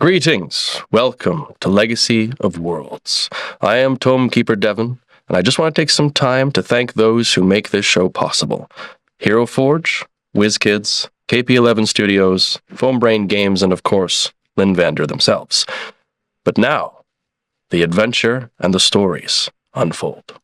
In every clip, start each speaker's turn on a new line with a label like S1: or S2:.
S1: Greetings. Welcome to Legacy of Worlds. I am Tomekeeper Devon, and I just want to take some time to thank those who make this show possible. Hero Forge, WizKids, KP11 Studios, Foambrain Games, and of course, Linvander themselves. But now, the adventure and the stories unfold.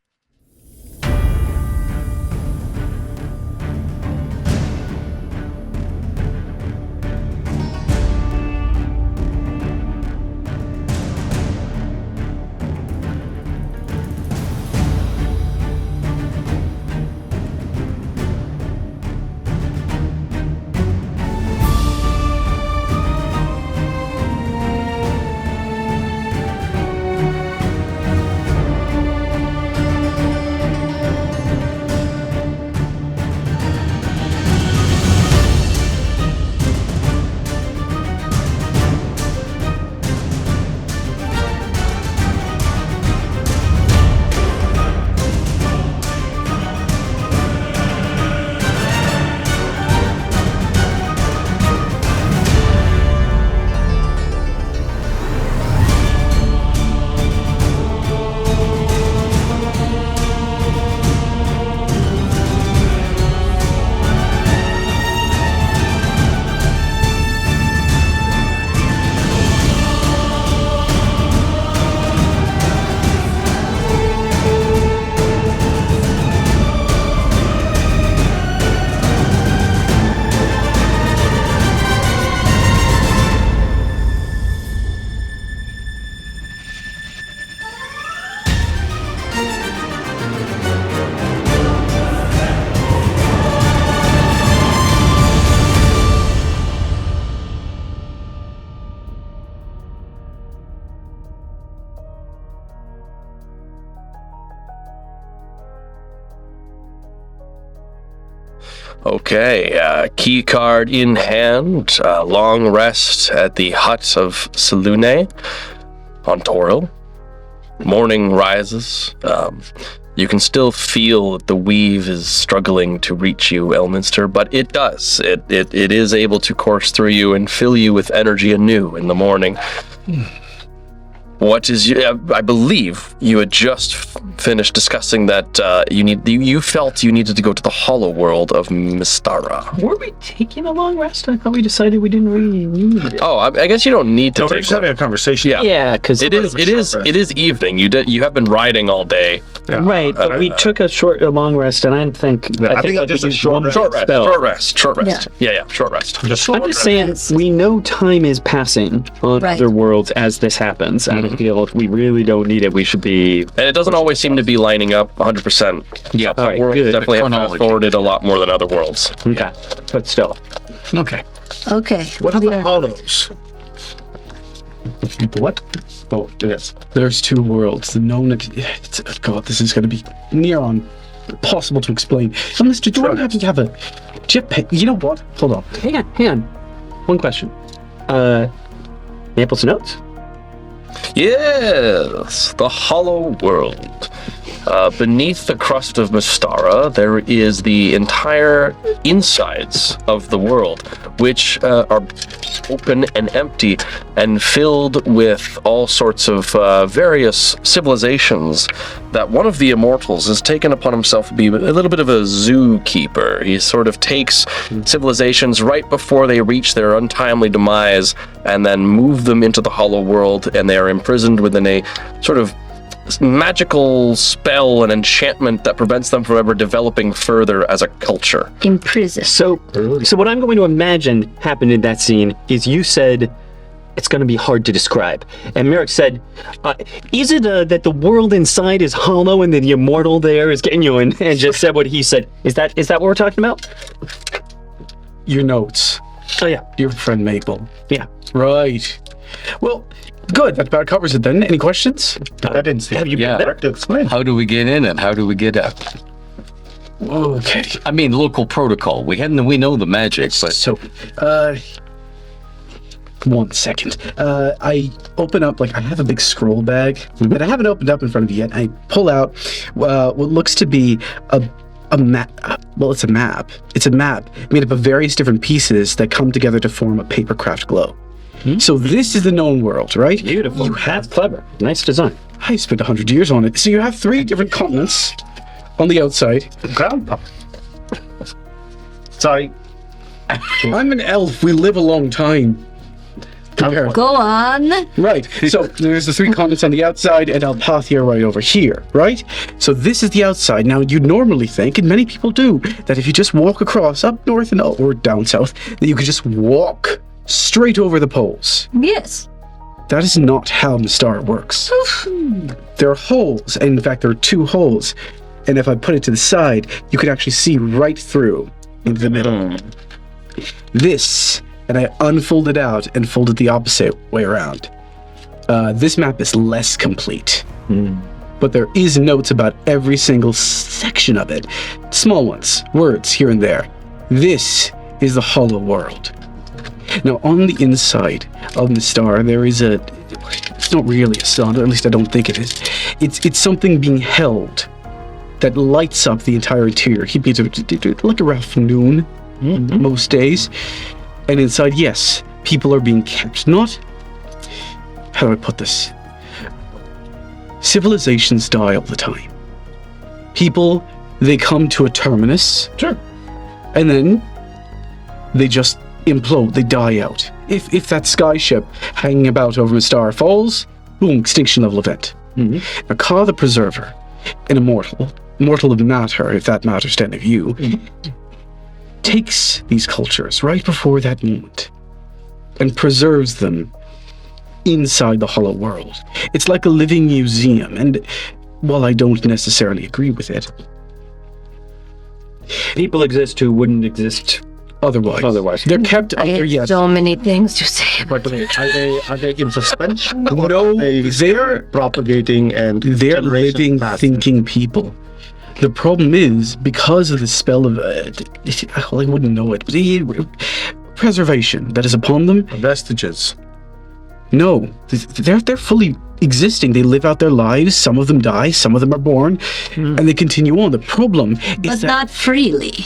S1: Okay, key card in hand, long rest at the hut of Selune on Toril. Morning rises. You can still feel that the weave is struggling to reach you, Elminster, but it does. It is able to course through you and fill you with energy anew in the morning. I believe you had just finished discussing that you felt you needed to go to the hollow world of Mystara.
S2: Were we taking a long rest? I thought we decided we didn't really need it.
S1: Oh, I guess you don't need to take
S3: we're just having a conversation.
S2: Yeah, because
S1: it is evening. You have been riding all day.
S2: Yeah. Right, but we took a long rest, and I didn't think.
S3: I think just a short rest.
S1: Short rest. Yeah, short rest.
S2: I'm just saying, we know time is passing on other worlds as this happens, and I feel if we really don't need it, we should be.
S1: And it doesn't always seem to be lining up 100%.
S2: Yeah, all right,
S1: good. Definitely have fast-forwarded a lot more than other worlds.
S2: Okay, but still.
S4: Okay.
S3: What are the hollows?
S4: What? Oh, yes. There's two worlds. The known. God, this is going to be near on impossible to explain. So, Mr. Do I have to have a jetpack? You know what? Hold on.
S2: Hang on. One question. Apples and notes?
S1: Yes, the hollow world. Beneath the crust of Mystara, there is the entire insides of the world, which are open and empty and filled with all sorts of various civilizations that one of the immortals has taken upon himself to be a little bit of a zookeeper. He sort of takes civilizations right before they reach their untimely demise and then move them into the hollow world, and they are imprisoned within a sort of magical spell and enchantment that prevents them from ever developing further as a culture.
S5: Imprisoned.
S2: So what I'm going to imagine happened in that scene is you said it's going to be hard to describe, and Merrick said, "Is it that the world inside is hollow and the immortal there is getting you in?" And just said what he said. Is that what we're talking about?
S4: Your notes.
S2: Oh yeah,
S4: Your friend Maple.
S2: yeah.
S4: Right. Well, good. That about covers it then. Any questions?
S3: I didn't see.
S2: Have you been there?
S3: To explain.
S6: How do we get in and how do we get out?
S4: Okay.
S6: I mean, local protocol. We know the magic, but
S4: So, 1 second. I open up, I have a big scroll bag that I haven't opened up in front of you yet. I pull out what looks to be a map. Well, it's a map. It's a map made up of various different pieces that come together to form a papercraft globe. So this is the known world, right?
S2: Beautiful. That's clever. Nice design.
S4: I spent 100 years on it. So you have 3 different continents on the outside.
S3: Grandpa. Sorry.
S4: I'm an elf. We live a long time. Compare.
S5: Go on.
S4: Right. So there's the 3 continents on the outside and Alpathia right over here, right? So this is the outside. Now you'd normally think, and many people do, that if you just walk across up north and or down south, that you could just walk straight over the poles.
S5: Yes.
S4: That is not how Mystara works. There are holes, and in fact there are 2 holes. And if I put it to the side, you could actually see right through into the middle. This, and I unfolded out and folded the opposite way around. This map is less complete. But there is notes about every single section of it. Small ones, words here and there. This is the hollow world. Now, on the inside of Mystara, there is it's not really a sun, or at least I don't think it is. It's something being held that lights up the entire interior. He'd be like a rough noon most days. And inside, yes, people are being kept. Not, how do I put this? Civilizations die all the time. People, they come to a terminus.
S3: Sure.
S4: And then they just implode, they die out. If that skyship hanging about over Mystara falls, boom, extinction level event. Now, Ka the Preserver, an immortal of matter, if that matters to any of you, takes these cultures right before that moment and preserves them inside the hollow world. It's like a living museum, and while I don't necessarily agree with it,
S2: People exist who wouldn't exist
S4: otherwise. They're kept
S5: I
S4: under,
S5: had
S4: yes.
S5: so many things to say.
S3: But are they in suspension? Or
S4: No,
S3: are they
S4: they're
S3: propagating and
S4: they're
S3: generations
S4: living,
S3: passing?
S4: thinking people. The problem is, because of the spell of, well, I wouldn't know it, but preservation that is upon them,
S3: Vestiges.
S4: no, they're fully existing. They live out their lives. Some of them die, some of them are born, and they continue on. The problem is
S5: But
S4: that
S5: not freely.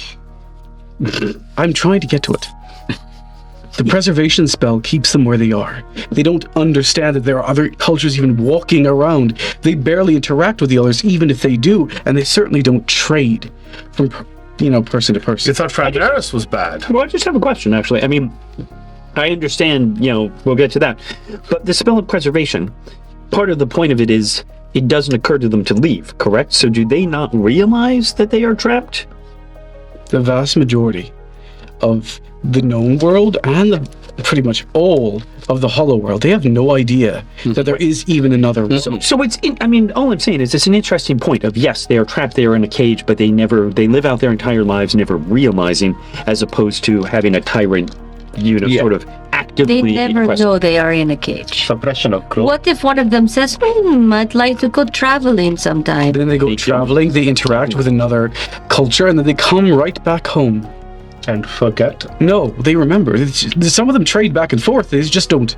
S4: I'm trying to get to it. The preservation spell keeps them where they are. They don't understand that there are other cultures even walking around. They barely interact with the others, even if they do, and they certainly don't trade from, person to person.
S3: You thought Fraterus was bad.
S2: Well, I just have a question, actually. I mean, I understand, we'll get to that. But the spell of preservation, part of the point of it is it doesn't occur to them to leave, correct? So do they not realize that they are trapped?
S4: The vast majority of the known world and pretty much all of the hollow world, they have no idea that there is even another world.
S2: So all I'm saying is it's an interesting point of, yes, they are trapped there in a cage, but they live out their entire lives never realizing, as opposed to having a tyrant, sort of actively.
S5: They never
S2: present.
S5: know they are in a cage.
S3: Suppression of growth.
S5: What if one of them says, I'd like to go traveling sometime?
S4: Then they go traveling, they interact with another culture, and then they come right back home.
S3: And forget.
S4: No, they remember. Some of them trade back and forth. They just don't.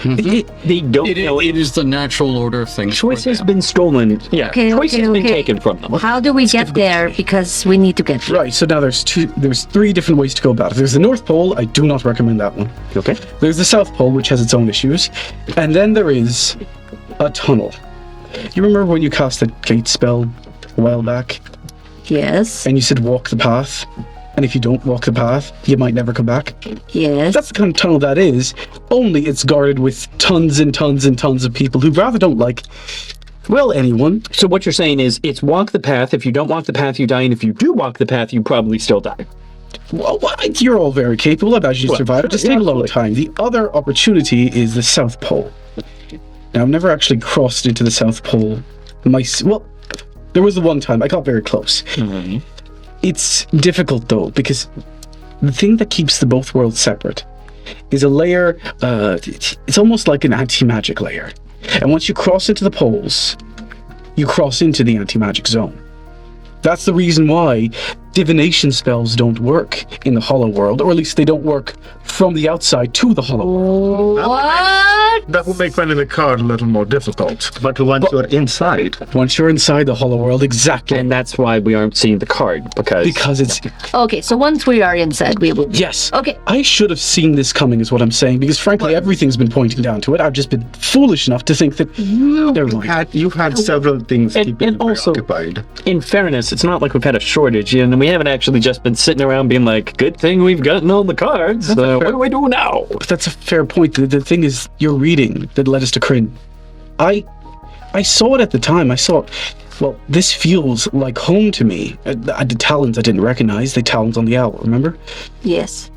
S2: They don't know.
S6: It is the natural order of things.
S2: Choice has been stolen. Yeah,
S5: Okay,
S2: choice has been
S5: okay.
S2: taken from them.
S5: How do we get there? Because we need to get there.
S4: Right, so now there's 3 different ways to go about it. There's the North Pole, I do not recommend that one.
S2: Okay.
S4: There's the South Pole, which has its own issues. And then there is a tunnel. You remember when you cast the gate spell a while back?
S5: Yes.
S4: And you said walk the path? And if you don't walk the path, you might never come back?
S5: Yes.
S4: That's the kind of tunnel that is, only it's guarded with tons and tons and tons of people who rather don't like, well, anyone.
S2: So what you're saying is it's walk the path. If you don't walk the path, you die. And if you do walk the path, you probably still die.
S4: Well, you're all very capable. I imagine you survive. It just takes a long time. The other opportunity is the South Pole. Now, I've never actually crossed into the South Pole. There was the one time. I got very close.
S2: Mm-hmm.
S4: It's difficult, though, because the thing that keeps the both worlds separate is a layer, it's almost like an anti-magic layer. And once you cross into the poles, you cross into the anti-magic zone. That's the reason why divination spells don't work in the hollow world, or at least they don't work from the outside to the hollow world.
S5: What?
S3: That will make finding the card a little more difficult.
S7: But once you're inside,
S4: Once you're inside the hollow world, exactly.
S2: And that's why we aren't seeing the card,
S4: Because it's
S5: Okay, so once we are inside, we will.
S4: yes.
S5: Okay.
S4: I should have seen this coming, is what I'm saying. Because frankly, everything's been pointing down to it. I've just been foolish enough to think that. Never mind.
S7: you've had several things keeping
S2: and
S7: you
S2: also-
S7: occupied.
S2: in fairness, it's not like we've had a shortage, and we haven't actually just been sitting around being like, good thing we've gotten all the cards. What do we do now?
S4: But that's a fair point. The thing is, your reading that led us to Krynn. I saw it at the time. I saw it. Well, this feels like home to me. The talons I didn't recognize. The talons on the owl. Remember?
S5: Yes.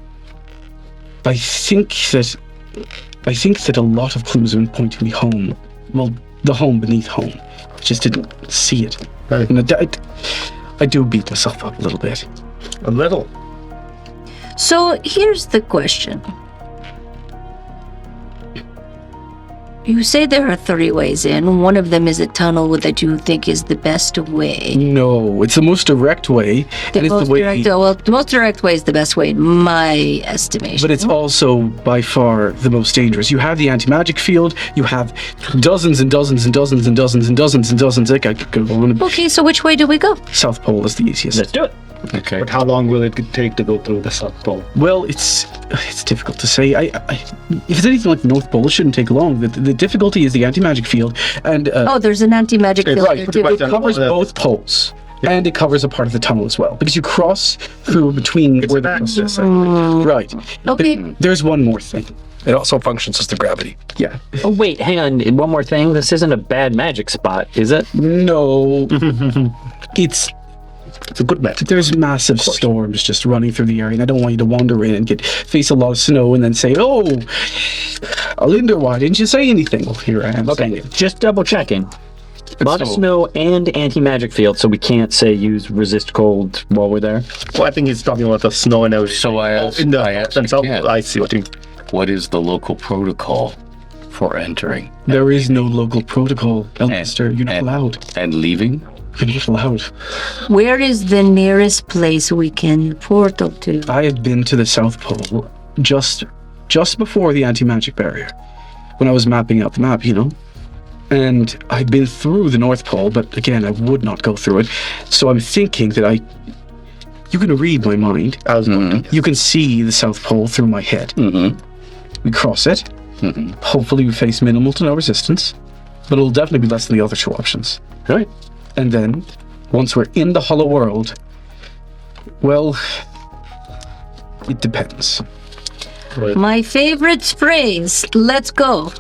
S4: I think that a lot of clues have been pointing me home. Well, the home beneath home. I just didn't see it.
S7: Right.
S4: And I do beat myself up a little bit.
S7: A little.
S5: So here's the question. You say there are 3 ways in. One of them is a tunnel that you think is the best way.
S4: No, it's the most direct way, and it's the way.
S5: The most direct way is the best way, in my estimation.
S4: But it's also by far the most dangerous. You have the anti-magic field. You have dozens and dozens and dozens and dozens and dozens and dozens. I could go on.
S5: Okay, so which way do we go?
S4: South Pole is the easiest.
S2: Let's do it.
S6: Okay.
S7: But how long will it take to go through the South Pole?
S4: Well, it's difficult to say. If it's anything like the North Pole, it shouldn't take long. The difficulty is the anti-magic field, and
S5: Oh, there's an anti-magic field
S4: right,
S5: there
S4: it
S5: too.
S4: covers both poles. And it covers a part of the tunnel as well, because you cross through between where the
S3: access.
S4: right.
S5: Okay.
S4: But there's one more thing.
S1: It also functions as the gravity.
S4: Yeah.
S2: Oh, wait, hang on. One more thing. This isn't a bad magic spot, is it?
S4: No. It's
S7: a good match.
S4: There's massive storms just running through the area, and I don't want you to wander in and face a lot of snow and then say, "Oh, Alinda, why didn't you say anything?" Well, here I am saying it.
S2: Just double checking. A lot of snow and anti-magic field, so we can't say use resist cold while we're there.
S7: Well, I think he's talking about the snow and everything.
S6: So I asked,
S7: in the
S6: I asked
S7: and so
S6: again,
S7: I see what you.
S6: what is the local protocol for entering
S4: There is no local protocol, Elster. You're not allowed.
S6: and leaving?
S4: You're not allowed.
S5: Where is the nearest place we can portal to?
S4: I have been to the South Pole just before the anti-magic barrier, when I was mapping out the map, And I've been through the North Pole, but again, I would not go through it. So I'm thinking that you can read my mind. You can see the South Pole through my head.
S6: Mm-hmm.
S4: We cross it.
S6: Mm-hmm.
S4: Hopefully we face minimal to no resistance, but it'll definitely be less than the other 2 options.
S2: Right.
S4: And then, once we're in the hollow world, well, it depends.
S5: My favorite phrase. Let's go.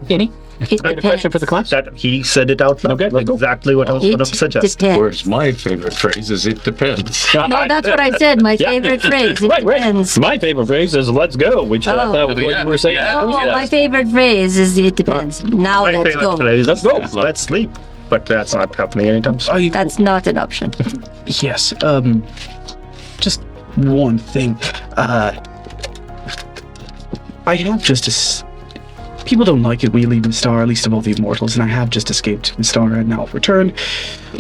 S2: Any?
S5: It
S2: Got a question for the class?
S7: That he said it out loud.
S2: Okay, let's go.
S7: Exactly what I was going to
S5: It
S7: suggest.
S5: depends.
S6: Whereas my favorite phrase is "it depends."
S5: No, that's what I said. My
S2: Yeah.
S5: favorite phrase. It
S2: Right.
S5: depends.
S2: My favorite phrase is "Let's go," which I
S5: Oh.
S2: thought was what you were saying.
S5: Oh, my favorite phrase is it depends. Now
S7: My
S5: let's
S7: favorite
S5: go.
S7: phrase
S2: Let's
S7: is,
S2: go.
S7: Let's sleep. But that's not happening anytime soon.
S5: That's not an option.
S4: Yes, just one thing. I have just people don't like it when you leave Mystara, at least of all the immortals, and I have just escaped Mystara and now I've returned.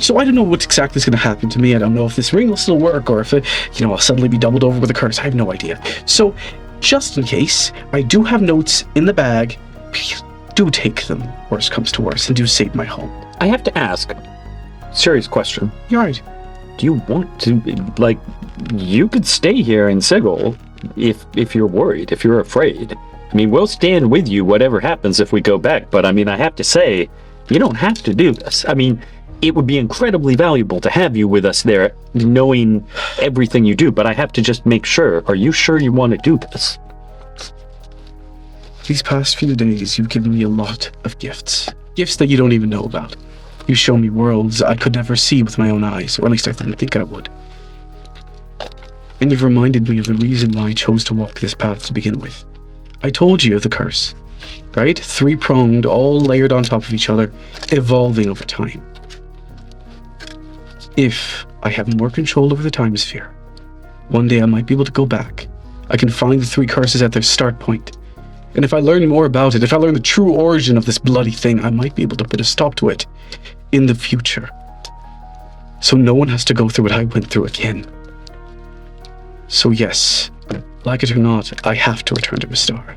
S4: So I don't know what exactly is going to happen to me. I don't know if this ring will still work or if I'll suddenly be doubled over with a curse. I have no idea. So, just in case, I do have notes in the bag. Please do take them, worst comes to worst, and do save my home.
S2: I have to ask. Serious question.
S4: You're right.
S2: Do you want to, you could stay here in Sigil if you're worried, if you're afraid. I mean, we'll stand with you whatever happens if we go back, but I mean, I have to say, you don't have to do this. I mean, it would be incredibly valuable to have you with us there, knowing everything you do, but I have to just make sure. Are you sure you want to do this?
S4: These past few days, you've given me a lot of gifts. Gifts that you don't even know about. You show me worlds I could never see with my own eyes, or at least I didn't think I would. And you've reminded me of the reason why I chose to walk this path to begin with. I told you of the curse, right? 3-pronged, all layered on top of each other, evolving over time. If I have more control over the time sphere, one day I might be able to go back. I can find the 3 curses at their start point. And if I learn more about it, if I learn the true origin of this bloody thing, I might be able to put a stop to it in the future. So no one has to go through what I went through again. So yes, like it or not, I have to return to Mystara.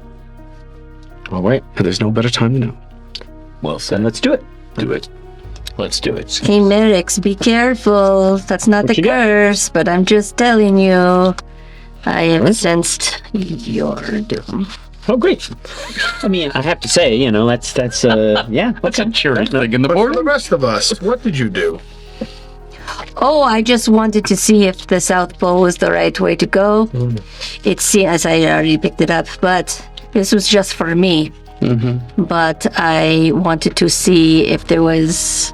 S2: All right.
S4: And there's no better time to know.
S6: Well
S2: Then
S6: said.
S2: let's do it.
S6: Do it. Let's do it.
S5: Hey, Merrick, be careful. That's not
S2: What
S5: a
S2: you got?
S5: curse, but I'm just telling you. I have sensed your doom.
S2: Oh, great. I mean, I have to say, that's yeah.
S6: That's a cheery thing in the
S3: But for the
S6: morning.
S3: rest of us, what did you do?
S5: Oh, I just wanted to see if the South Pole was the right way to go. It seems I already picked it up, but this was just for me. But I wanted to see if there was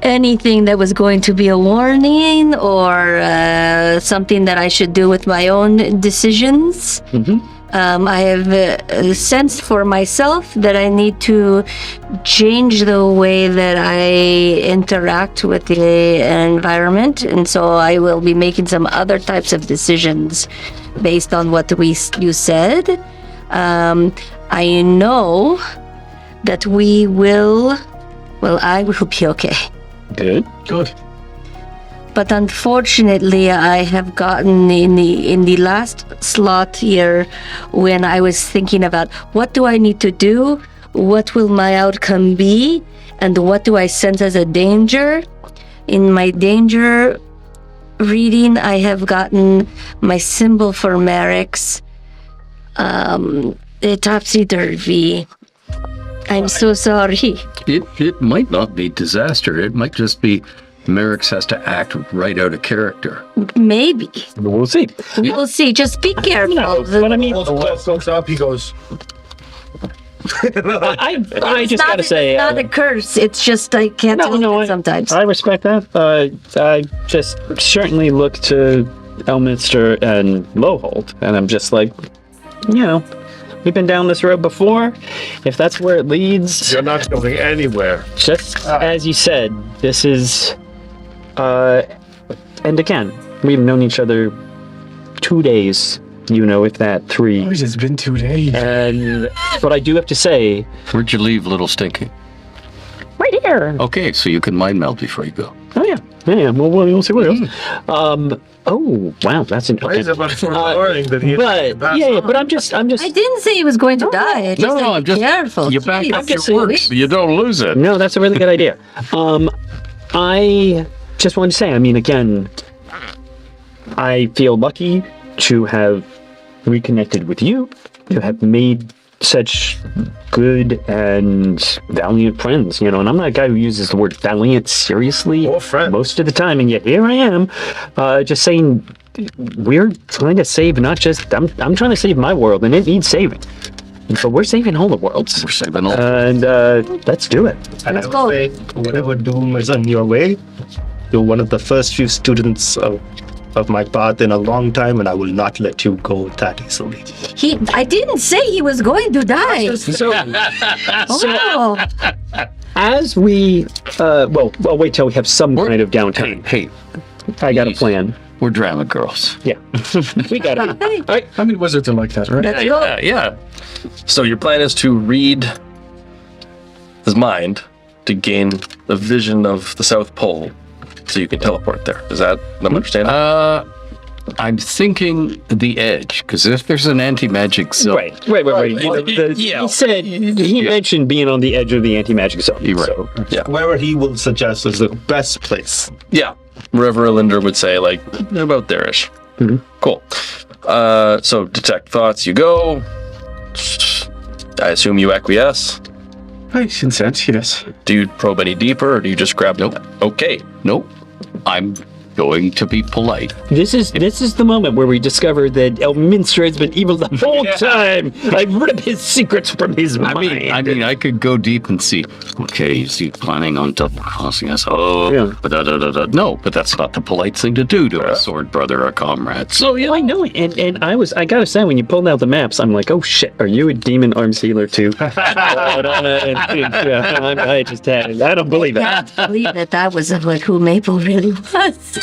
S5: anything that was going to be a warning or something that I should do with my own decisions. I have sensed for myself that I need to change the way that I interact with the environment, and so I will be making some other types of decisions based on what you said. I know that we will. Well, I will be okay.
S2: Good.
S4: Good.
S5: But unfortunately, I have gotten in the last slot here when I was thinking about what do I need to do, what will my outcome be, and what do I sense as a danger. In my danger reading, I have gotten my symbol for Merrick's topsy-turvy. I'm so sorry.
S6: It might not be disaster. It might just be Merrick's has to act right out of character.
S5: Maybe.
S2: We'll see.
S5: We'll see. Just be careful.
S2: But I mean,
S3: Goes up, he goes,
S2: I just gotta say,
S5: it's not a curse. It's just I can't help it sometimes.
S2: I respect that. I just certainly look to Elminster and Lowhold, and I'm just like, we've been down this road before. If that's where it leads,
S3: you're not going anywhere.
S2: just as you said, this is, and again, we've known each other 2 days, if that 3.
S4: Oh, it's been 2 days.
S2: And, but I do have to say,
S6: Where'd you leave, little Stinky?
S2: right here.
S6: Okay, so you can mind meld before you go.
S2: Oh yeah. Well, we'll see what else. Oh wow, that's an.
S3: Why is it but foreboding that he
S2: But but I'm just.
S5: I didn't say he was going to die. I just said
S6: I'm
S5: be
S6: just
S5: careful.
S6: You back
S5: Jeez.
S6: up your
S2: just
S6: words so you don't lose it.
S2: No, that's a really good idea. I just wanted to say, I mean, again, I feel lucky to have reconnected with you, to have made such good and valiant friends, and I'm not a guy who uses the word valiant seriously
S3: Or friend.
S2: most of the time, and yet here I am, just saying we're trying to save not just, I'm trying to save my world, and it needs saving. But we're saving all the worlds.
S6: We're saving all.
S2: And let's do it.
S7: And
S5: Let's
S7: I
S5: go.
S7: would say, whatever doom is on your way, you're one of the first few students of my path in a long time, and I will not let you go that easily.
S5: I didn't say he was going to die. Oh,
S2: As we, well, wait till we have some kind of downtime.
S6: Hey,
S2: I got a
S6: please.
S2: plan.
S6: we're drama girls.
S2: Yeah, we got it.
S5: hey,
S2: All right.
S4: I mean, wizards are like that, right?
S5: let's go.
S1: Yeah. So your plan is to read his mind to gain the vision of the South Pole, so you can teleport there. Is that what I'm understanding?
S6: I'm thinking the edge, because if there's an anti-magic zone,
S2: Right. He said he mentioned being on the edge of the anti-magic zone.
S6: You're right.
S2: So,
S7: Wherever he will suggest is the best place.
S1: Yeah. Wherever Linder would say, like, about there-ish. Cool. So detect thoughts, you go. I assume you acquiesce.
S4: I consent, yes.
S1: Do you probe any deeper, or do you just grab?
S6: Nope.
S1: Okay.
S6: nope, I'm going to be polite.
S2: this is the moment where we discover that Elminster has been evil the whole time. I've ripped his secrets from his mind.
S6: I mean, I could go deep and see. Okay, is he planning on double crossing us? Oh,
S2: Yeah.
S6: no, but that's not the polite thing to do to a sword brother or comrade. So yeah,
S2: I know, and I gotta say, when you pulled out the maps, I'm like, oh shit, are you a demon arms healer too? I just had, I don't believe it.
S5: I can't believe that was like who Maple really was.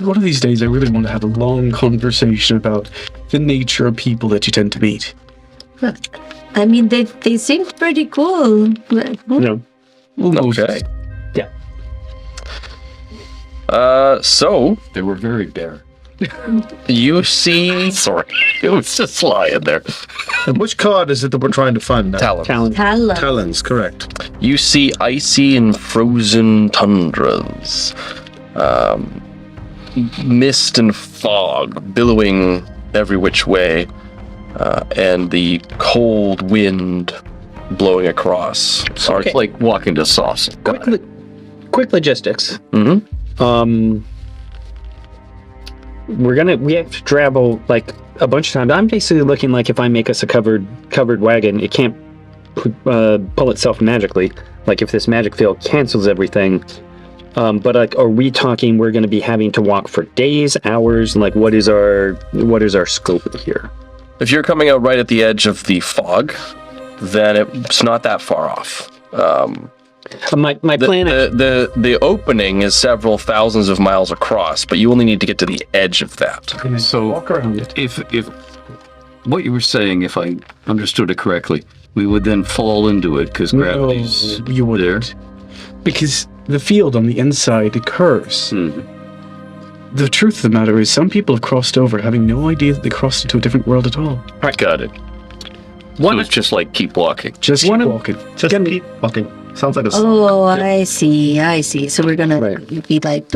S4: One of these days, I really want to have a long conversation about the nature of people that you tend to meet.
S5: I mean, they seemed pretty cool. But,
S1: Okay.
S2: Yeah.
S1: So
S6: they were very bare.
S1: You see... Sorry. It was just lying there.
S3: And which card is it that we're trying to find now?
S1: Talon.
S2: Talent.
S5: Hello.
S3: Talons, correct.
S1: You see icy and frozen tundras. Mist and fog billowing every which way. And the cold wind blowing across.
S6: So it's like walking to sauce.
S2: Quick logistics.
S1: Mm-hmm.
S2: We have to travel like a bunch of times. I'm basically looking like if I make us a covered wagon, it can't pull itself magically. Like if this magic field cancels everything. But like, are we talking we're going to be having to walk for days, hours? Like, what is our scope here?
S1: If you're coming out right at the edge of the fog, then it's not that far off.
S2: My plan.
S1: The opening is several thousands of miles across, but you only need to get to the edge of that.
S6: So
S4: Walk around it.
S6: if what you were saying, if I understood it correctly, we would then fall into it because gravity's
S4: you wouldn't. Because the field on the inside curves. The truth of the matter is some people have crossed over having no idea that they crossed into a different world at all.
S6: Got it. So it's just like keep walking.
S4: Just keep walking.
S7: Just keep walking. Sounds like a
S5: Oh, I see. So we're gonna be like...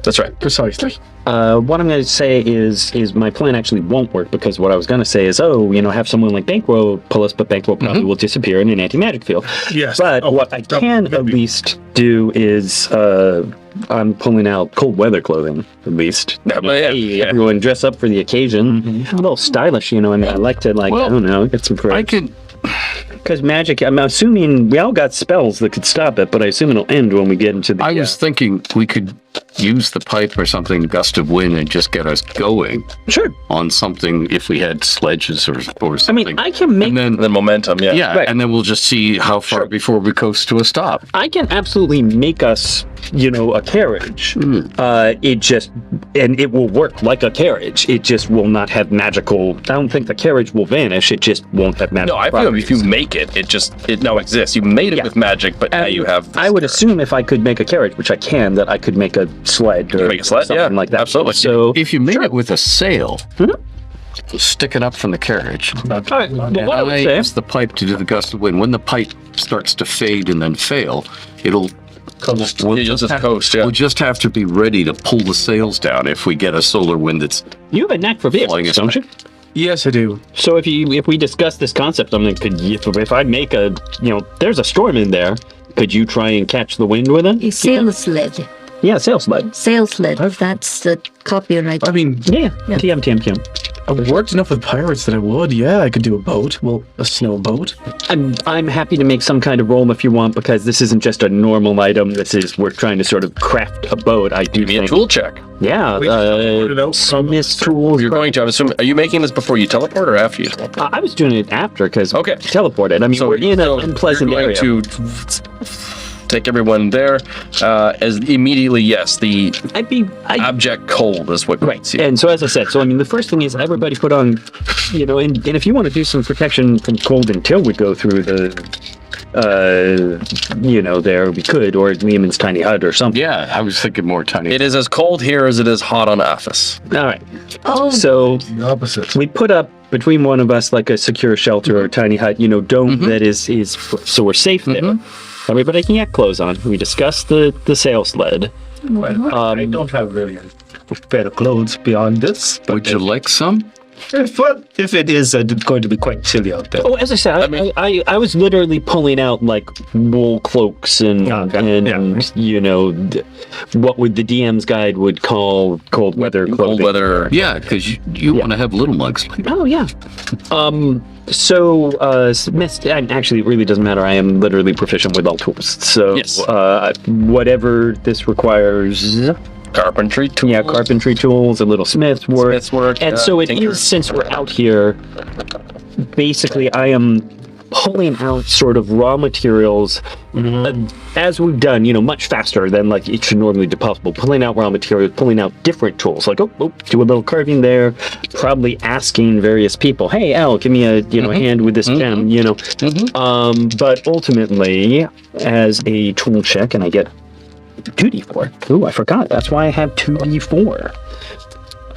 S1: That's right.
S4: Precisely.
S2: What I'm going to say is my plan actually won't work because what I was going to say is, have someone like Bankroll pull us, but Bankroll probably will disappear in an anti-magic field.
S3: Yes.
S2: But what I can at least do is I'm pulling out cold weather clothing, at least. Everyone dress up for the occasion. A little stylish, and I like to, I don't know, get some
S6: I can.
S2: Because magic, I'm assuming we all got spells that could stop it, but I assume it'll end when we get into the...
S6: I was thinking we could use the pipe or something, gust of wind, and just get us going.
S2: Sure.
S6: On something if we had sledges or something.
S2: I mean, I can make...
S6: And
S1: then momentum, yeah.
S6: Yeah,
S2: Right.
S6: and then we'll just see how far before we coast to a stop.
S2: I can absolutely make us, a carriage. It just... And it will work like a carriage. It just will not have magical... I don't think the carriage will vanish. It just won't have magical
S1: No, I feel if you make it, it now exists. You made it with magic, but now you have...
S2: I would assume if I could make a carriage, which I can, that I could make a sled or
S1: make a sled,
S2: something like that.
S1: absolutely.
S2: So
S6: If you made it with a sail, sticking up from the carriage,
S2: all right, well,
S6: and
S2: what I would
S6: I
S2: say,
S6: use the pipe to do the gust of wind. When the pipe starts to fade and then fail, it'll...
S1: You'll just coast, yeah.
S6: We'll just have to be ready to pull the sails down if we get a solar wind that's...
S2: you have a knack for
S6: Flying
S2: vehicles,
S6: us
S2: don't you?
S4: Yes, I do.
S2: So if we discuss this concept, I'm like, if I make a, there's a storm in there, could you try and catch the wind with it?
S5: A sail sled.
S2: Yeah, sail sled.
S5: Sail sled. That's the copyright.
S4: I mean,
S2: Yeah. TM.
S4: I've worked enough with pirates that I would. Yeah, I could do a boat. Well, a snow boat.
S2: I'm happy to make some kind of roll if you want, because this isn't just a normal item. We're trying to sort of craft a boat. I do
S1: Give me a
S2: think.
S1: tool check.
S2: Yeah, Smith's tools.
S1: You're going to, I'm assuming, are you making this before you teleport or after you teleport?
S2: I was doing it after because
S1: Okay.
S2: teleported. I mean, we're in an unpleasant
S1: you're going
S2: area.
S1: to take everyone there. As immediately, yes, the abject cold is what
S2: Right.
S1: makes you.
S2: And so, as I said, the first thing is everybody put on, and if you want to do some protection from cold until we go through there we could, or Lehman's tiny hut or something.
S6: Yeah, I was thinking more tiny.
S1: It is as cold here as it is hot on Athas.
S2: All right.
S5: Oh,
S2: So
S3: The opposite.
S2: we put up between one of us like a secure shelter or a tiny hut, dome that is so we're safe there. Everybody can get clothes on. We discussed the sail sled.
S7: I don't have really a pair of clothes beyond this. But
S6: Would you like some?
S7: if it is going to be quite chilly out there.
S2: Oh, as I said, I was literally pulling out like wool cloaks and what would the DM's guide would call cold weather clothing.
S1: Cold weather.
S6: Yeah, because you want to have little mugs.
S2: Oh yeah. Smith, and actually, it really doesn't matter. I am literally proficient with all tools. So,
S1: Yes.
S2: whatever this requires.
S1: Carpentry tools.
S2: Yeah, carpentry tools, a little smith's work.
S1: Smith's work,
S2: And so it
S1: tinker.
S2: is, since we're out here, basically I am pulling out sort of raw materials as we've done, much faster than like it should normally be possible. Pulling out raw materials, pulling out different tools, like, do a little carving there, probably asking various people, hey, Al, give me a, hand with this gem, but ultimately, as a tool check, and I get 2d4. Ooh, I forgot. That's why I have 2d4.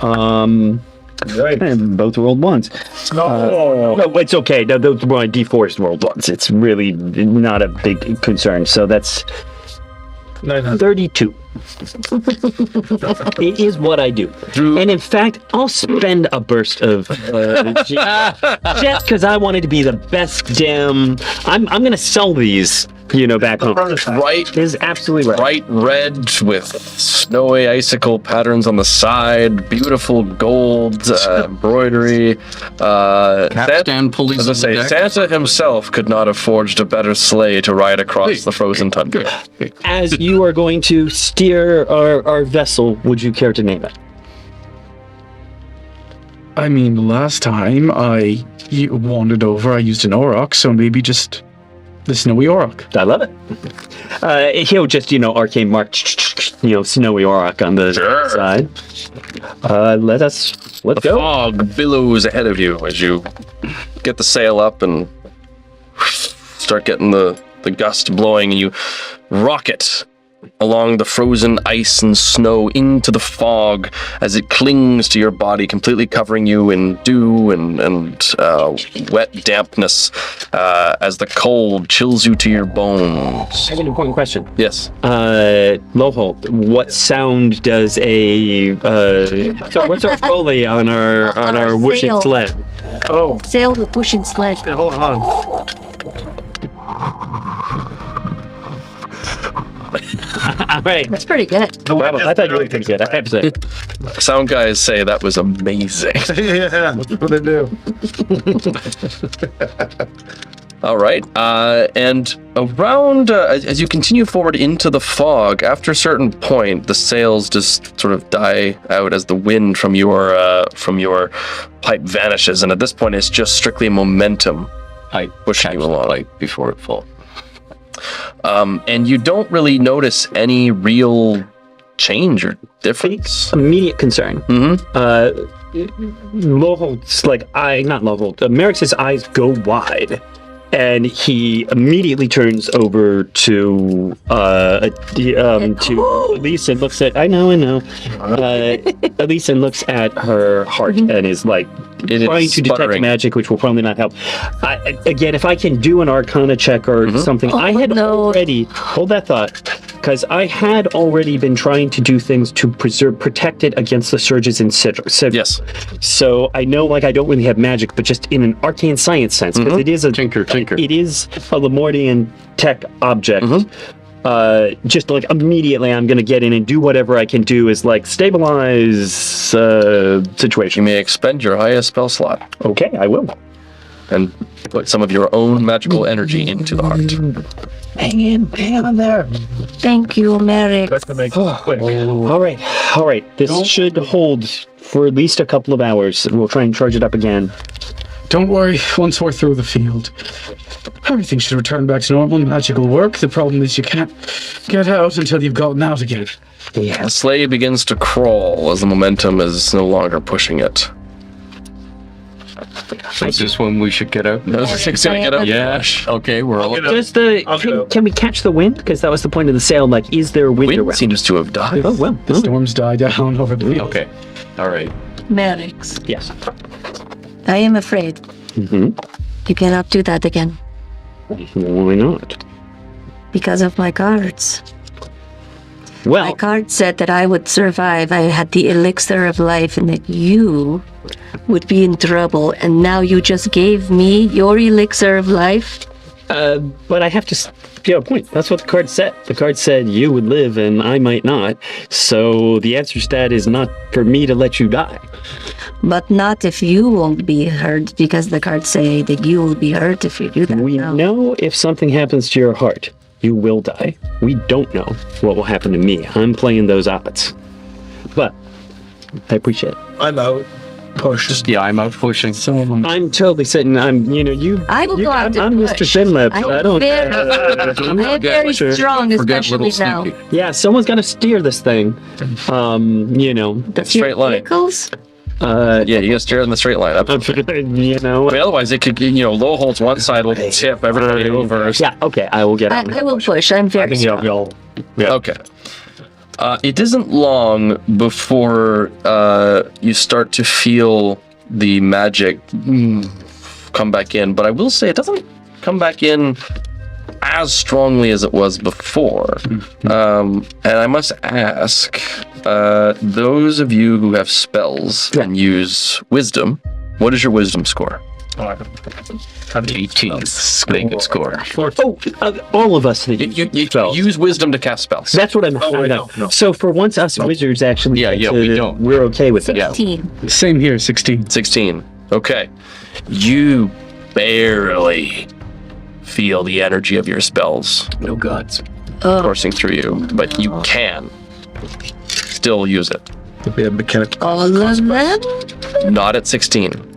S7: Right.
S2: And both rolled ones. No, it's okay. No, those were my D4s rolled ones. It's really not a big concern. So that's 32. It is what I do. And in fact, I'll spend a burst of just because I wanted to be the best damn. I'm going to sell these, back home.
S1: Bright,
S2: Is absolutely right.
S1: bright red with snowy icicle patterns on the side, beautiful gold embroidery.
S6: Capstan pulleys
S1: As I
S6: on the
S1: say,
S6: deck.
S1: Santa himself could not have forged a better sleigh to ride across the frozen tundra.
S2: As you are going to steer our vessel, would you care to name it?
S4: I mean, last time I wandered over, I used an auroch, so maybe just the snowy auroch.
S2: I love it. He'll just, arcane mark, snowy auroch on the
S1: Sure.
S2: side. Let's
S1: The
S2: go.
S1: fog billows ahead of you as you get the sail up and start getting the gust blowing, and you rocket along the frozen ice and snow into the fog as it clings to your body, completely covering you in dew and wet dampness as the cold chills you to your bones.
S2: I have an important question.
S1: Yes.
S2: Loholt, what sound does a so what's our foley on our wishing
S5: sail.
S2: sled?
S5: Sail the pushing sled.
S7: Hold on.
S2: All right.
S5: That's pretty good.
S2: I thought you were pretty good. I have to say.
S1: Sound guys say that was amazing.
S3: Yeah, that's what they do.
S1: All right. And around, as you continue forward into the fog, after a certain point, the sails just sort of die out as the wind from your pipe vanishes. And at this point, it's just strictly momentum
S6: I
S1: pushing you along.
S6: Like before it falls.
S1: And you don't really notice any real change or difference.
S2: Immediate concern. Loholt's not Loholt. Merrick's eyes go wide, and he immediately turns over to Elise and looks at. I know. Elise and looks at her heart and is like
S1: It is
S2: trying to detect
S1: sputtering.
S2: magic, which will probably not help. Again, if I can do an Arcana check or something, I had already hold that thought. Because I had already been trying to do things to protect it against the surges in Citadel.
S1: Yes.
S2: So I know, I don't really have magic, but just in an arcane science sense, because it is a
S6: Tinker.
S2: It is a Lemordian tech object. Just immediately, I'm going to get in and do whatever I can do is stabilize
S1: You
S2: situation.
S1: may expend your highest spell slot
S2: Okay, I will.
S1: and put some of your own magical energy into the heart.
S2: Hang on there.
S5: Thank you, Merrick.
S7: That's gonna make it quick.
S2: All right. This should hold for at least a couple of hours. We'll try and charge it up again.
S4: Don't worry, once we're through the field, everything should return back to normal. Magic will work. The problem is you can't get out until you've gotten out again.
S1: The sleigh begins to crawl as the momentum is no longer pushing it.
S6: Is this when we should get out?
S1: It's gonna get up.
S6: Yeah. Okay, we're all.
S2: Can we catch the wind? Because that was the point of the sail. Is there wind
S1: Wind
S2: around?
S1: seems to have died.
S2: Oh well.
S4: The storms die down over the field.
S6: Okay. All right.
S5: Merrick's.
S2: Yes.
S5: I am afraid. You cannot do that again
S2: Why not?
S5: because of my cards. My
S2: Well,
S5: card said that I would survive. I had the elixir of life and that you would be in trouble. And now you just gave me your elixir of life.
S2: but I have to. Point. That's what the card said. The card said you would live and I might not. So the answer to that is not for me to let you die.
S5: But not if you won't be hurt, because the cards say that you will be hurt if you do that.
S2: We
S5: now.
S2: know if something happens to your heart, you will die. We don't know what will happen to me. I'm playing those odds. But I appreciate it.
S3: I'm out. Push.
S6: Yeah, I'm out pushing.
S2: I'm totally sitting. I'm, you.
S5: I will
S2: you
S5: go out to
S2: I'm
S5: push.
S2: Mr. Thin-Lips. I don't.
S5: I am very strong,
S6: Forget little
S5: especially now.
S6: Sneaky.
S2: Yeah, someone's got to steer this thing.
S5: That's
S1: Straight
S5: your
S1: line.
S5: vehicles?
S1: Yeah, you gotta steer in the straight line. I mean, otherwise it could, low holds one side will tip everybody over.
S2: Yeah. Okay. I will get out.
S5: I will push. I'm
S7: I
S5: very
S7: think
S5: strong.
S7: y'all.
S1: Okay. It isn't long before you start to feel the magic come back in, but I will say it doesn't come back in as strongly as it was before. And I must ask, those of you who have spells and use wisdom, what is your wisdom score?
S6: 18. Pretty good score.
S2: All of us.
S1: You use wisdom to cast spells.
S2: That's what I'm.
S3: no.
S2: So for once, us wizards actually.
S6: Yeah, we don't.
S2: We're okay with it.
S5: 16.
S4: Same here, 16.
S1: 16. Okay. You barely feel the energy of your spells
S6: No gods.
S1: coursing through you, but you can still use it.
S3: It'd be a mechanical.
S5: All of them?
S1: Not at 16.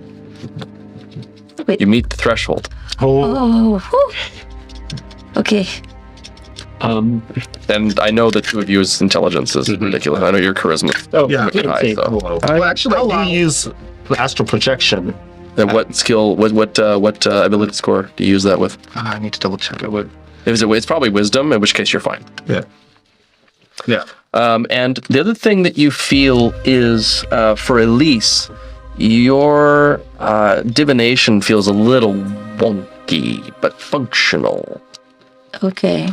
S5: Wait.
S1: You meet the threshold.
S5: Oh. Whew. Okay.
S1: And I know the two of you's intelligence is ridiculous. I know your charisma is
S2: Oh,
S3: Yeah.
S1: wicked high, so.
S7: Well, actually, I do use astral projection.
S1: And what skill, what ability score do you use that with?
S7: I need to double check it.
S1: It's probably wisdom, in which case you're fine.
S3: Yeah. Yeah.
S1: And the other thing that you feel is, for Elise, your divination feels a little wonky, but functional.
S5: Okay.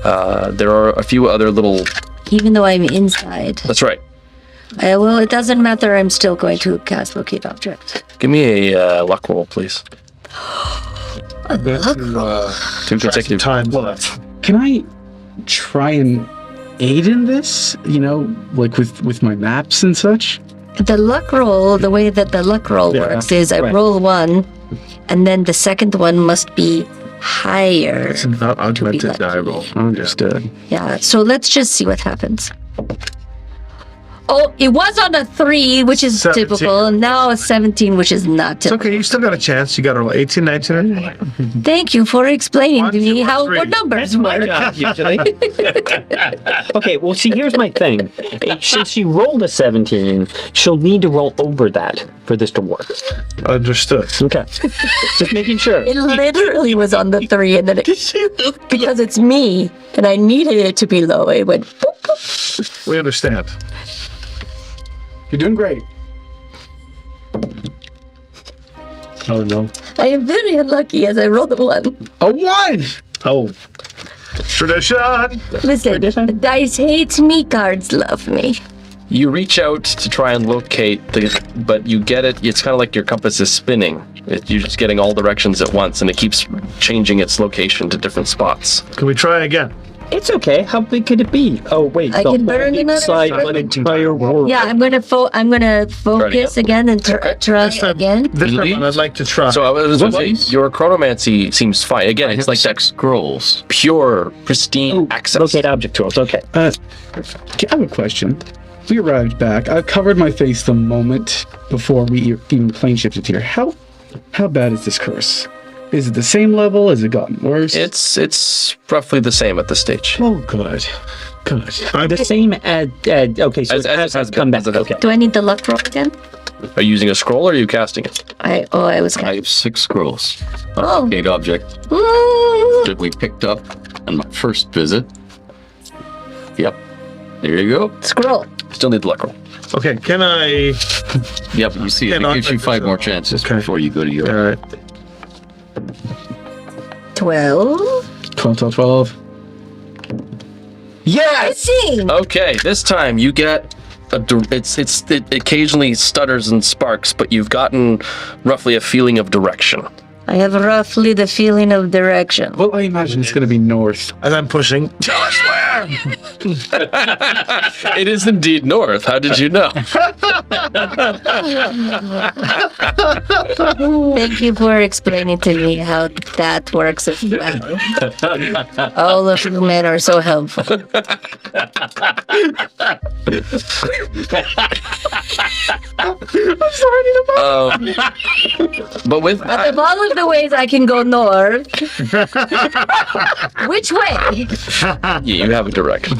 S1: There are a few other little...
S5: Even though I'm inside.
S1: That's right.
S5: Well, it doesn't matter. I'm still going to cast Locate Object.
S1: Give me a luck roll, please.
S5: Look.
S1: Two consecutive.
S3: Time.
S4: Can I try and aid in this? You know, like with my maps and such?
S5: The luck roll, the way that the luck roll works is I roll one, and then the second one must be higher.
S3: It's not augmented
S5: lucky.
S3: die roll.
S4: Understood.
S5: Yeah, so let's just see what happens. Oh, it was on a 3, which is
S3: 17.
S5: typical, and now a 17, which is not
S3: It's
S5: typical.
S3: okay. You still got a chance. You got to roll 18, 19.
S5: Thank you for explaining
S3: One,
S5: to me
S3: two, or
S5: how
S3: three.
S5: what numbers work.
S2: Usually. Okay, well, see, here's my thing. Since she rolled a 17, she'll need to roll over that for this to work.
S3: Understood.
S2: Okay. Just making sure.
S5: It literally was on the 3, and then it, because it's me, and I needed it to be low, it went boop, boop.
S3: We understand.
S4: You're doing great.
S7: Oh, no.
S5: I am very unlucky as I rolled a 1.
S4: A 1!
S7: Oh.
S3: Tradition.
S5: Listen, dice hates me, cards love me.
S1: You reach out to try and locate but you get it. It's kind of like your compass is spinning. You're just getting all directions at once, and it keeps changing its location to different spots.
S3: Can we try again?
S2: It's okay. How big could it be? Oh, wait.
S5: I
S2: the
S5: can burn
S2: whole
S5: another
S2: inside
S5: one.
S2: of an entire world.
S5: Yeah, I'm gonna focus again and try again.
S3: This time I'd like to try.
S1: So I was gonna say,
S6: Nice.
S1: your chronomancy seems fine. Again, it's like
S6: 6 scrolls.
S1: pure, pristine access.
S2: Locate object tools. Okay.
S4: I have a question. We arrived back. I've covered my face the moment before we even plane shifted here. How bad is this curse? Is it the same level? Has it gotten worse?
S1: It's roughly the same at this stage.
S4: Oh, good. Good.
S2: The same as okay, so
S1: As
S2: it has
S1: has
S2: come
S1: been,
S2: back.
S1: as it has
S2: Okay.
S5: Do I need the luck roll again?
S1: Are you using a scroll or are you casting it?
S5: I was
S6: I
S5: kind
S6: have 6 scrolls.
S5: Oh.
S6: Locate object
S5: of.
S6: that we picked up on my first visit. Yep. There you go.
S5: Scroll.
S1: Still need the luck roll.
S3: Okay, can I?
S6: Yep, you see, it
S3: Cannot
S6: gives you
S3: make
S6: 5 more
S3: this
S6: chances
S3: Okay.
S6: before you go to your...
S3: All right.
S5: 12.
S4: 12.
S1: Yes!
S5: 15.
S1: Okay, this time you get it occasionally stutters and sparks, but you've gotten roughly a feeling of direction.
S5: I have roughly the feeling of direction.
S4: Well, I imagine it's going to be north.
S3: As I'm pushing.
S1: It is indeed north. How did you know?
S5: Thank you for explaining to me how that works as well. All of you men are so helpful.
S1: But with
S5: But of all of the ways I can go north, which way?
S1: you have a direction.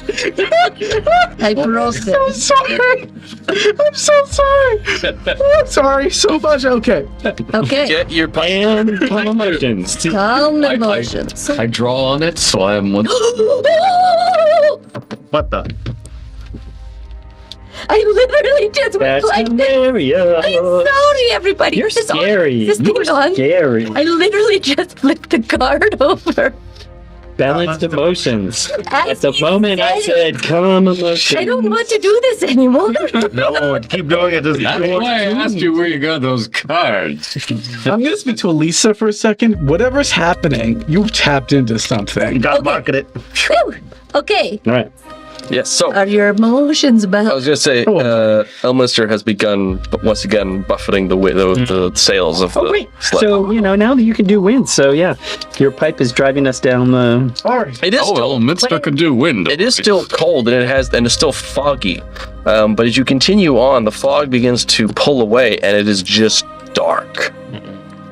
S5: I broke them.
S4: I'm sorry. I'm so sorry. I'm sorry so much. Okay.
S5: Okay.
S1: Get your pipe.
S2: And calm emotions.
S5: Calm emotions.
S6: I draw on it, so I'm one.
S3: What the?
S5: I literally just went
S2: That's
S5: like this.
S2: Imaria.
S5: I'm sorry, everybody.
S2: You're
S5: This is on.
S2: scary.
S5: Is this thing
S2: You're
S5: on?
S2: scary.
S5: I literally just flipped the card over.
S2: Balanced emotions. At
S5: As
S2: the
S5: he
S2: moment I
S5: said
S2: said calm emotions.
S5: I don't want to do this anymore.
S3: No, keep doing it.
S6: That's why I asked you where you got those cards.
S4: I'm going to speak to Elisa for a second. Whatever's happening, you've tapped into something.
S3: Got
S5: Okay.
S3: market it.
S5: Whew. Okay.
S2: All right.
S1: Yes, so
S5: Are your emotions
S1: I
S5: about?
S1: was going to say, Elminster has begun, once again, buffeting the sails of
S2: Oh,
S1: the
S2: wait.
S1: sled.
S2: So, now that you can do wind. So, yeah. Your pipe is driving us down the...
S4: Sorry.
S1: It is
S6: Oh, well, Mystara could do wind.
S1: It is still cold and it's still foggy. But as you continue on, the fog begins to pull away and it is just dark.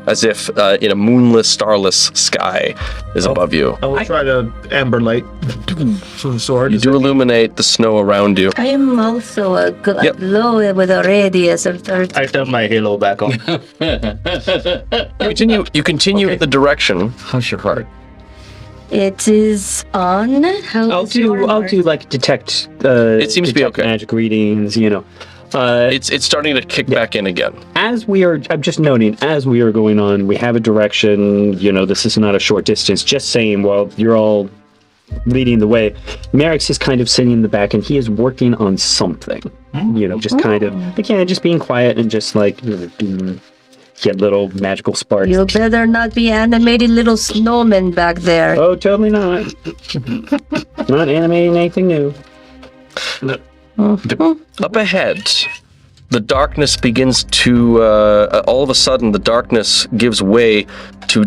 S1: As if in a moonless, starless sky is above you.
S3: I will try to amber light for the sword.
S1: You do illuminate the snow around you.
S5: I am also a
S1: Yep.
S5: glow with a radius of 30.
S7: I turn my halo back on.
S1: You continue in the direction.
S6: How's your heart?
S5: It is on.
S2: I'll do like detect.
S1: It seems to be
S2: detect
S1: okay.
S2: Magic readings,
S1: It's starting to kick back in again.
S2: As we are, I'm just noting, as we are going on, we have a direction. This is not a short distance. Just saying, while you're all leading the way, Merrick's is kind of sitting in the back, and he is working on something. Just kind of, just being quiet and just like get little magical sparks.
S5: You better not be animated little snowmen back there.
S2: Oh, totally not. Not animating anything new.
S1: Up ahead, the darkness begins to, all of a sudden, the darkness gives way to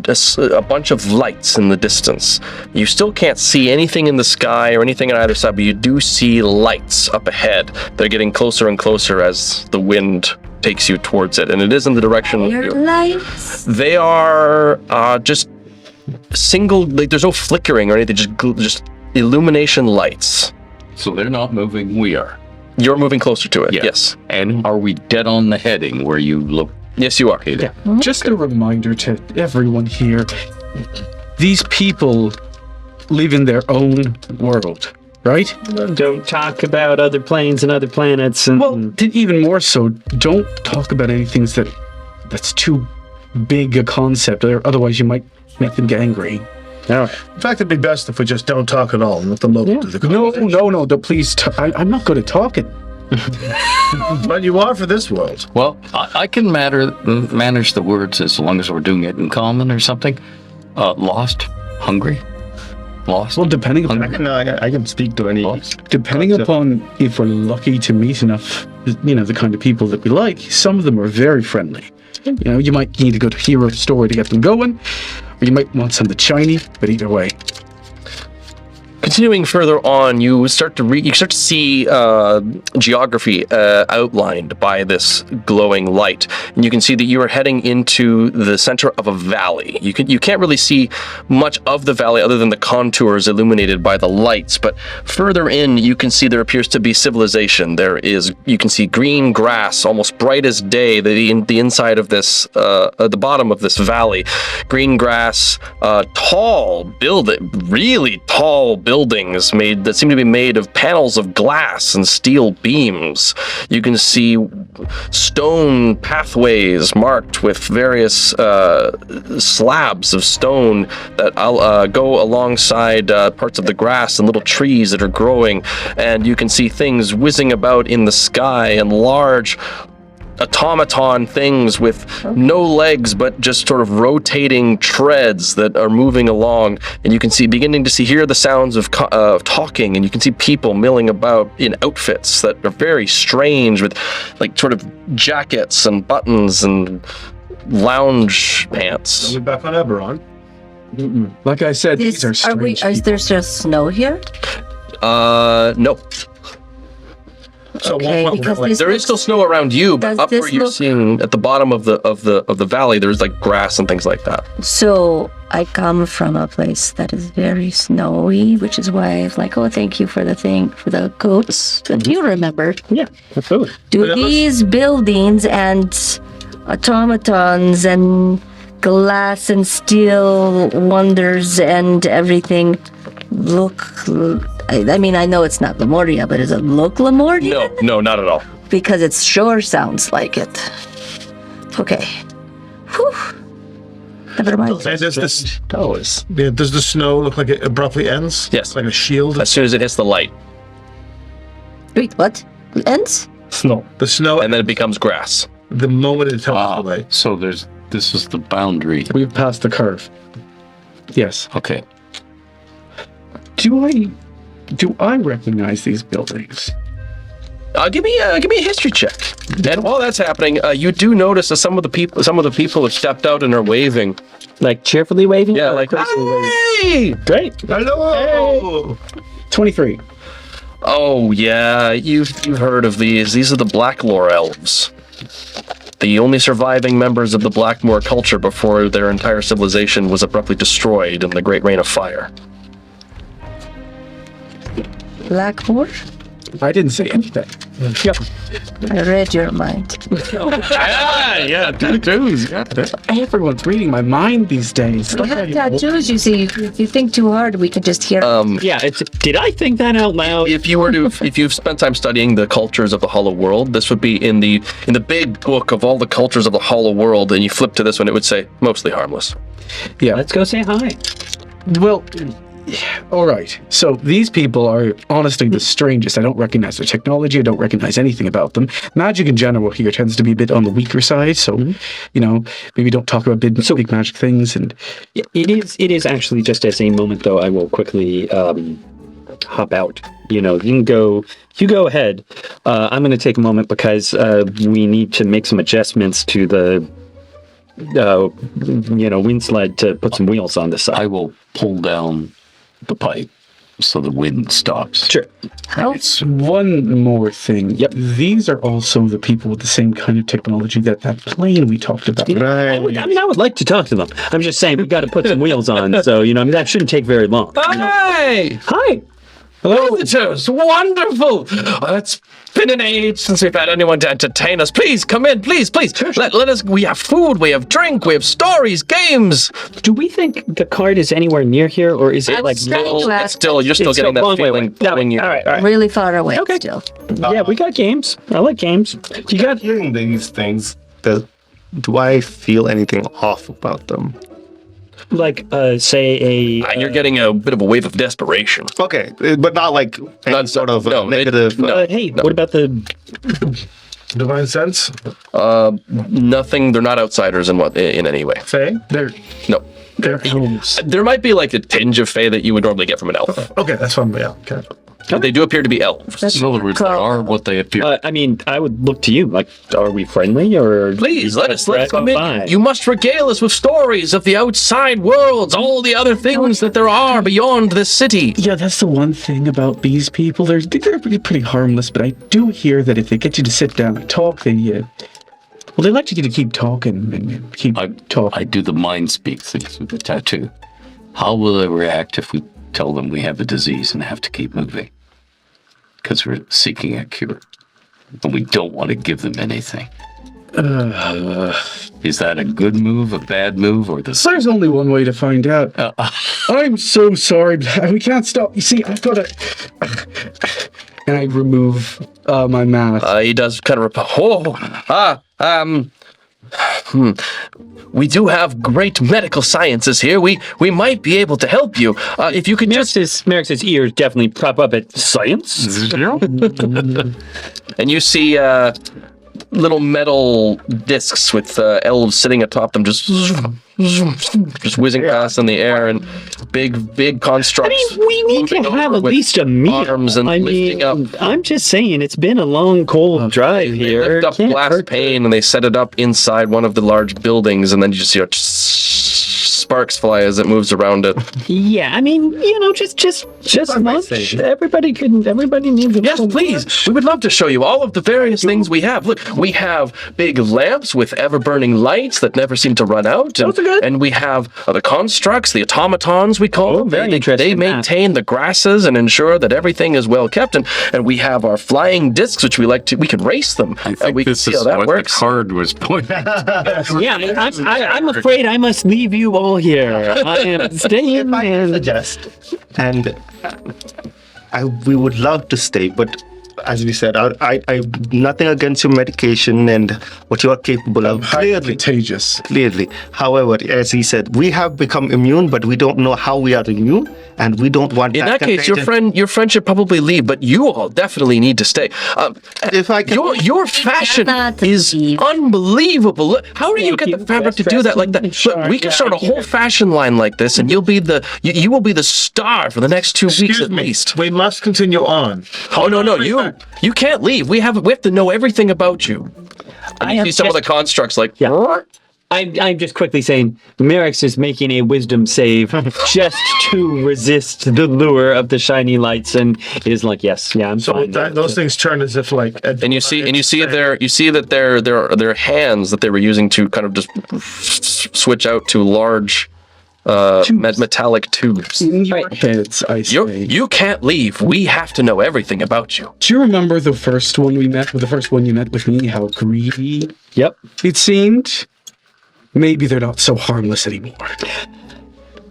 S1: a bunch of lights in the distance. You still can't see anything in the sky or anything on either side, but you do see lights up ahead. They're getting closer and closer as the wind takes you towards it, and it is in the direction
S5: Your lights.
S1: They are just single, like there's no flickering or anything, just illumination lights.
S6: So they're not moving, we are.
S1: You're moving closer to it,
S6: Yeah.
S1: yes.
S6: And are we dead on the heading where you look?
S1: Yes, you are.
S6: Okay, there.
S4: Just a reminder to everyone here. These people live in their own world, right?
S2: Don't talk about other planes and other planets. And
S4: Well, even more so, don't talk about anything that's too big a concept, or otherwise you might make them get angry.
S2: all right.
S3: In fact, it'd be best if we just don't talk at all and let the local do the
S4: No,
S3: conversation.
S4: please. I'm not good at talking.
S3: But you are for this world.
S6: Well, I can manage the words as long as we're doing it in common or something. Lost, hungry, lost.
S4: Well, depending
S3: I can speak to any.
S4: upon if we're lucky to meet enough, the kind of people that we like. Some of them are very friendly. You might need a good hero story to get them going, or you might want something shiny. But either way,
S1: Continuing further on, you start to see geography outlined by this glowing light, and you can see that you are heading into the center of a valley. You can't really see much of the valley other than the contours illuminated by the lights. But further in, you can see there appears to be civilization. You can see green grass, almost bright as day. The inside of this, the bottom of this valley, green grass, really tall buildings that seem to be made of panels of glass and steel beams. You can see stone pathways marked with various slabs of stone that go alongside parts of the grass and little trees that are growing, and you can see things whizzing about in the sky and large automaton things with no legs but just sort of rotating treads that are moving along, and you can hear the sounds of talking, and you can see people milling about in outfits that are very strange with like sort of jackets and buttons and lounge pants.
S3: Are we back on Eberron?
S4: like I said, these are strange.
S5: Is there just snow here?
S1: No.
S3: So
S5: Okay, because this
S1: There is still snow around you, but
S5: Does
S1: up where
S5: this
S1: you're
S5: look-
S1: seeing at the bottom of the valley, there's like grass and things like that.
S5: So I come from a place that is very snowy, which is why I was like, oh, thank you for the goats. But you remember.
S2: Yeah, absolutely.
S5: Do these buildings and automatons and glass and steel wonders and everything look... I mean, I know it's not Lemuria, but does it look Lemurian?
S1: No, not at all.
S5: Because it sure sounds like it. Okay. Whew. Never mind.
S3: And does this?
S6: Towers.
S3: Yeah, does the snow look like it abruptly ends?
S1: Yes.
S3: Like a shield.
S1: As soon as it hits the light,
S5: Wait, what? It ends?
S7: Snow.
S3: The snow.
S1: and then it becomes grass.
S3: the moment it tells away.
S6: So this is the boundary.
S4: We've passed the curve. Yes.
S6: Okay.
S4: Do I recognize these buildings?
S1: Give me a history check. And while that's happening, you do notice that some of the people have stepped out and are waving.
S2: Like cheerfully waving?
S1: Yeah, like hey!
S2: Great.
S3: Hello!
S4: 23.
S1: Oh yeah, you've heard of these. These are the Blacklore elves. The only surviving members of the Blackmoor culture before their entire civilization was abruptly destroyed in the Great Rain of Fire.
S5: Blackmore?
S4: I didn't say anything.
S2: Yep.
S5: I read your mind.
S6: yeah, tattoos.
S4: Everyone's reading my mind these days.
S5: We have tattoos, you see. If you think too hard, we can just hear.
S2: Yeah, did I think that out loud?
S1: If you've spent time studying the cultures of the Hollow World, this would be in the big book of all the cultures of the Hollow World, and you flip to this one, it would say mostly harmless.
S4: Yeah.
S2: Let's go say hi.
S4: Well, all right. So these people are honestly the strangest. I don't recognize their technology. I don't recognize anything about them. Magic in general here tends to be a bit on the weaker side. So, maybe don't talk about big magic things. And
S2: It is actually just as a moment, though. I will quickly hop out. You go ahead. I'm going to take a moment because we need to make some adjustments to the wind sled to put some wheels on the side.
S6: I will pull down the pipe so the wind stops.
S2: Sure.
S5: How?
S4: one more thing.
S2: Yep.
S4: These are also the people with the same kind of technology that plane we talked about.
S2: I would like to talk to them. I'm just saying we've got to put some wheels on, so that shouldn't take very long.
S1: Hey!
S2: Hi.
S1: Hello, visitors! Wonderful! It's been an age since we've had anyone to entertain us. Please come in, please. Let us. We have food, we have drink, we have stories, games.
S2: Do we think the cart is anywhere near here, or is it like
S5: still-
S1: You're still
S2: it's
S1: getting that
S2: long way
S1: feeling.
S2: away? Yeah,
S1: pulling you.
S2: all right.
S5: Really far away
S2: Okay.
S5: still.
S2: Yeah, we got games. I like games. You got
S7: Hearing these things, do I feel anything off about them?
S2: say a.
S1: And you're getting a bit of a wave of desperation.
S7: Okay, but not like any
S1: Not-
S7: sort of
S1: no,
S7: negative.
S2: hey, what about the?
S3: Divine sense?
S1: Nothing. They're not outsiders in any way.
S3: Faye?
S1: No.
S4: They're elves.
S1: There might be like a tinge of Fae that you would normally get from an elf.
S3: Okay, that's fine. Yeah, okay.
S1: They do appear to be elves.
S5: That's
S6: In other words, they
S5: cool.
S6: are what they appear.
S2: I would look to you. Like, are we friendly or?
S1: Please let's come
S2: by.
S1: in. You must regale us with stories of the outside worlds, all the other things that there are beyond this city.
S4: Yeah, that's the one thing about these people. They're pretty harmless, but I do hear that if they get you to sit down and talk, they like you to keep talking and keep talking.
S6: I do the mind speak things with the tattoo. How will they react if we tell them we have a disease and have to keep moving? Because we're seeking a cure. And we don't want to give them anything. Is that a good move, a bad move, or the
S4: There's only one way to find out. I'm so sorry, but we can't stop. You see, I've got to... And I remove my mask.
S1: He does kind of we do have great medical sciences here. We might be able to help you. If you could just...
S2: Merrick's ears definitely prop up at science.
S1: And you see little metal discs with elves sitting atop them, just whizzing past in the air, and big constructs.
S2: We need to
S1: moving
S2: have
S1: over
S2: at
S1: with
S2: least a meal.
S1: arms and lifting up.
S2: I'm just saying, it's been a long, cold drive
S1: They
S2: here.
S1: lift up
S2: Can't
S1: glass
S2: hurt.
S1: pane and they set it up inside one of the large buildings, and then you just hear sparks fly as it moves around it.
S2: Yeah, I mean, just lunch. Everybody needs a
S1: Yes, please. We would love to show you all of the various things we have. Look, we have big lamps with ever-burning lights that never seem to run out. And,
S2: Those are good.
S1: And we have the constructs, the automatons, we call them.
S2: very
S1: They
S2: interesting.
S1: maintain the grasses and ensure that everything is well kept. And we have our flying discs, which we can race them.
S6: I think
S1: we can
S6: this
S1: see
S6: is
S1: how that
S6: what
S1: works.
S6: the card was pointing.
S2: Yeah, I'm afraid I must leave you all here. I am staying
S7: If I
S2: and
S7: suggest, and we would love to stay, but as we said, I nothing against your medication and what you are capable of.
S3: Highly contagious.
S7: Clearly. However, as he said, we have become immune, but we don't know how we are immune, and we don't want
S1: In that case, your friend should probably leave, but you all definitely need to stay.
S7: If I can,
S1: Your fashion
S5: Not to
S1: is
S5: leave.
S1: unbelievable. Look, how do you get the fabric to do that like that? Look, we can start a whole fashion line like this, and you'll be you will be the star for the next 2 weeks
S3: Excuse
S1: at
S3: me.
S1: least.
S3: We must continue on.
S1: Oh no, you can't leave. We have to know everything about you.
S2: I
S1: You
S2: am
S1: see some of the
S2: just-
S1: constructs like
S2: I'm just quickly saying, Merrick's is making a wisdom save just to resist the lure of the shiny lights, and is like, yes, yeah, I'm
S3: So
S2: fine.
S3: those things turn as if like.
S1: and you see that their hands that they were using to kind of just switch out to large metallic tubes.
S4: In your heads, I say.
S1: You can't leave. We have to know everything about you.
S4: Do you remember the first one we met with? The first one you met with me? How greedy
S2: Yep.
S4: it seemed. Maybe they're not so harmless anymore.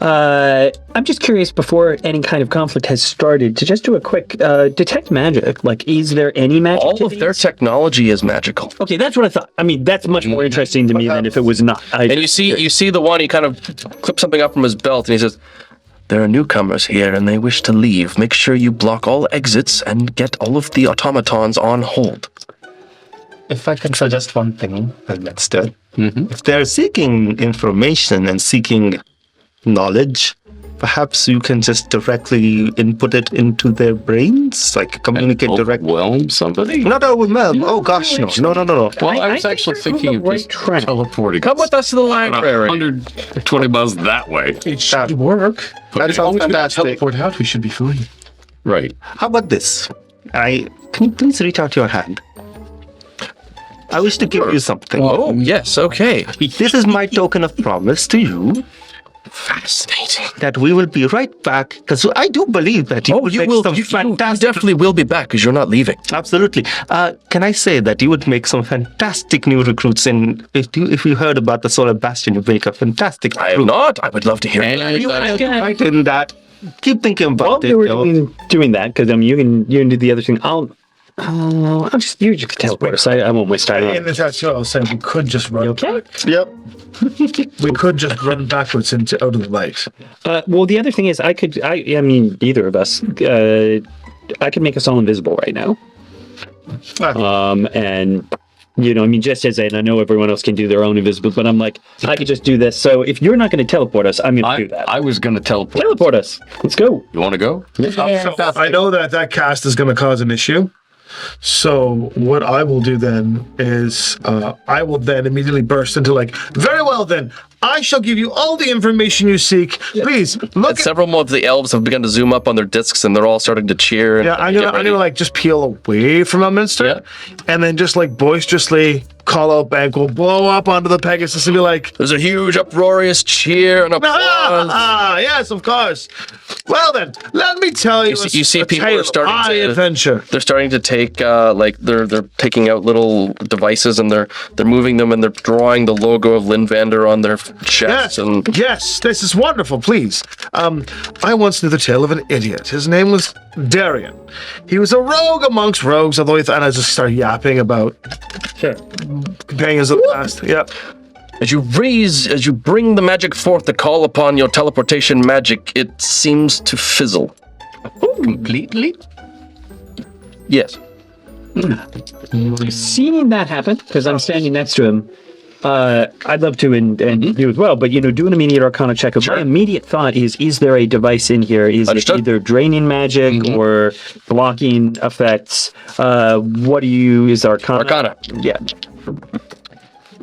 S2: I'm just curious, before any kind of conflict has started, to just do a quick detect magic. Like, is there any magic?
S1: All
S2: to
S1: of their
S2: these?
S1: technology is magical.
S2: Okay, that's what I thought. I mean, that's much more interesting to me than if it was not.
S1: And you see the one, he kind of clips something up from his belt and he says, "There are newcomers here and they wish to leave. Make sure you block all exits and get all of the automatons on hold."
S7: if I can suggest one thing, Mystara, if they're seeking information and seeking knowledge, perhaps you can just directly input it into their brains, like communicate directly.
S6: Overwhelm somebody?
S7: Not overwhelm. Oh gosh, no.
S6: Well, I
S2: I
S6: was
S2: think
S6: actually
S2: you're
S6: thinking
S2: on
S6: of
S2: the right
S6: just
S2: track.
S6: teleporting.
S1: Come with us to the library.
S6: 120 miles that way.
S3: It should work.
S7: That
S3: As long
S7: sounds
S3: as we
S7: fantastic.
S3: teleport out, we should be fine.
S6: Right.
S7: How about this? Can you please reach out your hand? I wish to give you something.
S1: Oh, yes, okay.
S7: This is my token of promise to you
S1: Fascinating.
S7: that we will be right back, because I do believe that you
S1: Oh,
S7: will
S1: you
S7: make
S1: will.
S7: some
S1: You
S7: fantastic.
S1: definitely will be back because you're not leaving.
S7: Absolutely. Can I say that you would make some fantastic new recruits? And if you heard about the Solar Bastion, you make a fantastic
S1: I am not. I would love to hear.
S6: And
S7: right in that. Keep thinking
S2: While
S7: about it.
S2: you were
S7: you know.
S2: doing that, because I mean, you can do the other thing. I'll just you just teleport us. I won't waste time.
S3: In the tattoo, I was saying we could just run.
S2: Okay.
S7: Yep.
S3: We could just run backwards out of the light.
S2: Well, the other thing is, I mean, either of us, I could make us all invisible right now. And I mean, just as I know everyone else can do their own invisible, but I'm like, I could just do this. So if you're not going to teleport us, I'm going to do that.
S6: I was going to teleport.
S2: Teleport us. Let's go.
S6: You want to go?
S5: Yes.
S3: I know that cast is going to cause an issue. So what I will do then is I will then immediately burst into like, very well then, I shall give you all the information you seek. Please look at.
S1: Several more of the elves have begun to zoom up on their discs, and they're all starting to cheer. And
S3: Yeah, I'm gonna like just peel away from Elminster, and then just like boisterously call out back, we'll blow up onto the Pegasus and be like,
S1: There's a huge uproarious cheer and applause.
S3: yes, of course. Well then, let me tell you.
S1: You see
S3: a
S1: people
S3: tale
S1: are
S3: of
S1: starting
S3: high
S1: to
S3: adventure.
S1: They're starting to take they're taking out little devices and they're moving them and they're drawing the logo of Linvander on their chests.
S3: Yes,
S1: And
S3: yes, this is wonderful. Please, I once knew the tale of an idiot. His name was Darian. He was a rogue amongst rogues. Although and I just started yapping about companions of the past. Yep.
S1: as you bring the magic forth to call upon your teleportation magic, it seems to fizzle.
S6: Completely?
S1: Yes.
S2: Seeing that happen, because I'm standing next to him, I'd love to, and you as well, but do an immediate arcana check. My immediate thought is there a device in here? Is
S1: Understood.
S2: it either draining magic or blocking effects? Is Arcana?
S1: Arcana.
S2: Yeah.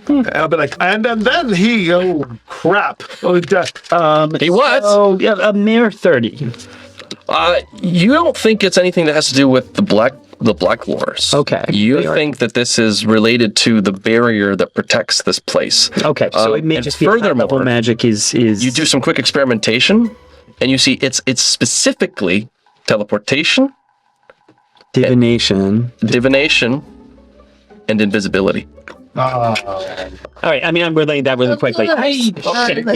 S3: And I'll be like, and then he, oh crap. Oh,
S1: He what?
S2: Oh, yeah, a mere 30.
S1: You don't think it's anything that has to do with the Black Wars.
S2: Okay.
S1: You think that this is related to the barrier that protects this place.
S2: Okay, so it may
S1: and
S2: just be furthermore, magic is...
S1: You do some quick experimentation, and you see it's specifically teleportation,
S2: divination.
S1: divination, and invisibility.
S2: All right, I mean, I'm relaying that really quickly. It's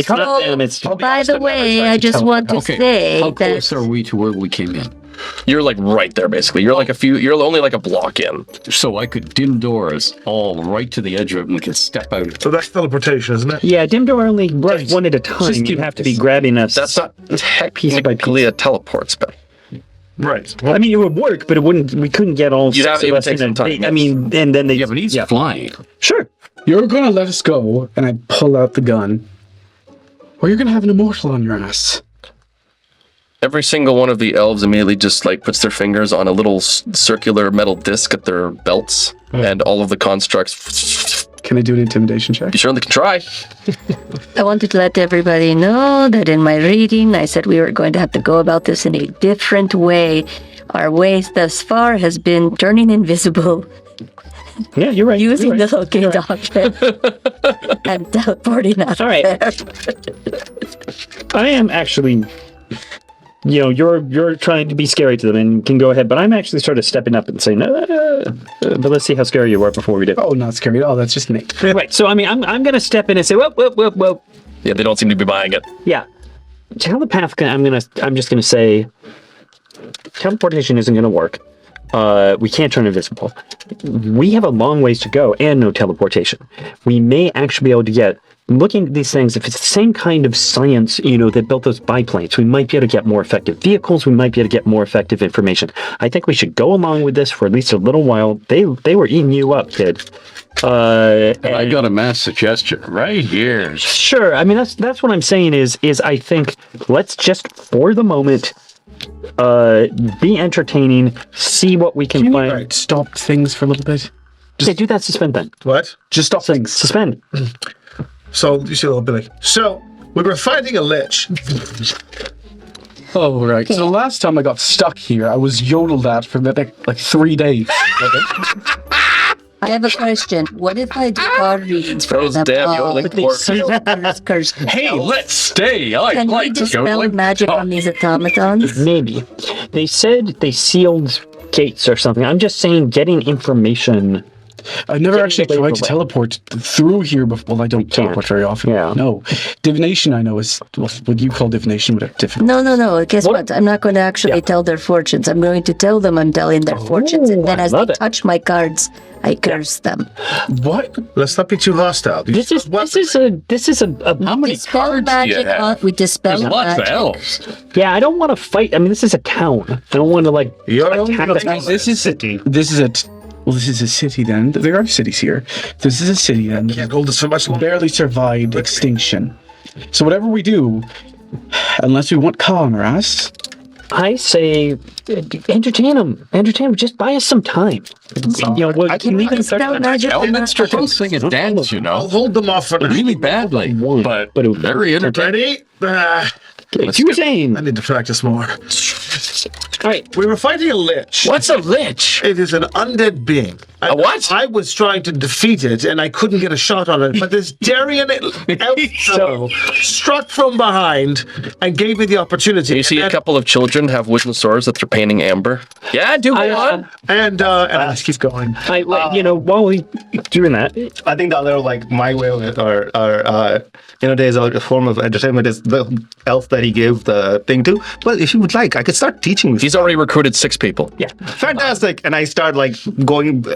S2: not damage.
S5: By the way, I just want to say
S6: How
S5: that
S6: close are we to where we came in?
S1: You're like right there, basically. You're like you're only like a block in.
S6: So I could dim doors all right to the edge of it and we could step out.
S3: So that's teleportation, isn't it?
S2: Yeah, dim door only works one at a time. You have to be grabbing us.
S1: That's not
S2: piece by
S1: technically a teleport spell.
S3: Right.
S2: I mean, it would work, but it wouldn't. We couldn't get all.
S1: You'd have-
S2: six
S1: it
S2: of
S1: would
S2: us
S1: take
S2: in
S1: some
S2: a-
S1: time,
S2: I mean, and then they.
S6: Yeah, but he's flying.
S2: Sure.
S4: You're gonna let us go, and I pull out the gun, or you're gonna have an immortal on your ass.
S1: Every single one of the elves immediately just like puts their fingers on a little circular metal disc at their belts, and all of the constructs.
S4: Can I do an intimidation check?
S1: You certainly can try.
S5: I wanted to let everybody know that in my reading, I said we were going to have to go about this in a different way. Our way thus far has been turning invisible,
S2: Yeah, you're right.
S5: using
S2: you're
S5: the
S2: right.
S5: locate option, and teleporting out
S2: All right.
S5: there.
S2: I am actually. You're trying to be scary to them and can go ahead, but I'm actually sort of stepping up and saying, but let's see how scary you are before we do.
S4: Oh, not scary at all. That's just me.
S2: Right. So I mean, I'm gonna step in and say, whoa.
S1: Yeah, they don't seem to be buying it.
S2: Yeah. Telepath. I'm just gonna say, teleportation isn't gonna work. We can't turn invisible. We have a long ways to go and no teleportation. We may actually be able to get, looking at these things, if it's the same kind of science, that built those biplanes, we might be able to get more effective vehicles. We might be able to get more effective information. I think we should go along with this for at least a little while. They were eating you up, kid.
S6: I got a mass suggestion right here.
S2: Sure. I mean, that's what I'm saying is I think let's just, for the moment, be entertaining, see what we can find.
S4: Right, stop things for a little bit.
S2: Okay, do that suspend then.
S3: What?
S4: Just stop things.
S2: Suspend.
S3: So you see, they'll be like, so we were fighting a lich.
S4: Oh, right. So the last time I got stuck here, I was yodeled at for like 3 days.
S5: I have a question. What if I do card readings for
S1: Those
S5: them?
S1: damn yodeling dwarves.
S6: Hey, let's stay. I
S5: Can we
S6: like
S5: dispel
S6: yodeling.
S5: magic on these automatons?
S2: Maybe. They said they sealed gates or something. I'm just saying getting information.
S4: I've never actually
S2: away
S4: tried
S2: from
S4: to
S2: it.
S4: teleport through here before. Well, I don't teleport very often.
S2: Yeah.
S4: No. Divination, I know, is what you call divination, but different.
S5: No. Guess what? I'm not going to actually tell their fortunes. I'm going to tell them I'm telling their fortunes, and then
S2: I
S5: as they
S2: love it.
S5: touch my cards, I curse them.
S4: What?
S3: Let's not be too hostile.
S2: This is a
S6: How many
S5: Dispel
S6: cards do you
S5: magic.
S6: have?
S5: We dispel
S6: There's lots of
S5: magic.
S6: elves.
S2: yeah. I don't want to fight. I mean, this is a town. I don't want to like
S3: You're only
S2: attack
S3: like-
S2: us.
S4: This is a city then. There are cities here. This is a city then.
S3: Can't hold us for much longer.
S4: Barely survived extinction. So whatever we do, unless we want Ka on our ass,
S2: I say entertain them. Just buy us some time.
S5: I can dispel magic.
S6: Elminster can sing and dance,
S3: I'll hold them off for now.
S6: really badly, but very entertaining.
S3: Ready?
S2: You were saying.
S3: I need to practice more.
S2: All right.
S3: We were fighting a lich.
S1: What's a lich?
S3: It is an undead being.
S1: A what?
S3: I was trying to defeat it, and I couldn't get a shot on it. But this Darien elf fellow struck from behind and gave me the opportunity.
S1: You see a
S3: and,
S1: couple of children have wooden swords that they're painting amber. Yeah, do go on.
S3: and I just keep going.
S2: While we doing that,
S7: I think the other, like, my way of it, or there's a form of entertainment is the elf that he gave the thing to. Well, if you would like, I could start teaching you.
S1: He's already recruited 6 people.
S2: yeah.
S7: Fantastic. And I start, like,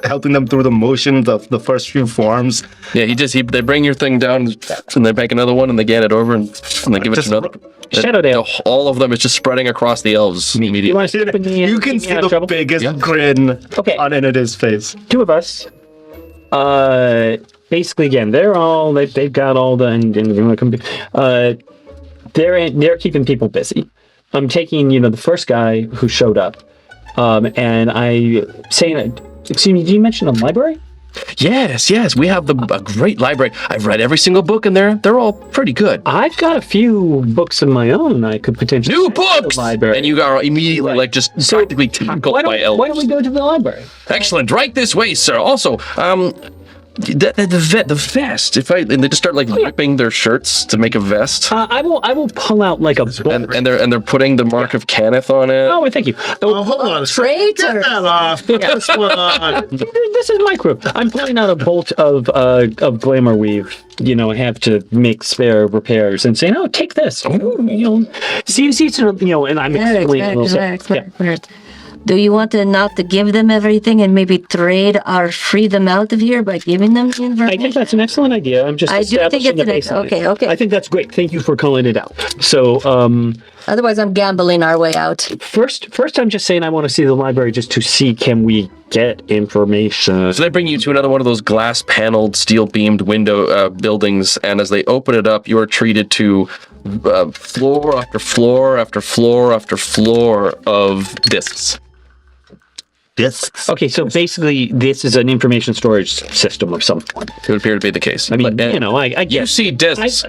S7: helping them through the motions of the first few forms.
S1: Yeah, they bring your thing down and they make another one and they get it over and they give it
S7: Just
S1: to another.
S2: Shadowdale.
S1: All of them is just spreading across the elves
S2: You
S1: immediately.
S2: want to step in the?
S7: You can see the biggest grin
S2: Okay.
S7: on Inida's face.
S2: Two of us. Basically, again, they've got all the they're keeping people busy. I'm taking the first guy who showed up, and I saying, excuse me, did you mention a library?
S1: Yes. We have a great library. I've read every single book in there. They're all pretty good.
S2: I've got a few books of my own I could potentially
S1: New
S2: add to the
S1: books!
S2: library.
S1: And you are immediately like just practically tackled by elves.
S2: Why don't we go to the library?
S1: Excellent. Right this way, sir. Also, the vest. And they just start like ripping their shirts to make a vest.
S2: I will pull out like a book.
S1: And they're putting the mark of Kenneth on it.
S2: Oh, thank you.
S3: Oh, hold on a second. Get that off. Put this one on.
S2: This is my crew. I'm pulling out a bolt of glamour weave. I have to make spare repairs and say, no, take this. See, and I'm explaining.
S5: Do you want enough to give them everything and maybe trade or free them out of here by giving them the information?
S2: I think that's an excellent idea. I'm just
S5: I do think it's an excellent. Okay.
S2: I think that's great. Thank you for calling it out. So,
S5: otherwise, I'm gambling our way out.
S2: first, I'm just saying I want to see the library just to see can we get information.
S1: So they bring you to another one of those glass-paneled, steel-beamed window buildings, and as they open it up, you are treated to floor after floor after floor after floor of discs.
S7: Discs.
S2: Okay, so basically, this is an information storage system of some form.
S1: It would appear to be the case.
S2: I mean, I
S1: You
S2: guess.
S1: see discs.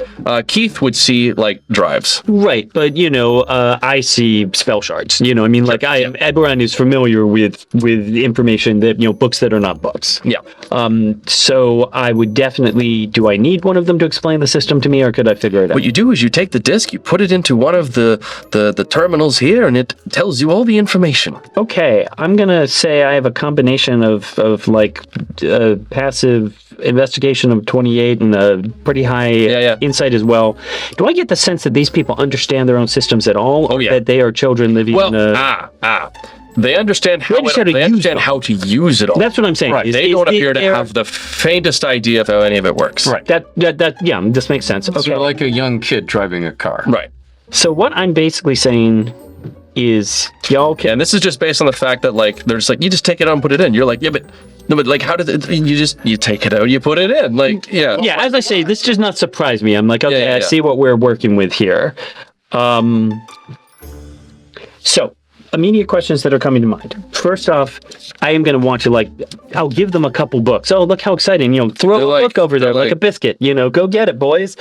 S1: Keith would see, like, drives.
S2: Right, but I see spell shards. Eberron is familiar with information that books that are not books.
S1: Yeah.
S2: So I would definitely. Do I need one of them to explain the system to me, or could I figure it out?
S1: What you do is you take the disc, you put it into one of the terminals here, and it tells you all the information.
S2: Okay, I'm gonna say I have a combination of passive investigation of 28 and a pretty high insight as well. Do I get the sense that these people understand their own systems at all?
S1: Oh, yeah.
S2: That they are children living in a...
S1: They understand how to use it all.
S2: That's what I'm saying.
S1: Right. They don't appear to have the faintest idea of how any of it works.
S2: Right. This makes sense. Okay.
S6: So like a young kid driving a car.
S1: Right.
S2: So what I'm basically saying is y'all can...
S1: And this is just based on the fact that, like, they're just like, you just take it out and put it in. You're like, yeah, but like, how did it... You take it out, you put it in. Like, yeah.
S2: Yeah, as I say, this does not surprise me. I'm like, okay,
S1: Yeah.
S2: I see what we're working with here. So, immediate questions that are coming to mind. First off, I am going to want to, I'll give them a couple books. Oh, look how exciting. Throw a book over there like a biscuit. Go get it, boys.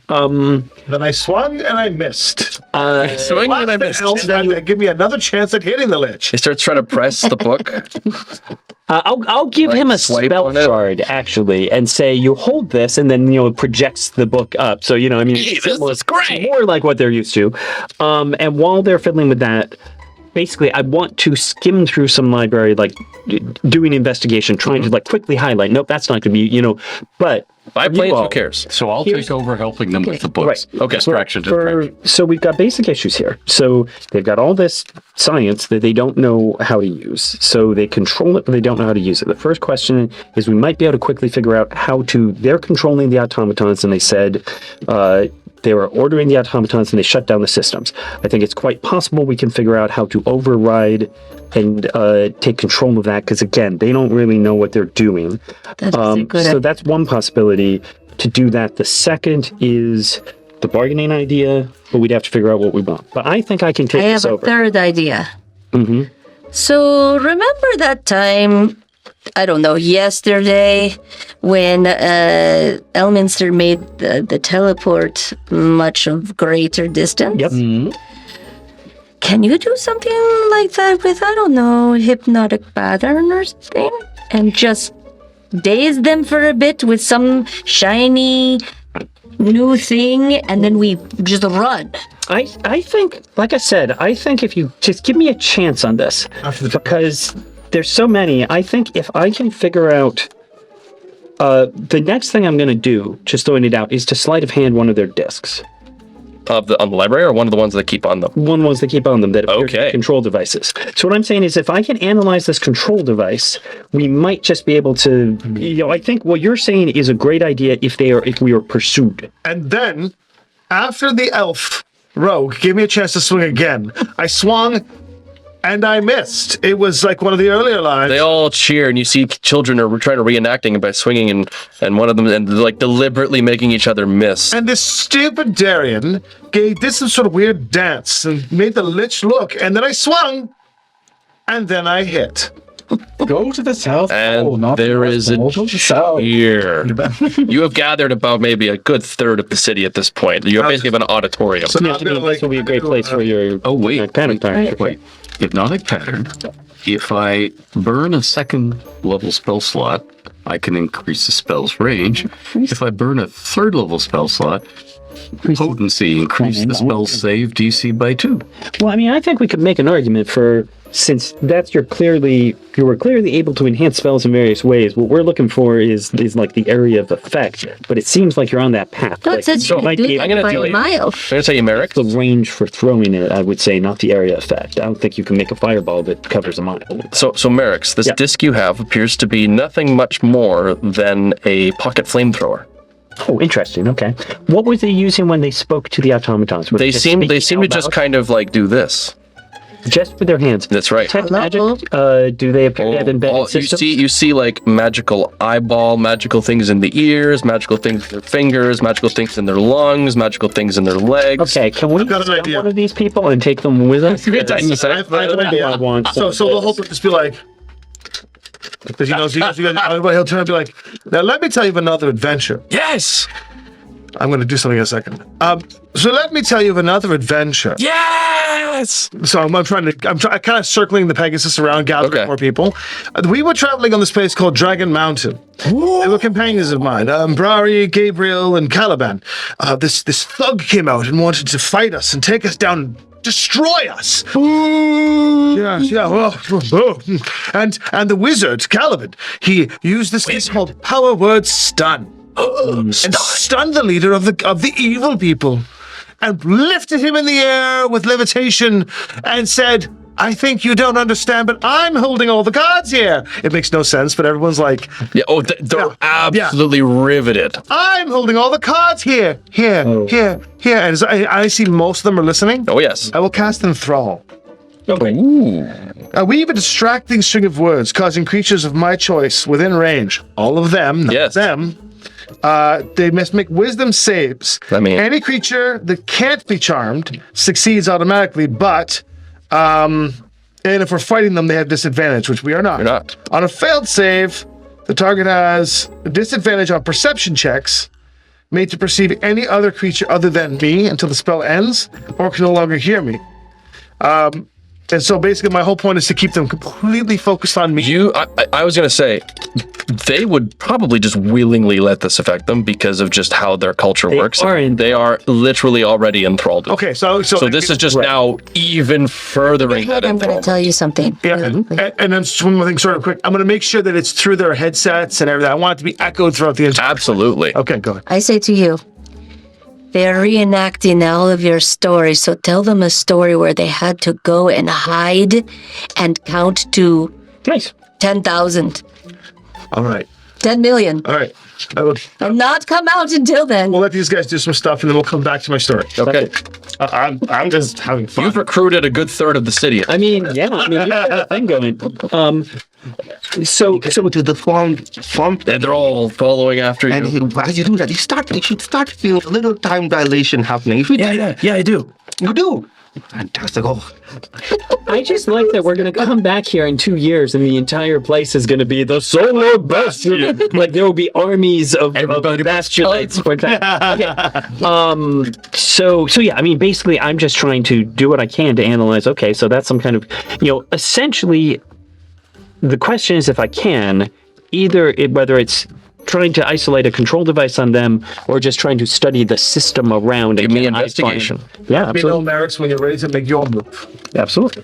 S3: Then I swung and I missed.
S1: Swing and I missed.
S3: Give me another chance at hitting the lich.
S1: He starts trying to press the book.
S2: I'll give him a
S1: swipe
S2: spell
S1: on it?
S2: shard, actually, and say, you hold this, and then, it projects the book up. So,
S1: This is great.
S2: it's more like what they're used to. And while they're fiddling with that, basically, I want to skim through some library, doing investigation, trying to quickly highlight. Nope, that's not going to be, but.
S1: By planes, who cares?
S6: So I'll take over helping them with the books.
S2: Right.
S1: Okay.
S6: Distraction.
S2: So we've got basic issues here. So they've got all this science that they don't know how to use. So they control it, but they don't know how to use it. The first question is we might be able to quickly figure out how to. They're controlling the automatons, and they said. They were ordering the automatons and they shut down the systems. I think it's quite possible we can figure out how to override and take control of that because, again, they don't really know what they're doing. So that's one possibility to do that. The second is the bargaining idea, but we'd have to figure out what we want. But I think I can take this over.
S5: I have a third idea.
S2: Mm-hmm.
S5: So remember that time, I don't know, yesterday when Elminster made the teleport much of greater distance?
S2: Yep.
S5: Can you do something like that with, I don't know, hypnotic pattern or something? And just daze them for a bit with some shiny new thing, and then we just run.
S2: I think, like I said, if you just give me a chance on this, because there's so many. I think if I can figure out, the next thing I'm going to do, just throwing it out, is to sleight of hand one of their discs.
S1: On the library, or one of the ones that keep on them?
S2: One of the ones that keep on them that appear to be
S1: Okay.
S2: control devices. So what I'm saying is if I can analyze this control device, we might just be able to, I think what you're saying is a great idea if we are pursued.
S3: And then, after the elf rogue gave me a chance to swing again, I swung and I missed. It was like one of the earlier lines.
S1: They all cheer, and you see children are trying to reenacting it by swinging, and one of them and deliberately making each other miss.
S3: And this stupid Darien did some sort of weird dance and made the lich look, and then I swung, and then I hit.
S4: Go to the south.
S1: And there is a cheer. You have gathered about maybe a good third of the city at this point. You're basically an auditorium.
S3: So
S2: Yeah, I mean, this will be a great place for your pattern.
S6: Wait. Hypnotic pattern. If I burn a second level spell slot, I can increase the spell's range. If I burn a third level spell slot, potency, increase the spell's save DC by 2.
S2: Well, I mean, I think we could make an argument for, since that's you were clearly able to enhance spells in various ways. What we're looking for is like the area of effect, but it seems like you're on that path.
S5: No, it
S2: Like,
S5: says you can do
S1: I'm gonna
S5: it by
S1: tell
S5: a
S1: you.
S5: mile.
S1: I'm going to tell you, Merrick.
S2: the range for throwing it, I would say, not the area effect. I don't think you can make a fireball that covers a mile.
S1: So Merrick's, this
S2: Yeah.
S1: disc you have appears to be nothing much more than a pocket flamethrower.
S2: Oh, interesting. Okay. What was they using when they spoke to the automatons? Were
S1: They
S2: just
S1: seem
S2: speaking
S1: to
S2: out
S1: just
S2: loud?
S1: kind of like do this.
S2: Just with their hands.
S1: That's right.
S2: Detect
S5: Hello?
S2: magic. Do they appear to have embedded systems?
S1: you see like magical eyeball, magical things in the ears, magical things in their fingers, magical things in their lungs, magical things in their legs.
S2: Okay, can we
S3: got an
S2: stun
S3: idea.
S2: one of these people and take them with us?
S3: I have an idea.
S2: I want
S3: So the hope would just be like, because he knows, he'll turn and be like, now let me tell you of another adventure.
S1: Yes.
S3: I'm going to do something in a second. So let me tell you of another adventure.
S1: Yes.
S3: So I'm kind of circling the Pegasus around, gathering
S1: Okay.
S3: more people. We were traveling on this place called Dragon Mountain. They were companions of mine, Brari, Gabriel, and Caliban. This thug came out and wanted to fight us and take us down and destroy us. Yeah. And the wizard, Caliban, he used this thing called Power Word Stun. And stunned the leader of the evil people and lifted him in the air with levitation and said, I think you don't understand, but I'm holding all the cards here. It makes no sense, but everyone's like,
S1: Yeah. Oh, they're
S3: Yeah.
S1: absolutely riveted.
S3: I'm holding all the cards here. And as I see most of them are listening,
S1: Oh yes.
S3: I will cast Enthrall.
S1: Ooh.
S3: I weave a distracting string of words, causing creatures of my choice within range, all of them, not
S1: Yes.
S3: them, they must make wisdom saves. Any creature that can't be charmed succeeds automatically, but and if we're fighting them, they have disadvantage, which we are not.
S1: You're not.
S3: On a failed save, the target has a disadvantage on perception checks made to perceive any other creature other than me until the spell ends, or can no longer hear me. And so basically my whole point is to keep them completely focused on me.
S1: I was going to say, they would probably just willingly let this affect them because of just how their culture works. They are literally already enthralled.
S3: Okay, so
S1: this is just now even furthering that
S5: I'm going to
S1: enthrallment.
S5: tell you something.
S3: Yeah, and then just one more thing, sort of quick. I'm going to make sure that it's through their headsets and everything. I want it to be echoed throughout the entire.
S1: Absolutely.
S3: Okay, go ahead.
S5: I say to you, they're reenacting all of your stories, so tell them a story where they had to go and hide and count to
S2: Nice.
S5: 10,000,
S3: All right.
S5: 10 million.
S3: All right. I will,
S5: And not come out until then.
S3: we'll let these guys do some stuff, and then we'll come back to my story.
S1: Okay.
S7: I'm just having fun.
S1: You've recruited a good third of the city.
S2: I mean, yeah. I mean, you've got a thing going. So
S7: to the farm,
S1: And they're all following after you.
S7: and as you do that, you should start feeling a little time dilation happening. If you,
S1: Yeah, I do.
S7: you do. Fantastic. Oh,
S2: I just like that we're gonna come back here in 2 years and the entire place is gonna be the solar bastion. Like there will be armies of bastionites. Okay. So yeah, I mean, basically, I'm just trying to do what I can to analyze. Okay, so that's some kind of, essentially, the question is if I can, whether it's trying to isolate a control device on them or just trying to study the system around.
S1: Give me
S2: Again, I
S1: investigation.
S2: find- Yeah,
S3: Let me know,
S2: absolutely.
S3: Merrick's, when you're ready to make your move.
S2: Absolutely.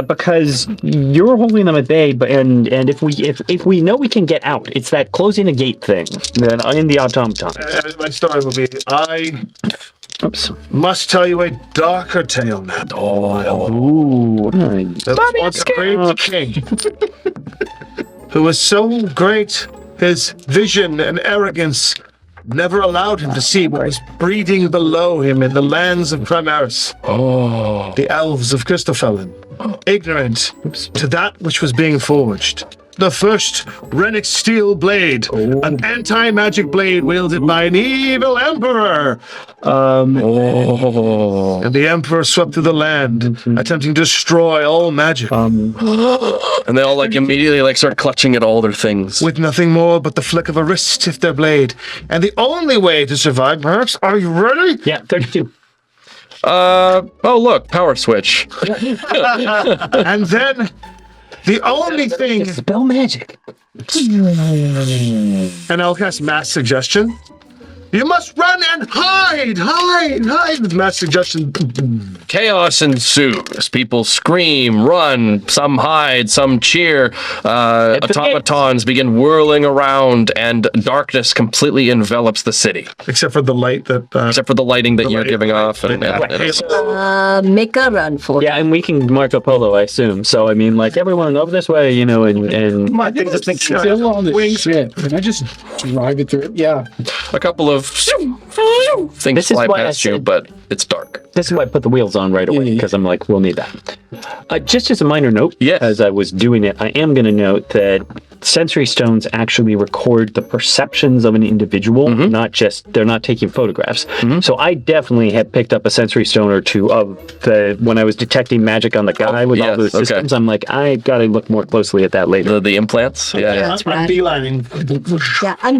S2: Because you're holding them at bay, and if we know we can get out, it's that closing a gate thing that in the automaton.
S3: My story will be, I
S2: Oops.
S3: must tell you a darker tale now.
S2: Ooh.
S3: There was once a great king who was so great, his vision and arrogance never allowed him to see what was breeding below him in the lands of Primaris. The elves of Christophelen, ignorant to that which was being forged. the first Renic steel blade, an anti-magic blade wielded by an evil emperor. And the emperor swept through the land, attempting to destroy all magic.
S1: And they all like immediately like start clutching at all their things.
S3: With nothing more but the flick of a wrist to their blade. And the only way to survive, Max, are you ready?
S2: Yeah, 32.
S3: Uh,
S1: Oh look, power switch.
S3: And then the only thing,
S2: Spell magic.
S3: and I'll cast mass suggestion. You must run and hide with mass suggestion.
S1: Chaos ensues. People scream, run, some hide, some cheer. Automatons begin whirling around, and darkness completely envelops the city,
S3: Except for the light that.
S1: except for the lighting that you're
S3: light-
S1: giving off. And,
S5: Make a run for it.
S2: Yeah, and we can Marco Polo, I assume. So, I mean, like, everyone over this way, and
S7: I think just think
S4: Still on this shit. Can I just drive it through? Yeah.
S1: a couple of things
S2: This is
S1: fly
S2: why I
S1: past you,
S2: said-
S1: but it's dark.
S2: this is why I put the wheels on right away, because I'm like, we'll need that. Just as a minor note,
S1: Yes.
S2: as I was doing it, I am going to note that sensory stones actually record the perceptions of an individual, not just, they're not taking photographs. So I definitely had picked up a sensory stone or two of when I was detecting magic on the guy with all
S1: yes,
S2: those
S1: okay.
S2: systems. I'm like, I got to look more closely at that later.
S1: The implants? Yeah.
S5: That's right.
S3: beelining.
S5: Yeah, I'm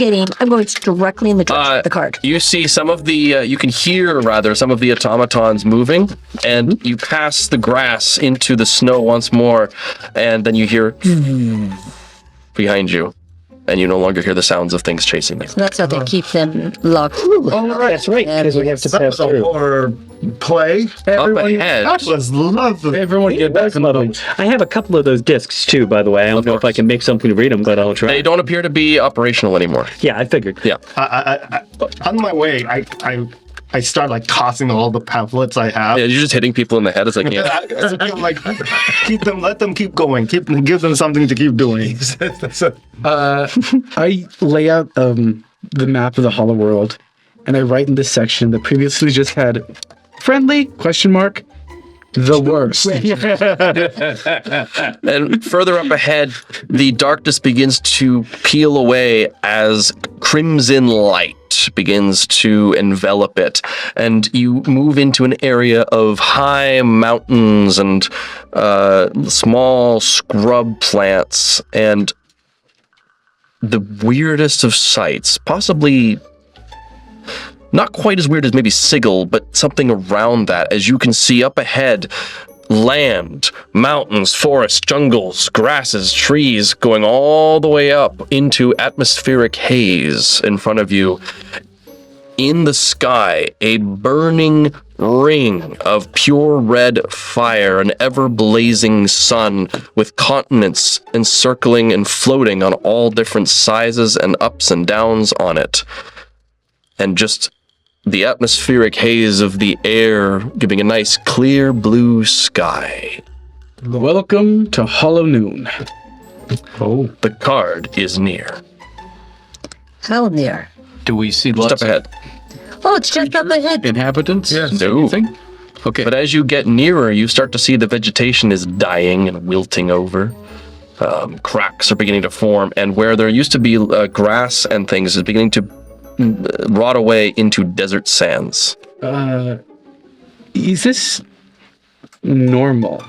S5: going directly in the direction of the card.
S1: You see some of the, you can hear rather, some of the automatons moving, and you pass the grass into the snow once more, and then you hear behind you, and you no longer hear the sounds of things chasing you.
S5: That's how they keep them locked.
S2: That's right, because we have to pass
S3: So,
S2: through.
S3: or play.
S1: Up ahead,
S7: that was lovely.
S4: Everyone get back on the
S2: I have a couple of those discs too, by the way. I don't know if I can make something to read them, but I'll try.
S1: they don't appear to be operational anymore.
S2: Yeah, I figured.
S1: Yeah.
S7: I, on my way, I start like tossing all the pamphlets I have.
S1: Yeah, you're just hitting people in the head as like, yeah.
S7: I'm like, let them keep going. Give them something to keep doing.
S4: I lay out the map of the Hollow World, and I write in this section that previously just had friendly ? The worst.
S1: And further up ahead, the darkness begins to peel away as crimson light begins to envelop it. And you move into an area of high mountains and small scrub plants and the weirdest of sights, possibly not quite as weird as maybe Sigil, but something around that. As you can see up ahead, land, mountains, forests, jungles, grasses, trees, going all the way up into atmospheric haze in front of you. In the sky, a burning ring of pure red fire, an ever-blazing sun with continents encircling and floating on all different sizes and ups and downs on it. And just the atmospheric haze of the air giving a nice clear blue sky.
S4: Welcome to Hollow Noon.
S1: Oh. The card is near.
S5: How near?
S6: Do we see
S1: Just
S6: lots
S1: up ahead.
S5: Oh, it's just up ahead.
S6: of inhabitants?
S3: Yes.
S1: No.
S6: Anything? Okay.
S1: But as you get nearer, you start to see the vegetation is dying and wilting over. Cracks are beginning to form, and where there used to be grass and things is beginning to rot away into desert sands.
S4: Is this normal?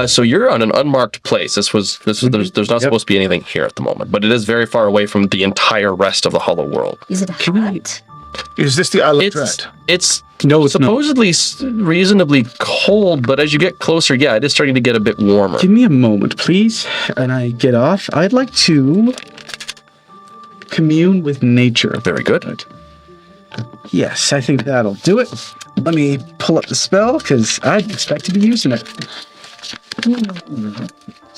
S1: So you're on an unmarked place. There's not supposed to be anything here at the moment, but it is very far away from the entire rest of the Hollow World.
S5: Is it hot?
S3: Is this the Isle of
S1: It's
S3: Dread?
S1: it's
S4: No, it's not.
S1: supposedly reasonably cold, but as you get closer, yeah, it is starting to get a bit warmer.
S4: Give me a moment, please. And I get off. I'd like to commune with nature.
S1: Very good.
S4: Yes, I think that'll do it. Let me pull up the spell, because I'd expect to be using it.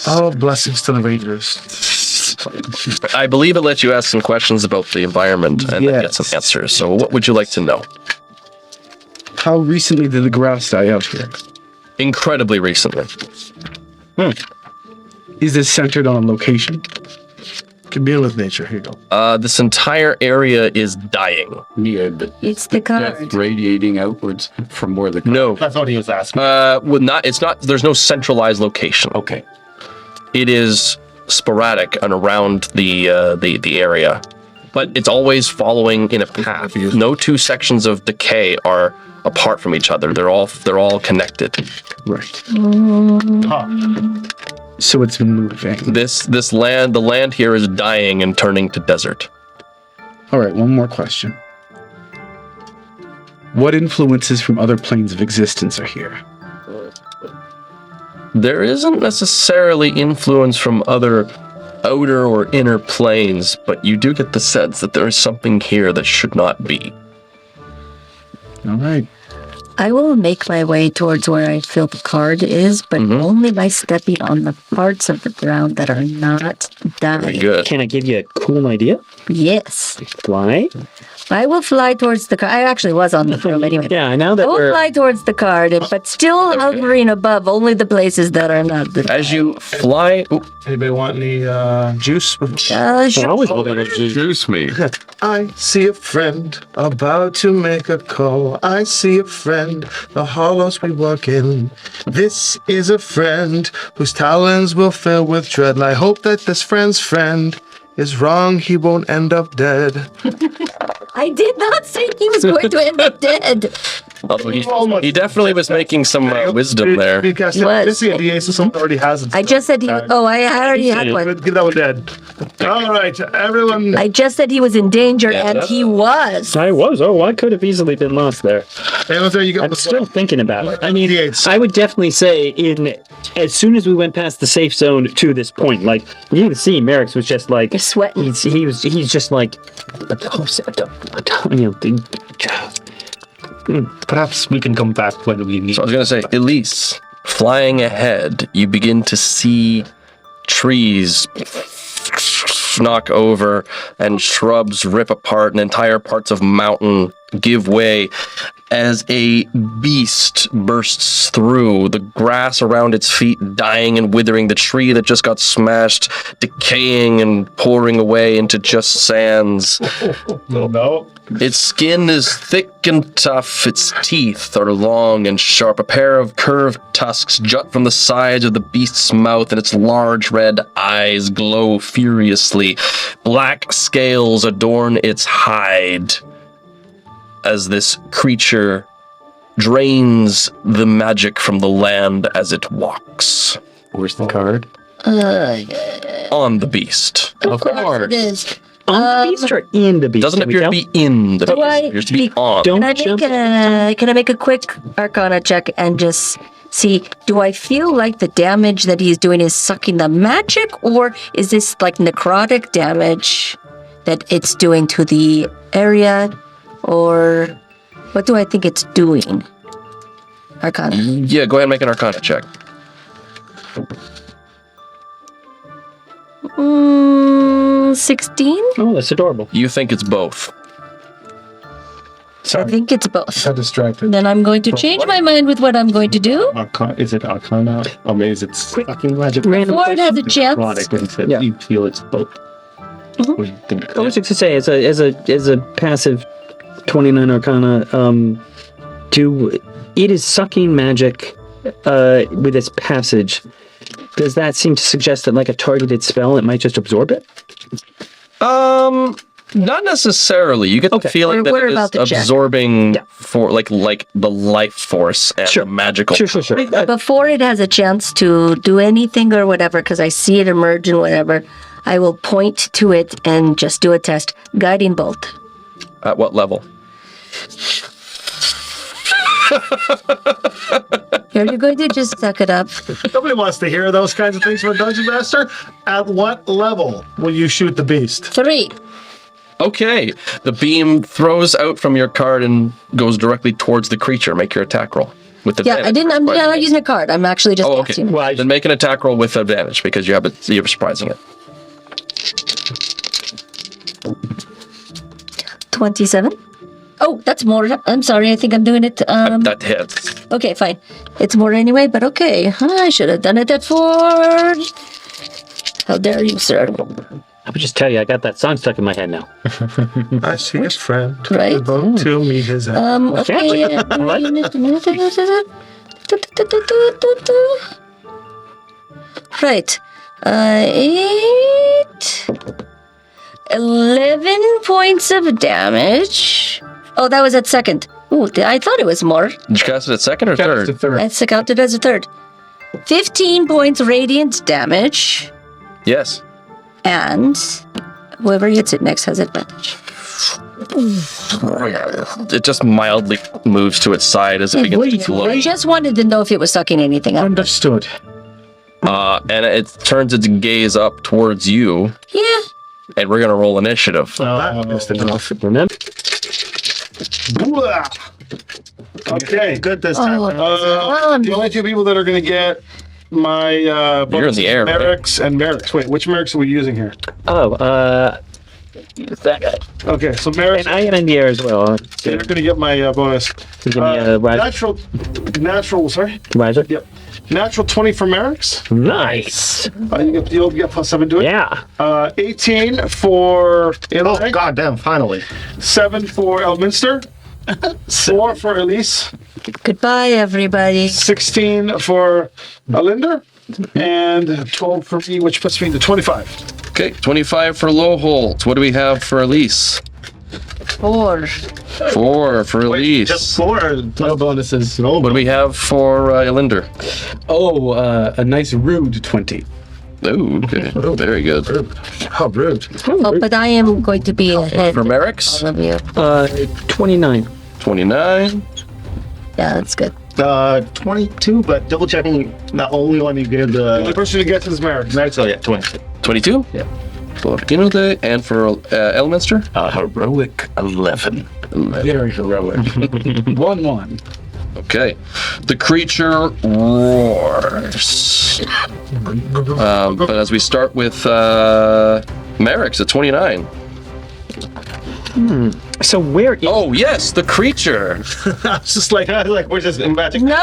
S3: Oh, blessings to the Rangers.
S1: I believe it lets you ask some questions about the environment and then get some
S4: Yes.
S1: answers. So what would you like to know?
S4: How recently did the grass die out here?
S1: Incredibly recently.
S4: Is this centered on a location?
S3: Commune with nature. Here you go.
S1: This entire area is dying.
S6: Yeah, but
S5: It's the
S6: death
S5: card.
S6: radiating outwards from where the...
S1: No.
S7: That's what he was asking.
S1: It's not, there's no centralized location.
S6: Okay.
S1: It is sporadic and around the area, but it's always following in a path. No two sections of decay are apart from each other. They're all connected.
S4: Right. So it's moving.
S1: The land here is dying and turning to desert.
S4: All right, one more question. What influences from other planes of existence are here?
S1: There isn't necessarily influence from other outer or inner planes, but you do get the sense that there is something here that should not be.
S4: All right.
S5: I will make my way towards where I feel the card is, but only by stepping on the parts of the ground that are not dying.
S1: Very good.
S2: Can I give you a cool idea?
S5: Yes.
S2: Fly?
S5: I will fly towards the card. I actually was on the room anyway.
S2: Yeah, now that
S5: I will
S2: we're...
S5: fly towards the card, but still hovering above only the places that are not the
S1: As you fly,
S3: Anybody want any juice?
S5: sure.
S2: always holding a
S6: Juice me.
S3: I see a friend about to make a call. I see a friend, the hollows we walk in. This is a friend whose talons will fill with dread. And I hope that this friend's friend is wrong. He won't end up dead.
S5: I did not say he was going to end up dead.
S1: although he definitely was making some wisdom there.
S3: Because
S5: What?
S3: this is a DA, so someone already has it.
S5: I just said he. Oh, I already had one.
S3: Give that one dead. All right, everyone.
S5: I just said he was in danger, and he was.
S2: I was. Oh, I could have easily been lost there.
S3: Everyone, there you go.
S2: I'm still thinking about it. I mean,
S3: D8s.
S2: I would definitely say as soon as we went past the safe zone to this point, like you can see, Merrick's was just like
S5: You're sweating.
S2: he's just like,
S7: Perhaps we can come back when we need.
S1: So I was going to say, Elise, flying ahead, you begin to see trees knock over and shrubs rip apart and entire parts of mountain give way as a beast bursts through, the grass around its feet dying and withering, the tree that just got smashed decaying and pouring away into just sands.
S3: No.
S1: Its skin is thick and tough, its teeth are long and sharp. A pair of curved tusks jut from the sides of the beast's mouth, and its large red eyes glow furiously. Black scales adorn its hide as this creature drains the magic from the land as it walks
S6: Where's the card?
S1: on the beast.
S5: Of course it is.
S2: on the beast or in the beast.
S1: Doesn't
S2: Can we
S1: appear to
S2: tell?
S1: be in the
S5: Do
S1: beast.
S5: I
S1: It appears to be
S5: speak-
S1: on.
S2: Don't
S5: Can I
S2: jump.
S5: can I make a quick Arcana check and just see? Do I feel like the damage that he's doing is sucking the magic, or is this like necrotic damage that it's doing to the area, or what do I think it's doing? Arcana.
S1: Yeah, go ahead and make an Arcana check.
S5: 16?
S2: Oh, that's adorable.
S1: You think it's both.
S5: I think it's both.
S3: Got distracted.
S5: Then I'm going to change my mind with what I'm going to do.
S7: Is it Arcana? Or maybe is it fucking magic?
S2: Random
S5: Or it has a chance.
S7: Necrotic, when you said
S2: Yeah.
S7: you feel it's both. What do you think?
S2: I was just to say, as a passive 29 Arcana, it is sucking magic with its passage. Does that seem to suggest that, like a targeted spell, it might just absorb it?
S1: Not necessarily. You get the feeling
S5: We're
S1: that
S5: about
S1: it
S5: to
S1: is
S5: check.
S1: absorbing for like the life force and
S2: Sure.
S1: the magical.
S2: Sure.
S5: Before it has a chance to do anything or whatever, because I see it emerge and whatever, I will point to it and just do a test. Guiding bolt.
S1: At what level?
S5: Here, you're going to just suck it up.
S3: Nobody wants to hear those kinds of things from a dungeon master. At what level will you shoot the beast?
S5: 3.
S1: Okay. The beam throws out from your card and goes directly towards the creature. Make your attack roll with
S5: Yeah,
S1: advantage.
S5: I didn't. I'm not using a card. I'm actually just
S1: Oh, okay.
S5: casting it.
S2: Well,
S1: Then make an attack roll with advantage because you're surprising it.
S5: 27. Oh, that's more. I'm sorry. I think I'm doing it.
S1: That hits.
S5: Okay, fine. It's more anyway, but okay. I should have done it at 4. How dare you, sir?
S2: I would just tell you, I got that song stuck in my head now.
S3: I see a friend.
S5: Right.
S3: About to meet his end.
S5: Okay. Right. 8, 11 points of damage. Oh, that was at second. Ooh, I thought it was more.
S1: Did you cast it at second or third?
S5: That's counted as a third. 15 points radiant damage,
S1: Yes.
S5: and whoever hits it next has advantage.
S1: It just mildly moves to its side as it begins to
S5: I
S1: float.
S5: just wanted to know if it was sucking anything up.
S4: Understood.
S1: And it turns its gaze up towards you,
S5: Yeah.
S1: and we're gonna roll initiative.
S3: That missed enough. Okay.
S7: Good this time.
S3: The only two people that are going to get my
S1: You're in the air, right?
S3: Merrick's and Merrick's. Wait, which Merrick's are we using here?
S2: Oh, that guy.
S3: Okay, so Merrick's.
S2: And I get in the air as well.
S3: They're going to get my bonus.
S2: Give me a
S3: Natural, sorry.
S2: riser.
S3: Yep. Natural 20 for Merrick's.
S2: Nice.
S3: You'll get +7 to it.
S2: Yeah.
S3: 18 for
S7: Oh, goddamn, finally.
S3: 7 for Elminster. 4 for Elise.
S5: Goodbye, everybody.
S3: 16 for Alinder. And 12 for me, which puts me to 25.
S1: Okay, 25 for Lowholt. What do we have for Elise?
S5: 4.
S1: 4 for Elise.
S7: Just 4.
S4: No bonuses.
S1: What do we have for Elinder?
S4: Oh, a nice rude 20.
S1: Oh, okay. Very good.
S3: How rude.
S5: Oh, but I am going to be ahead
S1: For
S5: of
S1: Merrick's,
S5: all of you.
S2: 29.
S1: 29.
S5: Yeah, that's good.
S7: 22, but double checking the only one you gave
S3: The
S7: the.
S3: person who gets is Merrick.
S7: So yeah, 20.
S1: 22?
S7: Yeah.
S1: And for Elminster?
S6: Heroic 11.
S4: Very heroic. 1-1.
S1: Okay. The creature roars. But as we start with Merrick's at 29.
S2: So where is...
S1: Oh, yes, the creature.
S3: It's just like,
S7: We're just in magic.
S5: No!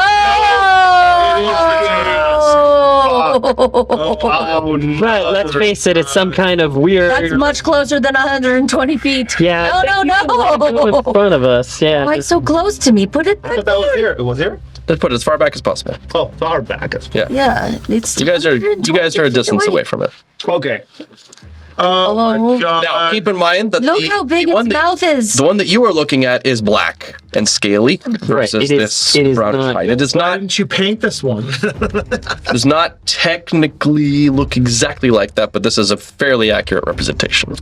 S7: Oh, no.
S2: Right, let's face it, it's some kind of weird...
S5: That's much closer than 120 feet.
S2: Yeah.
S5: No, no,
S2: in
S5: no.
S2: front of us, yeah.
S5: Why so close to me? Put it
S7: I
S5: back
S7: thought that was
S5: there.
S7: here. It was here?
S1: Let's put it as far back as possible.
S7: Oh, far back.
S5: Yeah, it's.
S1: You guys are a distance away from it.
S7: Okay.
S5: Oh,
S1: Now, keep in mind that
S5: look how big its mouth is.
S1: the one that you are looking at is black and scaly versus
S2: It is-
S1: this
S2: it is
S1: brown
S2: not-
S1: white. It does
S3: why
S1: not
S3: didn't you paint this one?
S1: does not technically look exactly like that, but this is a fairly accurate representation.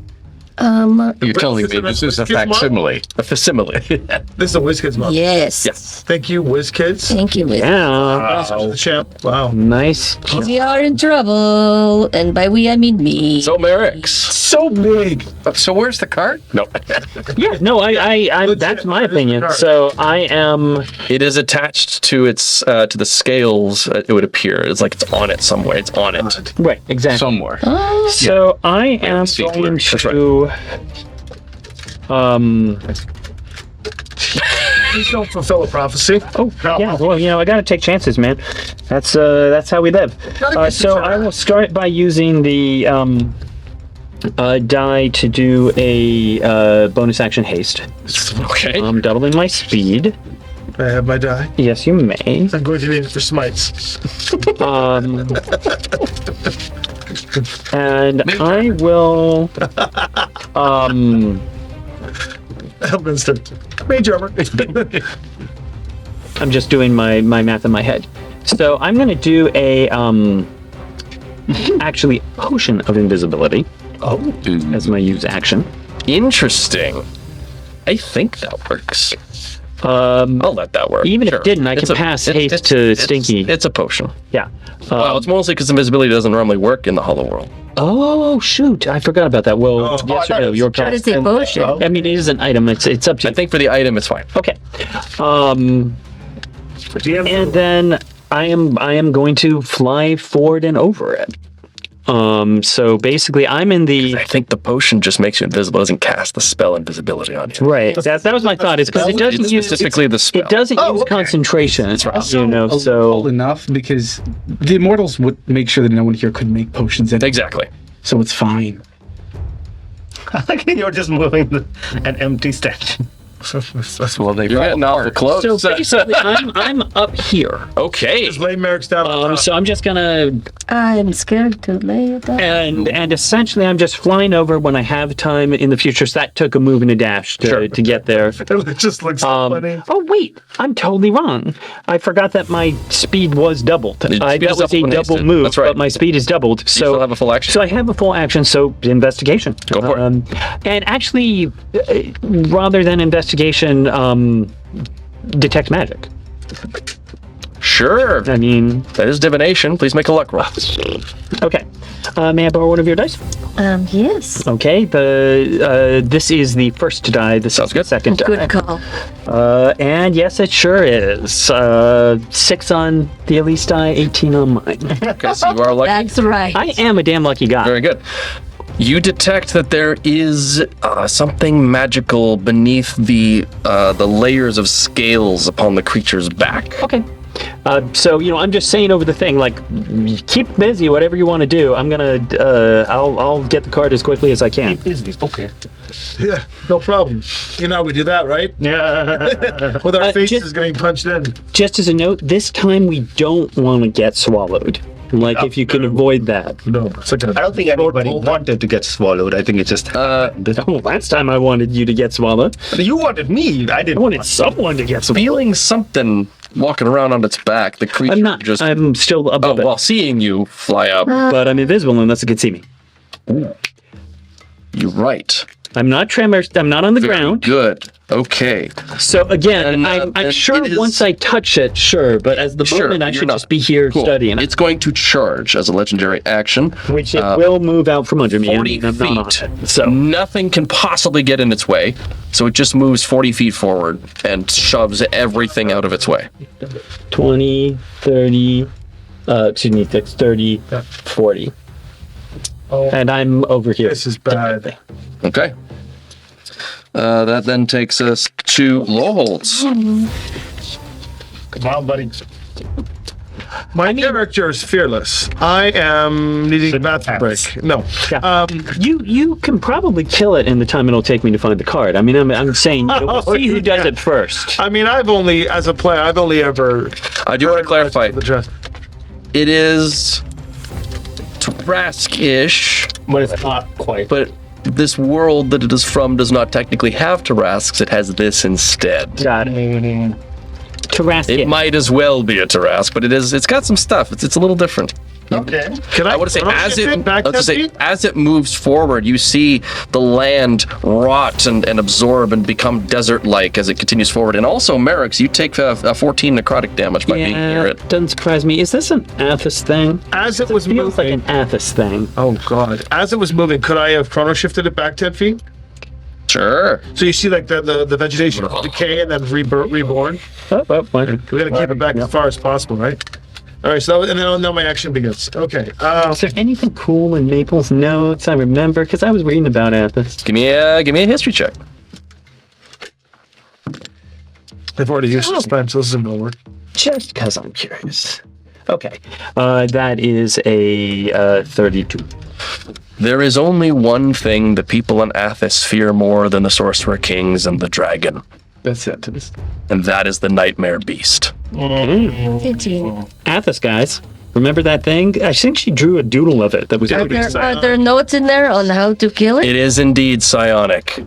S6: You're telling me this is a facsimile.
S1: A facsimile.
S3: This is a WizKids model.
S5: Yes.
S1: Yes.
S3: Thank you, WizKids.
S5: Thank you. Wiz.
S2: Yeah.
S3: The champ. Wow.
S2: Nice.
S5: We are in trouble, and by we I mean me.
S1: So Merrick's.
S3: So big.
S6: So where's the card?
S1: No.
S2: Yeah, no, I that's my opinion. So I am...
S1: It is attached to its to the scales, it would appear. It's like it's on it somewhere. It's on it.
S2: Right, exactly.
S6: Somewhere.
S2: So I am
S6: see
S2: going
S6: where.
S1: That's
S2: to...
S3: Please don't fulfill a prophecy.
S2: Oh, yeah, well, I gotta take chances, man. That's how we live. So I will start by using the die to do a bonus action haste.
S1: Okay.
S2: I'm doubling my speed.
S3: I have my die.
S2: Yes, you may.
S3: I'm going to need it for smites.
S2: And I will...
S3: Elminster. Mage armor.
S2: I'm just doing my math in my head. So I'm going to do a actually potion of invisibility as my use action.
S1: Interesting. I think that works. I'll let that work.
S2: Even if
S1: Sure.
S2: it didn't, I can pass haste to Stinky.
S1: It's a potion.
S2: Yeah.
S1: Well, it's mostly because invisibility doesn't normally work in the Hollow World.
S2: Oh shoot! I forgot about that. Well, yes or no? Your
S5: What
S2: pass.
S5: is a potion?
S2: I mean, it is an item. It's up to
S1: I
S2: you.
S1: think for the item, it's fine.
S2: Okay. And then I am going to fly forward and over it. So basically, I'm in the
S1: I think the potion just makes you invisible. It doesn't cast the spell invisibility on you.
S2: right. That was my thought. Is because it doesn't
S1: It's
S2: use
S1: specifically the spell.
S2: it doesn't use concentration. That's
S1: right.
S2: You know,
S4: Old
S2: so
S4: enough because the immortals would make sure that no one here could make potions,
S1: Exactly.
S4: so it's fine.
S7: I like you're just moving an empty statue.
S6: Well, they
S1: You're getting awful close.
S2: so basically, I'm up here.
S1: Okay.
S3: Lay Merrick's down.
S2: So I'm just gonna
S5: I'm scared to lay it down.
S2: And essentially, I'm just flying over when I have time in the future. So that took a move and a dash to get there.
S3: It just looks so funny.
S2: Oh wait, I'm totally wrong. I forgot that my speed was doubled.
S1: speed
S2: That
S1: is
S2: was a
S1: doubled when
S2: double
S1: hasted.
S2: move,
S1: That's right.
S2: but my speed is doubled.
S1: You still have a full action.
S2: So I have a full action. So investigation.
S1: Go for it.
S2: And actually, rather than investigation, detect magic.
S1: Sure.
S2: I mean,
S1: That is divination. Please make a luck roll.
S2: okay. May I borrow one of your dice?
S5: Yes.
S2: Okay. This is the first die. This
S1: Sounds
S2: is the
S1: good.
S2: second die.
S5: Good call.
S2: And yes, it sure is. 6 on the Elise die, 18 on mine.
S1: Okay, so you are lucky.
S5: That's right.
S2: I am a damn lucky guy.
S1: Very good. You detect that there is something magical beneath the layers of scales upon the creature's back.
S2: Okay. So I'm just saying over the thing, like, keep busy, whatever you want to do. I'm gonna, I'll get the card as quickly as I can.
S7: Okay.
S3: Yeah, no problem. You know how we do that, right?
S7: Yeah.
S3: With our faces
S2: just-
S3: getting punched in.
S2: Just as a note, this time we don't want to get swallowed. Like, if you can avoid that.
S3: No, it's like a
S7: I don't think anybody wanted to get swallowed. I think it just happened.
S2: Oh, last time I wanted you to get swallowed.
S7: You wanted me. I didn't.
S2: I wanted someone to get swallowed.
S1: Feeling something walking around on its back, the creature
S2: I'm not.
S1: just.
S2: I'm still above it.
S1: While seeing you fly up.
S2: But I'm invisible unless it can see me.
S1: You're right.
S2: I'm not tremors. I'm not on the
S1: Very
S2: ground.
S1: good. Okay.
S2: So again,
S1: And,
S2: I'm
S1: and
S2: sure
S1: it is-
S2: once I touch it, sure. But as the moment, I
S1: you're
S2: should
S1: not.
S2: just be here
S1: Cool.
S2: studying.
S1: It's going to charge as a legendary action.
S2: Which it will move out from under me.
S1: 40
S2: I'm not on
S1: feet.
S2: it. So
S1: Nothing can possibly get in its way. So it just moves 40 feet forward and shoves everything out of its way.
S2: 20, 30, excuse me, that's 30, 40. And I'm over here.
S3: This is bad.
S1: Okay. That then takes us to Lowholds.
S7: Come on, buddy.
S3: My character is fearless. I am needing a bathroom break. No.
S2: Yeah. You can probably kill it in the time it'll take me to find the card. I mean, I'm saying we'll see who does it first.
S3: I mean, as a player, I've only ever.
S1: I do want to clarify.
S3: The dress.
S1: It is Tarask-ish,
S7: But it's not quite.
S1: but this world that it is from does not technically have Tarasks. It has this instead.
S2: Got it. Tarask.
S1: It might as well be a Tarask, but it's got some stuff. It's a little different.
S7: Okay.
S3: Can
S1: I want to say
S3: back
S1: let's just say
S3: 10 feet?
S1: as it moves forward, you see the land rot and absorb and become desert-like as it continues forward. And also, Merrick's, you take 14 necrotic damage by being near
S2: Yeah,
S1: it.
S2: doesn't surprise me. Is this an Athas thing?
S3: As it was
S2: Feels like
S3: moving.
S2: an Athas thing.
S3: Oh God! As it was moving, could I have chrono shifted it back 10 feet?
S1: Sure.
S3: So you see, like the vegetation decay and then reborn.
S2: Oh, fine.
S3: We gotta keep it back as far as possible, right? All right. So and then now my action begins. Okay.
S2: Is there anything cool in Maple's notes I remember? Because I was reading about Athas.
S1: Give me a history check.
S3: I've already used suspense, so this isn't gonna work.
S2: Just because I'm curious. Okay. That is a 32.
S1: There is only one thing the people in Athas fear more than the Sorcerer Kings and the Dragon,
S4: That's it. To this.
S1: and that is the Nightmare Beast.
S5: 15.
S2: Athas, guys. Remember that thing? I think she drew a doodle of it that was pretty
S5: Are there notes in there on how to kill it?
S1: It is indeed psionic.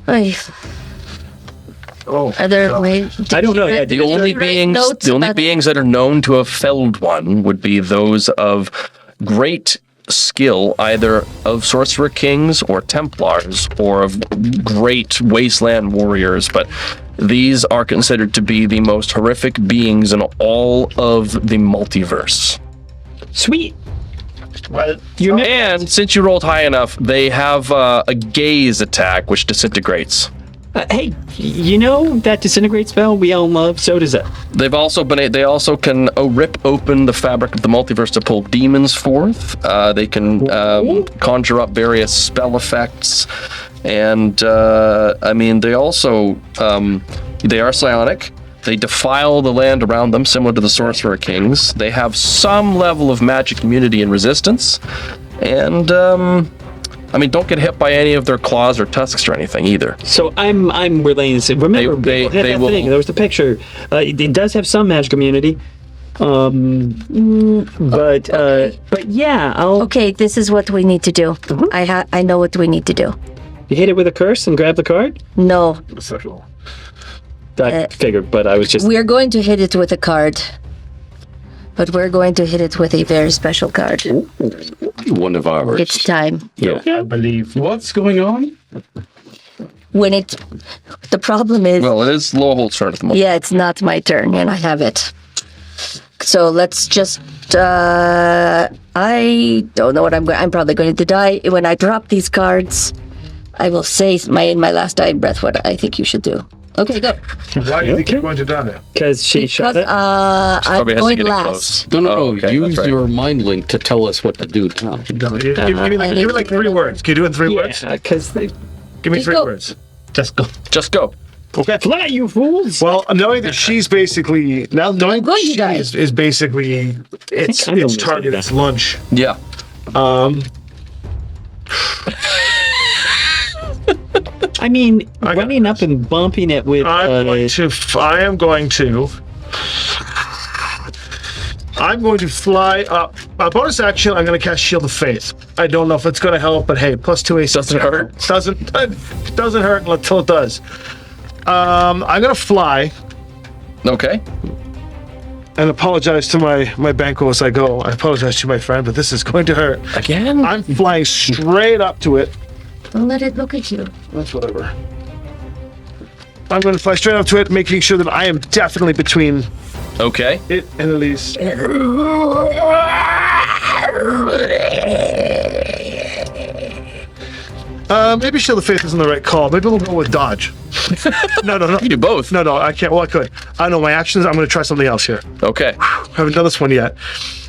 S5: Ay.
S3: Oh.
S5: Are there ways?
S2: I don't know. Yeah,
S1: The only beings that are known to have felled one would be those of great skill, either of Sorcerer Kings or Templars, or of great wasteland warriors, but these are considered to be the most horrific beings in all of the multiverse.
S2: Sweet.
S7: Well,
S1: And since you rolled high enough, they have a gaze attack which disintegrates.
S2: Hey, you know that disintegrate spell we all love? So does it.
S1: They also can rip open the fabric of the multiverse to pull demons forth. They can conjure up various spell effects, and I mean they also they are psionic. They defile the land around them, similar to the Sorcerer Kings. They have some level of magic immunity and resistance, and I mean, don't get hit by any of their claws or tusks or anything either.
S2: So I'm relaying this. Remember,
S1: They
S2: that
S1: will-
S2: thing. There was the picture. It does have some magic immunity. But yeah, I'll.
S5: Okay, this is what we need to do. I know what we need to do.
S2: You hit it with a curse and grab the card.
S5: No,
S2: I figured, but I was just.
S5: we're going to hit it with a card. But we're going to hit it with a very special card.
S6: One of ours.
S5: It's time.
S7: I believe.
S4: What's going on?
S5: The problem is,
S1: Well, it is Lowholt's turn at the moment.
S5: yeah, it's not my turn, and I have it. So let's just. I don't know what I'm probably going to die when I drop these cards. I will say in my last dying breath what I think you should do. Okay, go.
S3: Why do you think you're going to die?
S2: Because she shot
S5: Because
S2: it.
S5: I'm
S1: probably has to
S5: going
S1: get it
S5: last.
S6: No,
S1: Oh, okay,
S6: use
S1: that's right.
S6: your mind link to tell us what to do now.
S3: No, give me like 3 words. Can you do it in 3 words?
S2: Because they
S3: Give me
S5: Just
S3: 3
S5: go.
S3: words.
S7: Just go.
S1: Just go.
S3: Okay.
S2: fly, you fools.
S3: Well, knowing that she's basically knowing
S5: going
S3: that
S5: to
S3: she
S5: die.
S3: is basically its
S2: I'm going to
S3: target,
S2: say
S3: its lunch.
S1: Yeah.
S2: I mean,
S3: got
S2: running up and bumping it with.
S3: I'm going to fly up. Bonus action. I'm going to cast Shield of Faith. I don't know if it's going to help, but hey, +2 AC
S1: Doesn't hurt.
S3: Doesn't hurt until it does. I'm going to fly
S1: Okay.
S3: and apologize to my banco as I go. I apologize to my friend, but this is going to hurt.
S1: Again?
S3: I'm flying straight up to it.
S5: Don't let it look at you.
S3: That's whatever. I'm going to fly straight up to it, making sure that I am definitely between
S1: Okay.
S3: it and Elise. Maybe Shield of Faith isn't the right call. Maybe we'll go with dodge. No.
S1: You can do both.
S3: No, I can't. Well, I could. I know my actions. I'm going to try something else here.
S1: Okay.
S3: Haven't done this one yet.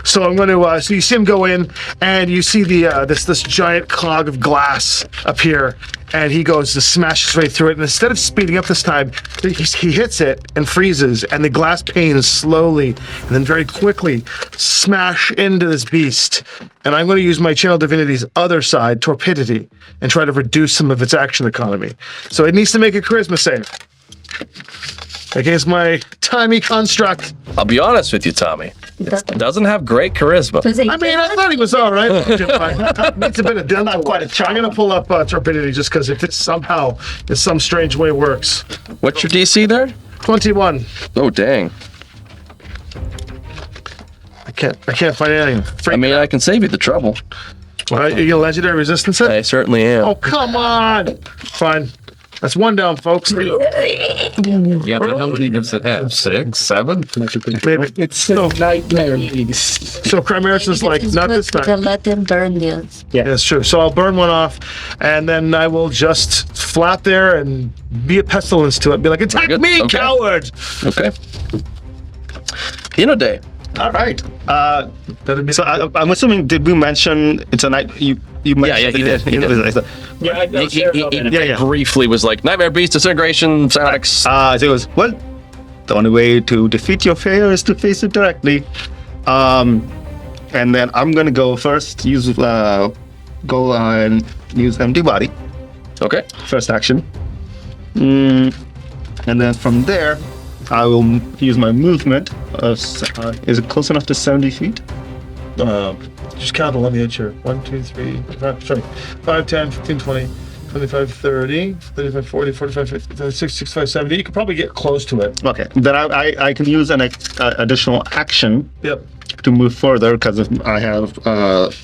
S3: So I'm going to. So you see him go in, and you see the this giant clog of glass appear, and he goes to smash his way through it. And instead of speeding up this time, he hits it and freezes, and the glass panes slowly and then very quickly smash into this beast. And I'm going to use my Channel Divinity's other side, Torpidity, and try to reduce some of its action economy. So it needs to make a charisma save against my timey construct.
S1: I'll be honest with you, Tommy. It doesn't have great charisma.
S3: I mean, I thought he was all right. Needs a bit of not quite a charm. I'm gonna pull up Torpidity just because if it somehow, in some strange way, works.
S1: What's your DC there?
S3: 21.
S1: Oh, dang.
S3: I can't find anything.
S1: I mean, I can save you the trouble.
S3: All right, you gonna legendary resistance it?
S1: I certainly am.
S3: Oh, come on. Fine. That's 1 down, folks.
S6: Yeah, but how many does it have? 6, 7?
S3: Maybe.
S4: It's
S3: So-
S4: a nightmare beast.
S3: So Chimera's is like, not this
S5: To
S3: time.
S5: let them burn this.
S3: Yeah, that's true. So I'll burn one off, and then I will just flap there and be a pestilence to it. Be like, attack
S1: good.
S3: me,
S1: Okay.
S3: coward!
S1: Okay. Inoday.
S7: All right. So I'm assuming, did we mention it's a night? You mentioned
S1: he did. He did.
S2: Yeah,
S1: He briefly was like, Nightmare Beast, Disintegration, Psionics.
S7: So it was, well, the only way to defeat your fear is to face it directly. And then I'm gonna go first. Go and use Empty Body.
S1: Okay.
S7: First action. And then from there, I will use my movement. Is it close enough to 70 feet?
S3: Just count on the edge here. 1, 2, 3, 5, 10, 15, 20, 25, 30, 35, 40, 45, 50, 56, 65, 70. You could probably get close to it.
S7: Okay. Then I can use an additional action
S3: Yep.
S7: to move further because I have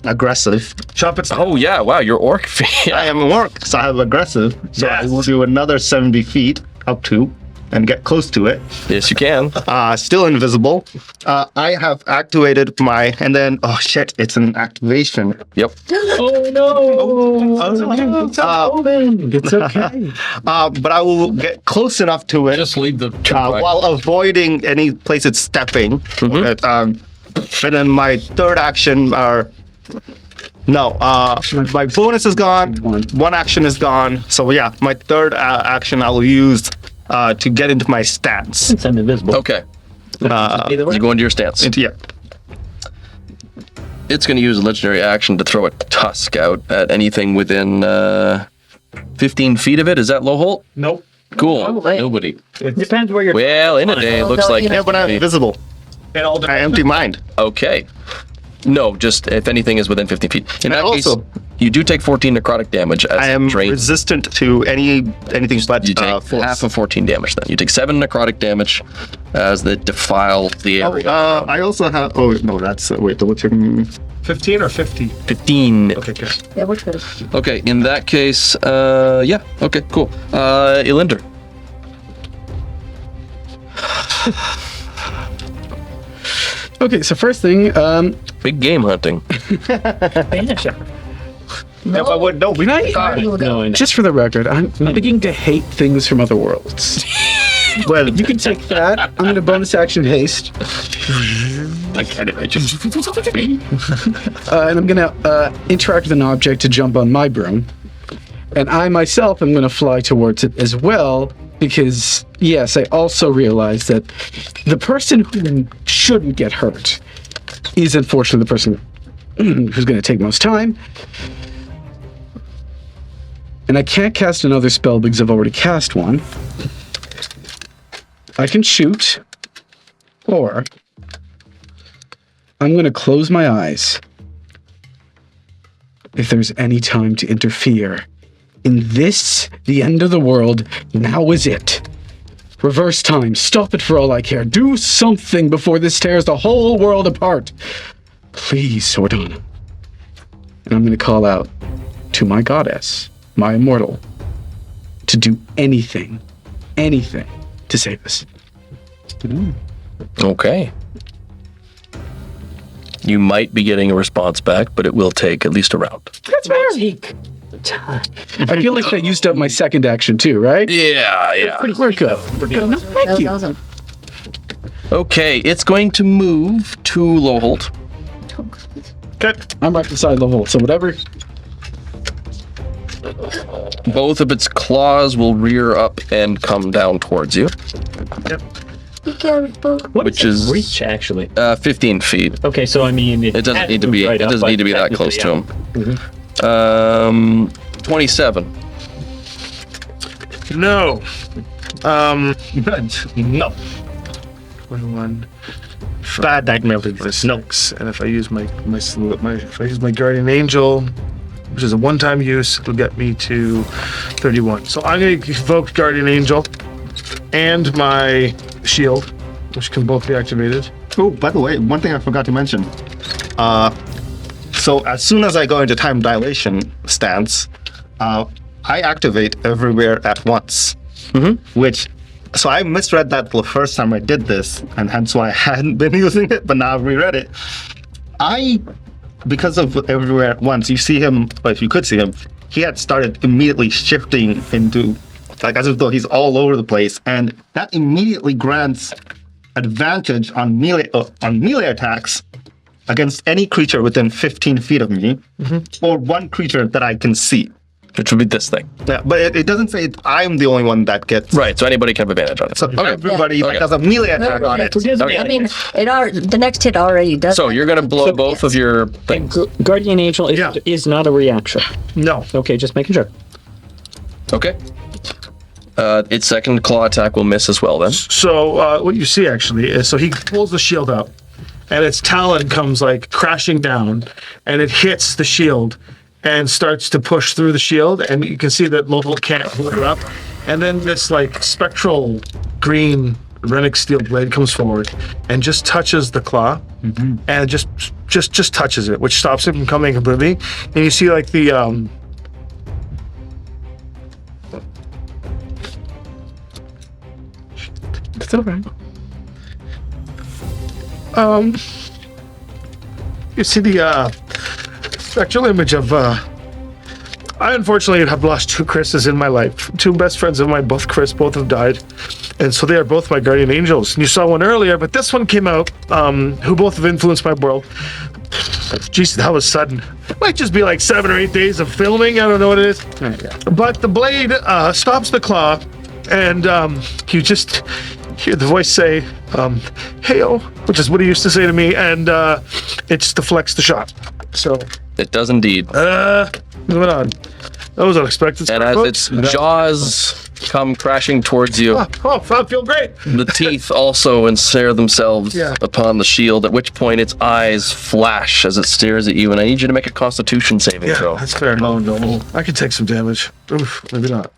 S7: aggressive.
S3: Chop it.
S1: Oh, yeah. Wow, your orc.
S7: I am orc, so I have aggressive. So I
S3: Yes.
S7: will do another 70 feet up to and get close to it.
S1: Yes, you can.
S7: Still invisible. I have activated my, and then, oh shit, it's an activation.
S1: Yep.
S2: Oh no! It's okay.
S7: But I will get close enough to it
S6: Just leave the
S7: while avoiding any place it's stepping. And then my third action my bonus is gone. One action is gone. So yeah, my third action I will use to get into my stance.
S2: Since I'm invisible.
S1: Okay.
S2: Either way.
S1: You go into your stance.
S7: Yeah.
S1: It's going to use a legendary action to throw a tusk out at anything within 15 feet of it. Is that Lowholt?
S3: Nope.
S1: Cool.
S5: Wait.
S6: Nobody.
S2: Depends where you're.
S1: Well, in a day, it looks
S5: Although,
S1: like.
S5: you know-
S7: Yeah, but I'm invisible.
S3: And all
S7: I empty mind.
S1: Okay. No, just if anything is within 15 feet. In
S7: And
S1: that
S7: also-
S1: case, you do take 14 necrotic damage as
S7: I am
S1: drained.
S7: resistant to anything but
S1: You take
S7: force.
S1: half of 14 damage then. You take 7 necrotic damage as they defile the area.
S7: I also have. Oh no, that's wait. Double check.
S3: 15 or 50?
S1: 15.
S3: Okay, good.
S5: Yeah, we're good.
S1: Okay, in that case, yeah. Okay, cool. Elinder.
S4: Okay, so first thing,
S1: Big game hunting.
S7: No, but what? No, we not.
S2: No, and
S4: just for the record, I'm beginning to hate things from other worlds.
S7: Well,
S4: You can take that. I'm going to bonus action haste.
S6: I can't imagine.
S4: And I'm going to interact with an object to jump on my broom. And I myself am going to fly towards it as well, because, yes, I also realize that the person who shouldn't get hurt is unfortunately the person who's going to take most time. And I can't cast another spell because I've already cast one. I can shoot, or I'm going to close my eyes. If there's any time to interfere in this, the end of the world, now is it. Reverse time, stop it for all I care. Do something before this tears the whole world apart. Please, Sordana. And I'm going to call out to my goddess, my immortal, to do anything to save us.
S1: Okay. You might be getting a response back, but it will take at least a round.
S4: That's fair. I feel like I used up my second action too, right?
S1: Yeah.
S4: We're good. No, thank
S5: That was
S4: you.
S5: awesome.
S1: Okay, it's going to move to Lowholt.
S3: Good.
S4: I'm right beside the hole, so whatever.
S1: Both of its claws will rear up and come down towards you,
S5: Be careful.
S2: what
S1: which
S2: is
S1: is-
S2: reach actually?
S1: 15 feet.
S2: Okay, so I mean,
S1: It doesn't need to be. It doesn't need to be that close to him. 27.
S3: No. No. 21.
S7: bad nightmare with this. No.
S3: And if I use my if I use my guardian angel, which is a one-time use, it'll get me to 31. So I'm going to evoke guardian angel and my shield, which can both be activated.
S7: Oh, by the way, one thing I forgot to mention. So as soon as I go into time dilation stance, I activate everywhere at once. Which, so I misread that the first time I did this, and hence why I hadn't been using it, but now I've reread it. Because of everywhere at once, you see him, or if you could see him, he had started immediately shifting into, like as though he's all over the place, and that immediately grants advantage on melee attacks against any creature within 15 feet of me, or one creature that I can see.
S1: Which would be this thing.
S7: Yeah, but it doesn't say I'm the only one that gets.
S1: Right, so anybody can have advantage on it.
S7: So everybody that
S1: Okay.
S7: has a melee attack on it.
S1: Okay.
S5: I mean, the next hit already does.
S1: So
S5: that.
S1: you're going to blow both of your things.
S2: Guardian Angel is,
S3: Yeah.
S2: is not a reaction.
S3: No.
S2: Okay, just making sure.
S1: Okay. Its second claw attack will miss as well then.
S3: So what you see actually is, so he pulls the shield up, and its talon comes like crashing down, and it hits the shield, and starts to push through the shield, and you can see that Lothal can't hold it up, and then this like spectral green Rennick steel blade comes forward and just touches the claw, and just touches it, which stops it from coming completely. And you see like the
S4: It's all right.
S3: you see the spectral image of I unfortunately have lost two Chris's in my life. Two best friends of mine, both have died. And so they are both my guardian angels. And you saw one earlier, but this one came out, who both have influenced my world. Jeez, that was sudden. Might just be like 7 or 8 days of filming. I don't know what it is. But the blade stops the claw, and you just hear the voice say, "Heyo," which is what he used to say to me, and it just deflects the shot. So,
S1: It does indeed.
S3: moving on. That was unexpected.
S1: And as
S3: folks.
S1: its jaws come crashing towards you.
S3: Oh, I feel great.
S1: The teeth also ensnare themselves
S3: Yeah.
S1: upon the shield, at which point its eyes flash as it stares at you, and I need you to make a Constitution saving
S3: Yeah,
S1: throw.
S3: that's fair. Oh no, I can take some damage. Oof, maybe not.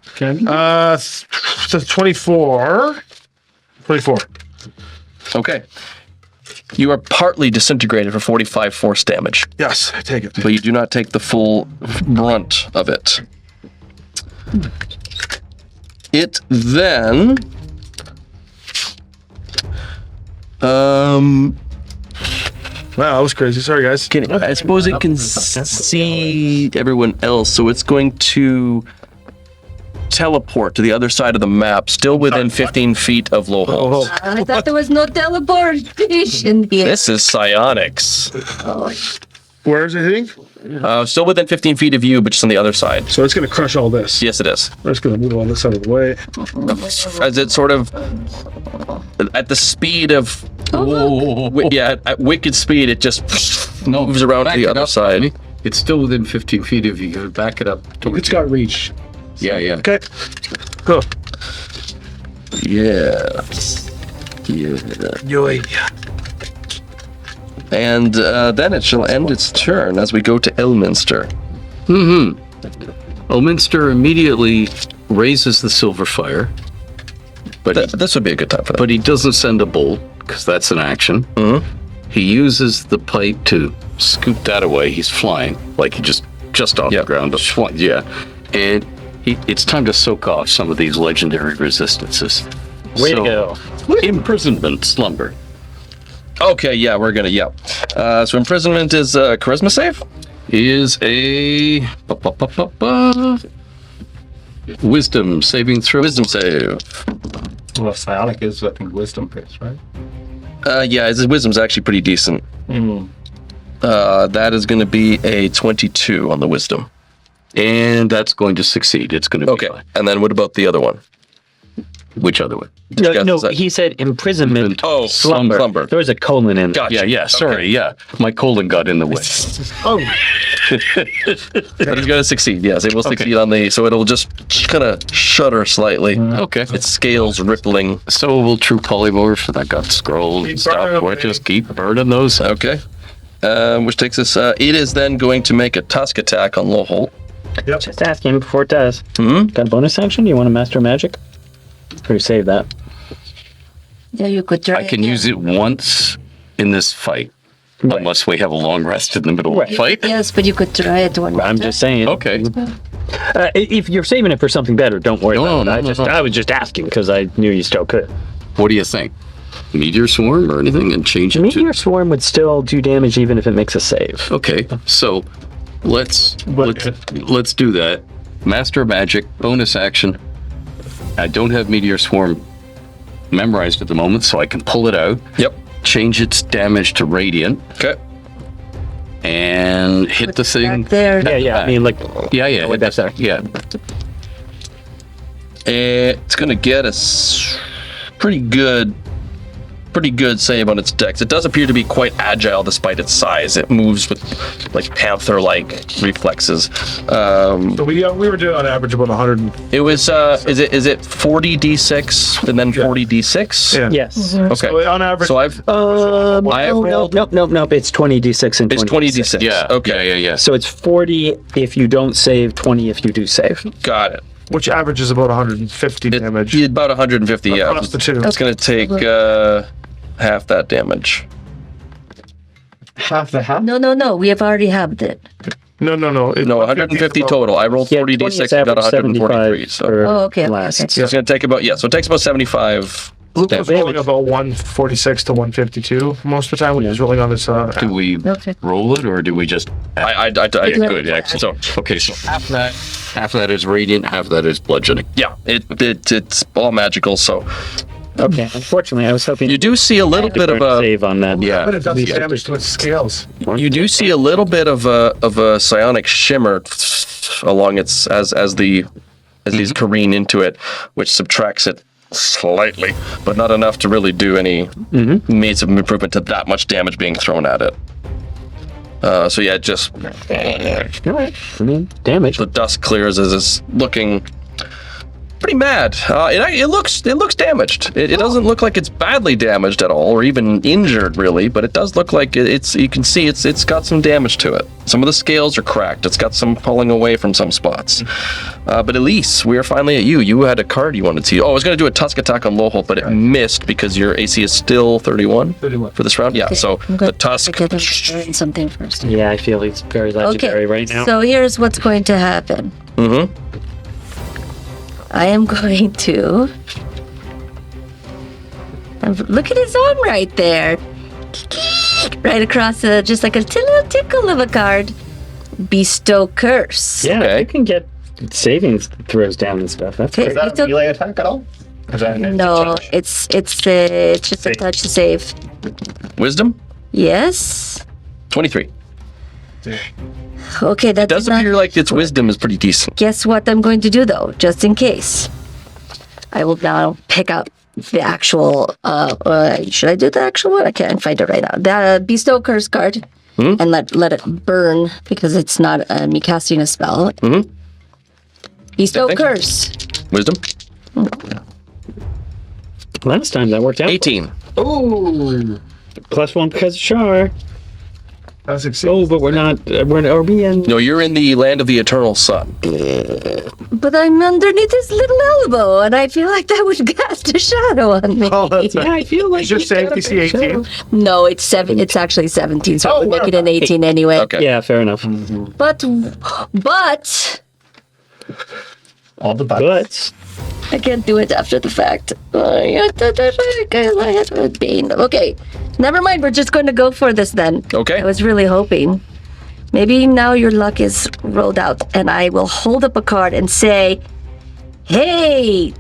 S3: So 24. 24.
S1: Okay. You are partly disintegrated for 45 force damage,
S3: Yes, I take it.
S1: but you do not take the full brunt of it. It then...
S3: Wow, that was crazy. Sorry, guys.
S1: I suppose it can see everyone else, so it's going to teleport to the other side of the map, still within 15 feet of Lowhold.
S5: I thought there was no teleportation here.
S1: This is psionics.
S3: Where is it hitting?
S1: Still within 15 feet of you, but just on the other side.
S3: So it's gonna crush all this.
S1: Yes, it is.
S3: We're just gonna move all this out of the way.
S1: As it sort of, at the speed of, at wicked speed, it just moves around to
S6: Back
S1: the
S6: it
S1: other
S6: up,
S1: side.
S6: Tommy. It's still within 15 feet of you. You back it up.
S4: It's got reach.
S6: Yeah.
S3: Okay. Cool.
S1: Yeah. And then it shall end its turn as we go to Elminster.
S6: Elminster immediately raises the silver fire, but
S1: This would be a good time for that.
S6: but he doesn't send a bolt because that's an action. He uses the pipe to scoop that away. He's flying like he just off
S1: Yeah.
S6: the ground. And it's time to soak off some of these legendary resistances.
S2: Way to go.
S6: Imprisonment, slumber.
S1: Okay, yeah, we're gonna, so imprisonment is a charisma save?
S6: Is a wisdom saving throw.
S1: Wisdom save.
S7: Well, psionic is, I think, wisdom based, right?
S1: Yeah, his wisdom's actually pretty decent. That is gonna be a 22 on the wisdom.
S6: And that's going to succeed. It's going to be
S1: Okay,
S6: fine.
S1: and then what about the other one?
S6: Which other one?
S2: No,
S1: is that-
S2: he said imprisonment.
S1: Oh, slumber.
S2: There was a colon in there.
S1: Gotcha.
S6: Yeah, sorry, yeah. My colon got in the way.
S1: But it's gonna succeed, yes. It will succeed on the, so it'll just kind of shudder slightly.
S6: Okay.
S1: Its scales rippling.
S6: So will true polymorph that got scrolled and stuff.
S3: burning
S6: We'll
S3: away.
S6: just keep burning those.
S1: Okay. Which takes us, it is then going to make a tusk attack on Lowholt.
S2: Just ask him before it does.
S1: Hmm?
S2: Got a bonus action? You want to master magic? Or save that?
S5: Yeah, you could try.
S6: I can use it once in this fight. Unless we have a long rest in the middle of the fight.
S5: Yes, but you could try it one more
S2: I'm
S5: time.
S2: just saying.
S6: Okay.
S2: If you're saving it for something better, don't worry about it. I was just asking because I knew you still could.
S6: What do you think? Meteor swarm or anything and change it
S2: Meteor
S6: to...
S2: Swarm would still do damage even if it makes a save.
S6: Okay, so let's do that. Master of Magic, bonus action. I don't have Meteor Swarm memorized at the moment, so I can pull it out.
S1: Yep.
S6: Change its damage to Radiant
S1: Okay.
S6: and hit the thing.
S5: Back there.
S2: Yeah. I mean, like,
S6: Yeah,
S2: way back there.
S6: yeah.
S1: It's gonna get a pretty good save on its dex. It does appear to be quite agile despite its size. It moves with like panther-like reflexes.
S3: So we were doing on average about 100.
S1: It was is it 40 d6 and then 40 d6?
S3: Yeah.
S2: Yes.
S1: Okay.
S3: So on average,
S1: So I've I have rolled.
S2: Nope. It's 20d6 and
S1: It's
S2: 20
S1: 20 d6.
S6: Yeah,
S1: Okay.
S6: yeah.
S2: So it's 40 if you don't save, 20 if you do save.
S1: Got it.
S3: which averages about 150 damage.
S1: About 150. Yeah.
S3: Across the two.
S1: It's gonna take half that damage.
S4: Half the half?
S5: No. We have already halved it.
S3: No.
S1: No, 150 total. I rolled 40 d6 and got 143. So
S5: Oh, okay.
S2: Last.
S5: Okay.
S1: it's gonna take about so it takes about 75.
S3: Luke was rolling about 146 to 152 most of the time when he was rolling on this.
S6: Do we
S5: Okay.
S6: roll it or do we just?
S1: I
S6: Good, actually. So okay, so half of that is radiant, half of that is bludgeoning.
S1: yeah, it's all magical. So
S2: Okay. Unfortunately, I was hoping
S1: you do see a little bit of a
S2: save on that.
S6: Yeah.
S3: but it does damage to its scales.
S1: you do see a little bit of a psionic shimmer along its as these careen into it, which subtracts it slightly, but not enough to really do any means of improvement to that much damage being thrown at it. So yeah, it just
S2: All right. I mean, damage.
S1: the dust clears as it's looking pretty mad. It looks damaged. It doesn't look like it's badly damaged at all, or even injured really, but it does look like it's. You can see it's got some damage to it. Some of the scales are cracked. It's got some pulling away from some spots. But Elise, we are finally at you. You had a card you wanted to see. Oh, I was going to do a tusk attack on Lowholt, but it missed because your AC is still 31.
S3: 31
S1: for this round. Yeah. So the tusk.
S5: Learn something first.
S2: Yeah, I feel it's very legendary right now.
S5: So here's what's going to happen.
S1: Mm-hmm.
S5: I am going to look at his arm right there, right across, just like a little tickle of a card. Bestow curse.
S2: Yeah,
S1: Okay.
S2: you can get savings throws down and stuff. That's
S5: Okay,
S2: great.
S7: Is that a melee attack at all?
S5: No, it's just a touch to save.
S1: Wisdom
S5: Yes.
S1: 23.
S5: Okay, that
S1: Does
S5: did not.
S1: appear like its wisdom is pretty decent.
S5: Guess what I'm going to do though, just in case. I will now pick up the actual. Should I do the actual one? I can't find it right now. The bestow curse card, and let it burn because it's not me casting a spell. Bestow
S1: Okay.
S5: curse.
S1: Wisdom
S2: Last time that worked out.
S1: 18.
S3: Ooh,
S2: +1 because of Char.
S3: that's exciting.
S2: Oh, but we're not. Are we in?
S1: No, you're in the land of the eternal sun.
S5: But I'm underneath his little elbow, and I feel like that would cast a shadow on me.
S3: Oh, that's
S2: Yeah, I feel like
S3: Is your save DC 18?
S5: No, it's seven. It's actually 17, so I would make it an 18 anyway.
S1: Okay.
S2: Yeah, fair enough.
S5: But
S7: All the buttons.
S2: But
S5: I can't do it after the fact. I had a pain. Okay, never mind. We're just going to go for this then.
S1: Okay.
S5: I was really hoping. Maybe now your luck is rolled out, and I will hold up a card and say, "Hey,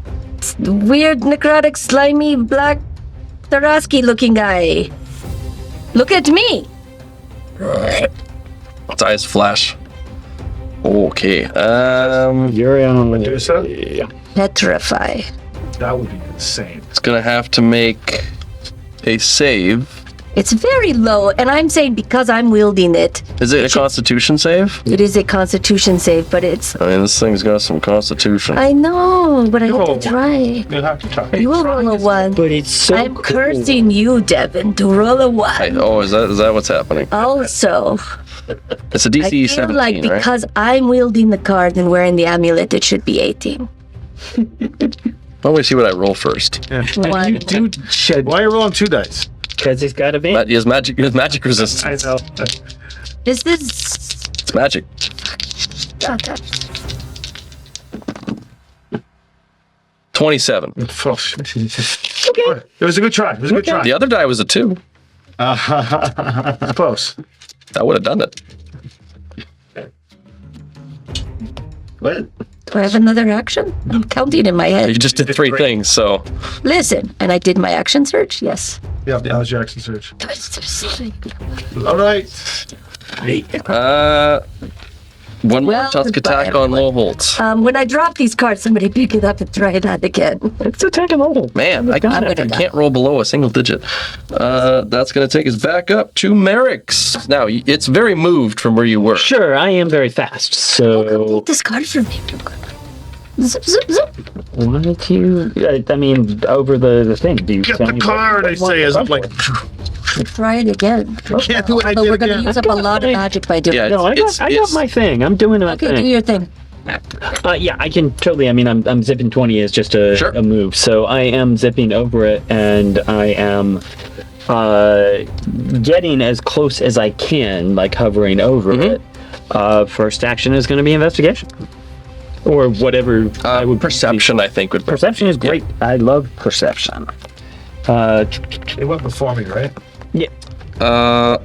S5: weird, necrotic, slimy, black, Taraski-looking guy, look at me."
S1: Its eyes flash. Okay.
S2: you're on.
S3: Medusa?
S2: Yeah.
S5: Petrify.
S3: That would be insane.
S1: It's gonna have to make a save.
S5: It's very low, and I'm saying because I'm wielding it,
S1: Is it a Constitution save?
S5: it is a Constitution save, but it's.
S1: I mean, this thing's got some Constitution.
S5: I know, but I have
S3: roll
S5: to try.
S7: You'll have to try.
S5: You will roll a 1.
S2: But it's so.
S5: I'm
S2: cool.
S5: cursing you, Devin, to roll a 1.
S1: Oh, is that what's happening?
S5: Also,
S1: It's a
S5: I
S1: DC
S5: feel
S1: 17,
S5: like
S1: right?
S5: because I'm wielding the card and wearing the amulet, it should be 18.
S1: Why don't we see what I roll first?
S5: One.
S2: You do shed
S3: Why are you rolling 2 dice?
S2: because he's got a vein.
S1: He has magic resistance.
S3: I know.
S5: Is this?
S1: It's magic.
S5: Okay.
S1: 27.
S3: It was a good try. It was a good try.
S1: The other die was a 2.
S3: Close.
S1: That would have done it.
S7: Well,
S5: Do I have another action? I'm counting in my
S1: You
S5: head.
S1: just did 3 things, so
S5: Listen, and I did my action search. Yes.
S3: Yeah, that was your action search. All right.
S1: one more
S5: Well,
S1: tusk
S5: goodbye,
S1: attack on Lowholt.
S5: When I drop these cards, somebody pick it up and try that again.
S2: It's attacking all.
S1: Man, I can't roll below a single digit. That's going to take us back up to Merrick's. Now, it's very moved from where you were.
S2: Sure, I am very fast. So
S5: Take this card from me. Zip, zip, zip.
S2: why don't you? I mean, over the thing. Do you
S3: Get
S2: tell
S3: the
S2: me
S3: card, I say, as I'm like,
S5: Try it again.
S3: can't do what I
S5: Although
S3: did
S5: we're going to
S3: again.
S5: use up a lot of magic by doing
S1: Yeah,
S5: it.
S2: No, I got my thing. I'm doing my
S5: Okay,
S2: thing.
S5: do your thing.
S2: Yeah, I can totally. I mean, I'm zipping 20 is just a move, so I am zipping over it, and I am getting as close as I can, like hovering over it. First action is going to be investigation, or whatever. I would
S1: Perception, I think, would
S2: Perception is great. I love perception.
S3: It went before me, right?
S2: Yeah,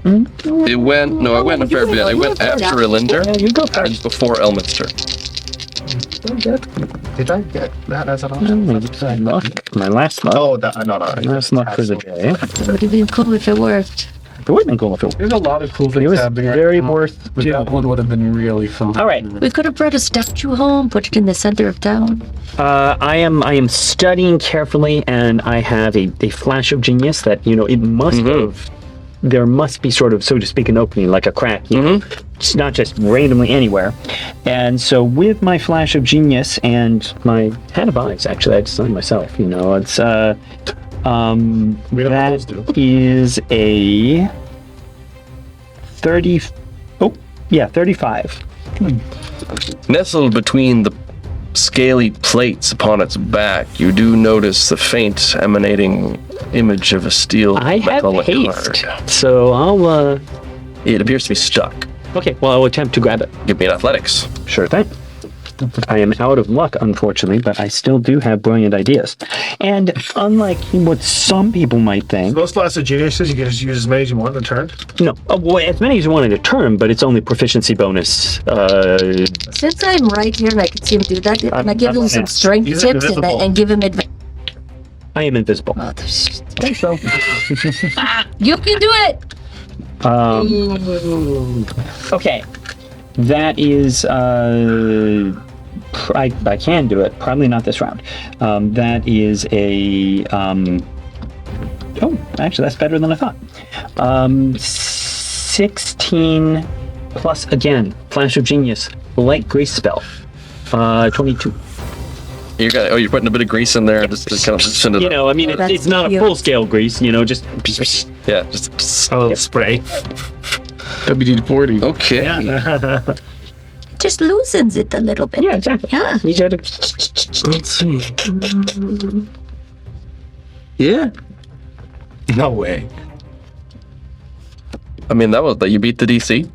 S1: It went a fair bit. It went after Elinder
S2: yeah, you go
S1: and
S2: first.
S1: before Elminster.
S7: did I get that as an option?
S2: My last luck.
S7: Oh, that, no.
S2: Last luck for the day.
S5: It would have been cool if it worked.
S2: It would have been cool if it.
S8: There's a lot of cool
S2: It
S8: things
S2: was
S8: happening right
S2: very
S8: now,
S2: worth
S8: but
S2: doing.
S8: that one would have been really fun.
S2: All right.
S5: We could have brought a statue home, put it in the center of town.
S2: I am studying carefully, and I have a flash of genius that it must have there must be sort of, so to speak, an opening, like a crack. You know? It's not just randomly anywhere. And so with my flash of genius and my hat of eyes, actually, I designed myself. You know, it's that is a 30. Oh, yeah, 35.
S1: Nestled between the scaly plates upon its back, you do notice the faint emanating image of a steel
S2: I have
S1: metallic
S2: haste,
S1: card.
S2: so I'll.
S1: It appears to be stuck.
S2: Okay, well, I'll attempt to grab it.
S1: Give me an athletics.
S2: Sure thing. I am out of luck, unfortunately, but I still do have brilliant ideas. And unlike what some people might think,
S3: Most flash of geniuses, you can just use as many as you want in a turn.
S2: no, well, as many as you want in a turn, but it's only proficiency bonus.
S5: Since I'm right here and I can see him do that, can I give him some strength
S3: He's
S5: tips
S3: invisible.
S5: and give him advice?
S2: I am invisible.
S5: Oh,
S2: think so.
S5: you can do it!
S2: Okay, that is. I can do it. Probably not this round. That is a. Oh, actually, that's better than I thought. 16 plus again, flash of genius, light grace spell. 22.
S1: You're putting a bit of grease in there, just kind of send it.
S2: You know, I mean,
S5: That's
S2: it's not a
S5: cute.
S2: full scale grease. You know, just.
S1: Yeah, just
S7: A little spray.
S4: WD-40.
S1: okay.
S5: Just loosens it a little bit.
S2: Yeah, exactly.
S5: Yeah.
S2: You gotta.
S1: Let's see. Yeah.
S7: No way.
S1: I mean, that you beat the DC.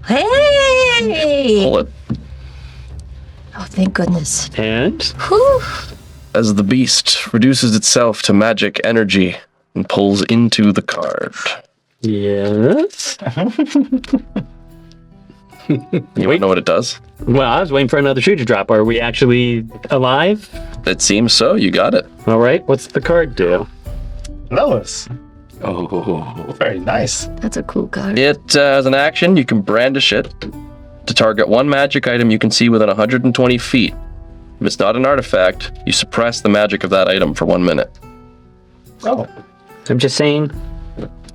S5: Hey!
S1: Pull it.
S5: Oh, thank goodness.
S2: And
S5: Whew.
S1: As the beast reduces itself to magic energy and pulls into the card.
S2: yes.
S1: You want to know what it does?
S2: Well, I was waiting for another shoe to drop. Are we actually alive?
S1: It seems so. You got it.
S2: All right. What's the card do?
S7: Lois.
S6: Oh,
S7: Very nice.
S5: That's a cool card.
S1: It, as an action, you can brandish it to target one magic item you can see within 120 feet. If it's not an artifact, you suppress the magic of that item for 1 minute.
S7: Oh,
S2: I'm just saying,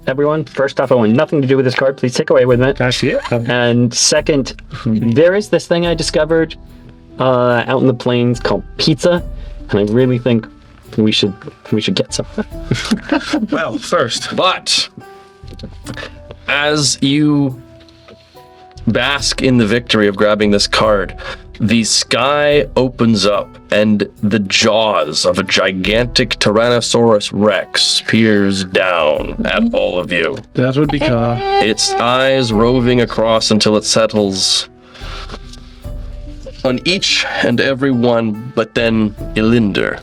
S2: everyone, first off, I want nothing to do with this card. Please take away with it.
S7: actually, yeah.
S2: And second, there is this thing I discovered out in the plains called pizza, and I really think we should get some.
S3: Well, first,
S1: But as you bask in the victory of grabbing this card, the sky opens up and the jaws of a gigantic Tyrannosaurus Rex peers down at all of you.
S4: That would be cool.
S1: Its eyes roving across until it settles on each and every one but then Ilinder.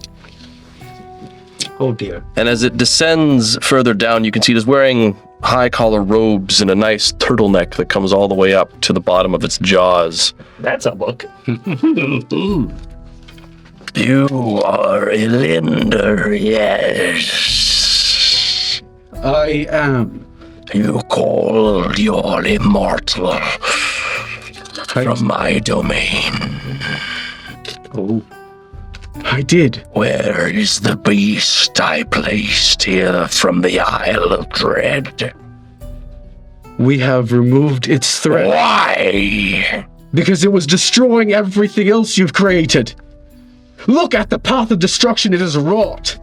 S7: Oh dear.
S1: And as it descends further down, you can see it is wearing high collar robes and a nice turtleneck that comes all the way up to the bottom of its jaws.
S2: That's a look.
S1: You are Ilinder, yes.
S4: I am.
S1: You called your immortal from my domain.
S4: Oh. I did.
S1: Where is the beast I placed here from the Isle of Dread?
S4: We have removed its threat
S1: Why?
S4: because it was destroying everything else you've created. Look at the path of destruction it has wrought.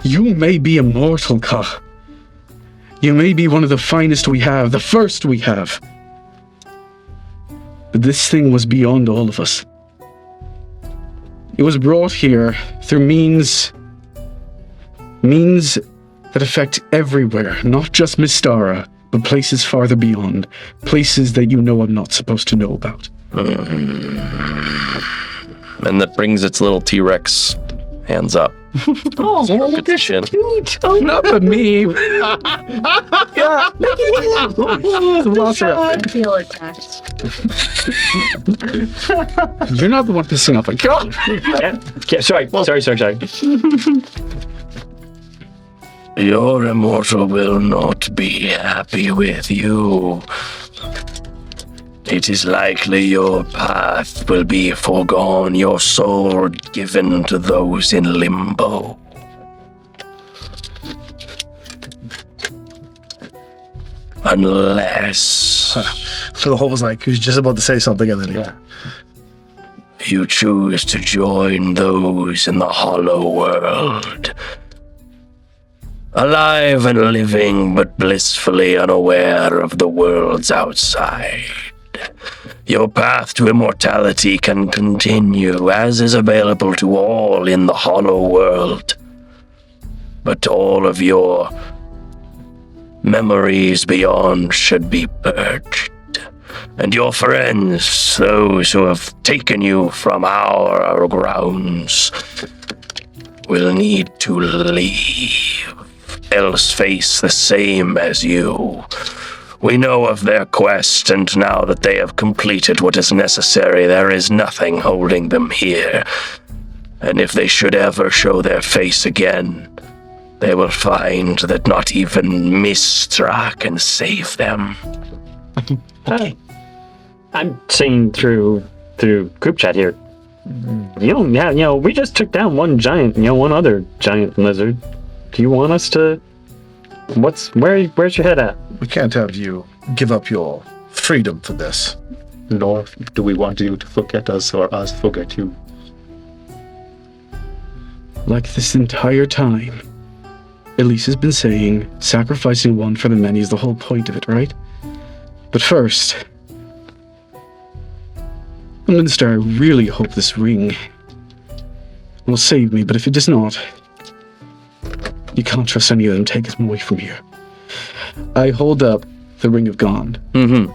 S4: You may be immortal, Ka. You may be one of the finest we have, the first we have. But this thing was beyond all of us. It was brought here through means that affect everywhere, not just Mystara, but places farther beyond, places that you know I'm not supposed to know about.
S1: And that brings its little T-Rex hands up.
S5: Oh,
S1: Look at the chin.
S4: Not the me.
S5: I feel attacked.
S4: You're not the one pissing off. God.
S2: Yeah, sorry.
S1: Your immortal will not be happy with you. It is likely your path will be foregone, your soul given to those in limbo. Unless
S3: So the whole was like, he was just about to say something, and then
S1: you choose to join those in the hollow world. Alive and living, but blissfully unaware of the worlds outside. Your path to immortality can continue, as is available to all in the hollow world. But all of your memories beyond should be purged. And your friends, those who have taken you from our grounds, will need to leave, else face the same as you. We know of their quest, and now that they have completed what is necessary, there is nothing holding them here. And if they should ever show their face again, they will find that not even Mystara can save them.
S2: I'm seeing through group chat here. We just took down one other giant lizard. Do you want us to? Where's your head at?
S3: we can't have you give up your freedom for this.
S7: Nor do we want you to forget us or us forget you.
S4: Like this entire time, Elise has been saying sacrificing one for the many is the whole point of it, right? But first, Mystara, I really hope this ring will save me, but if it does not, you can't trust any of them taking away from here. I hold up the Ring of Gond.
S1: Mm-hmm.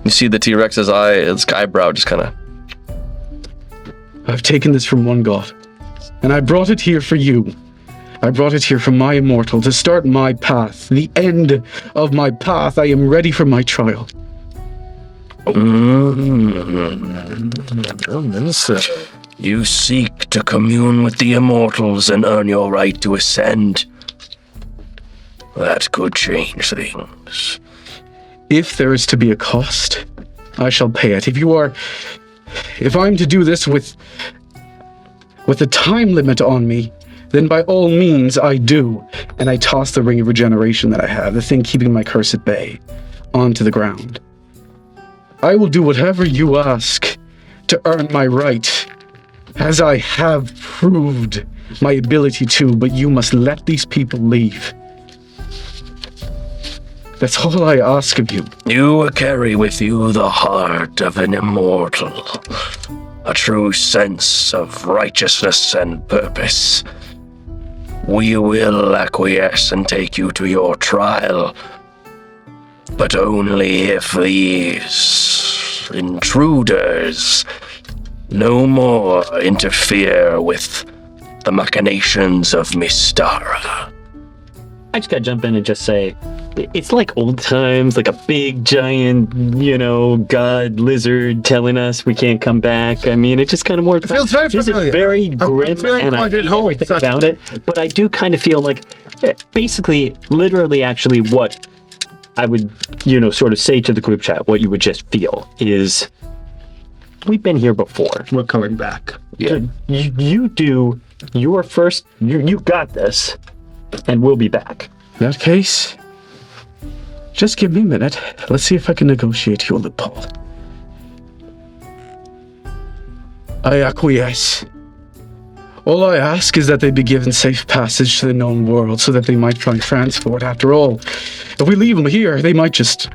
S1: You see the T-Rex's eyebrow just kind of...
S4: I've taken this from one god, and I brought it here for you. I brought it here for my immortal, to start my path, the end of my path. I am ready for my trial.
S1: You seek to commune with the immortals and earn your right to ascend. That could change things.
S4: If there is to be a cost, I shall pay it. If I'm to do this with a time limit on me, then by all means I do. And I toss the Ring of Regeneration that I have, the thing keeping my curse at bay, onto the ground. I will do whatever you ask to earn my right, as I have proved my ability to, but you must let these people leave. That's all I ask of you.
S1: You carry with you the heart of an immortal, a true sense of righteousness and purpose. We will acquiesce and take you to your trial, but only if these intruders no more interfere with the machinations of Mystara.
S2: I just gotta jump in and just say, it's like old times, like a big giant, god lizard telling us we can't come back. I mean, it just kind of more. It
S3: feels very familiar.
S2: Is very grim, and I hate everything about it. But I do kind of feel like, basically, literally, actually, what I would, sort of say to the group chat, what you would just feel is, we've been here before.
S7: We're coming back.
S6: Yeah.
S2: You do your first. You got this, and we'll be back.
S4: In that case, just give me a minute. Let's see if I can negotiate your loophole. I acquiesce. All I ask is that they be given safe passage to the known world so that they might find transport. After all, if we leave them here, they might just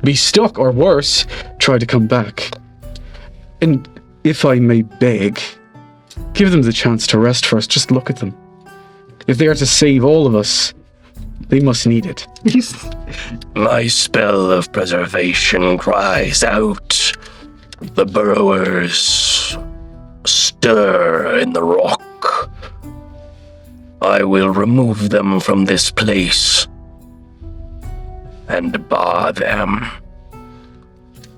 S4: be stuck, or worse, try to come back. And if I may beg, give them the chance to rest first. Just look at them. If they are to save all of us, they must need it.
S1: My spell of preservation cries out. The burrowers stir in the rock. I will remove them from this place and bar them.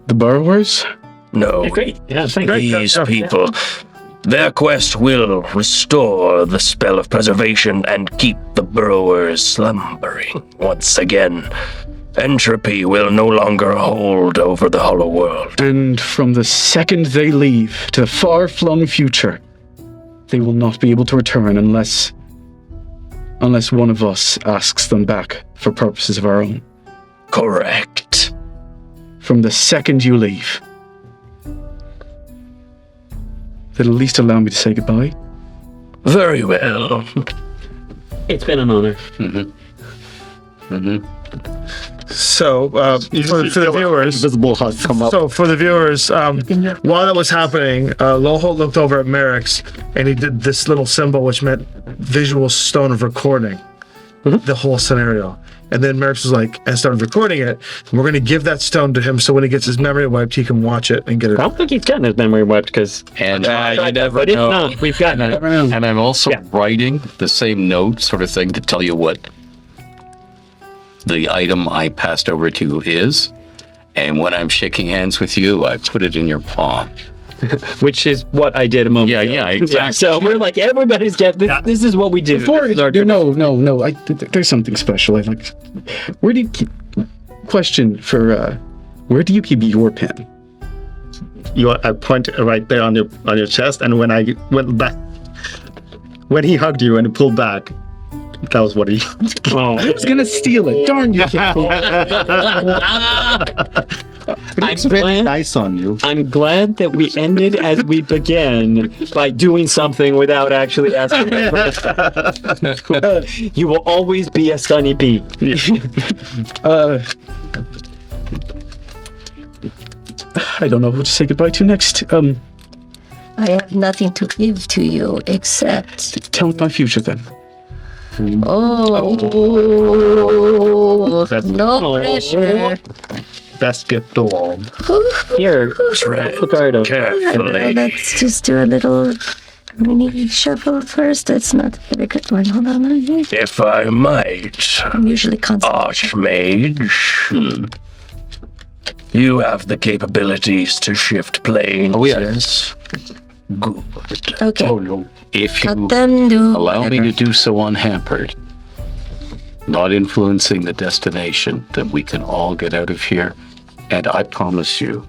S4: The burrowers?
S1: No,
S2: Great. Yeah, thank
S1: these people. Their quest will restore the spell of preservation and keep the burrowers slumbering once again. Entropy will no longer hold over the hollow world.
S4: And from the second they leave to the far-flung future, they will not be able to return unless one of us asks them back for purposes of our own.
S1: Correct.
S4: From the second you leave. Then at least allow me to say goodbye.
S1: Very well.
S2: It's been an honor.
S3: So, for the viewers,
S7: Visible HUD come up.
S3: so for the viewers, while that was happening, Loholt looked over at Merrick's and he did this little symbol, which meant visual stone of recording the whole scenario. And then Merrick's was like, and started recording it. And we're going to give that stone to him so when he gets his memory wiped, he can watch it and get it.
S2: I don't think he's gotten his memory wiped because.
S6: And
S1: you never
S2: But if
S1: know.
S2: not, we've gotten it.
S6: and I'm also
S2: Yeah.
S6: writing the same note sort of thing to tell you what the item I passed over to you is. And when I'm shaking hands with you, I put it in your palm.
S2: Which is what I did a moment ago.
S6: Yeah, exactly.
S2: So we're like, everybody's get this. This is what we do.
S4: Before,
S2: This is our-
S4: no. There's something special. I like. Where do you keep? Question for. Where do you keep your pen?
S7: I point right there on your chest, and when I went back, when he hugged you and he pulled back, that was what he.
S2: Oh,
S4: I was gonna steal it. Darn you!
S2: I'm glad,
S7: Nice on you.
S2: I'm glad that we ended as we began by doing something without actually asking. You will always be a Sunny Bee.
S4: I don't know who to say goodbye to next.
S5: I have nothing to give to you except.
S4: Tell me my future then.
S5: Oh, no pressure.
S7: Best gift of all.
S2: Here, Ricardo.
S1: Carefully.
S5: Let's just do a little mini shuffle first. That's not a very good one. Hold on.
S1: If I might,
S5: I'm usually constant.
S1: Archmage. You have the capabilities to shift planes.
S6: Oh, yeah.
S1: Yes. Good.
S5: Okay.
S6: Oh, no. If
S5: Cut
S6: you
S5: them, do
S6: allow me
S5: whatever.
S6: to do so unhampered, not influencing the destination, then we can all get out of here. And I promise you,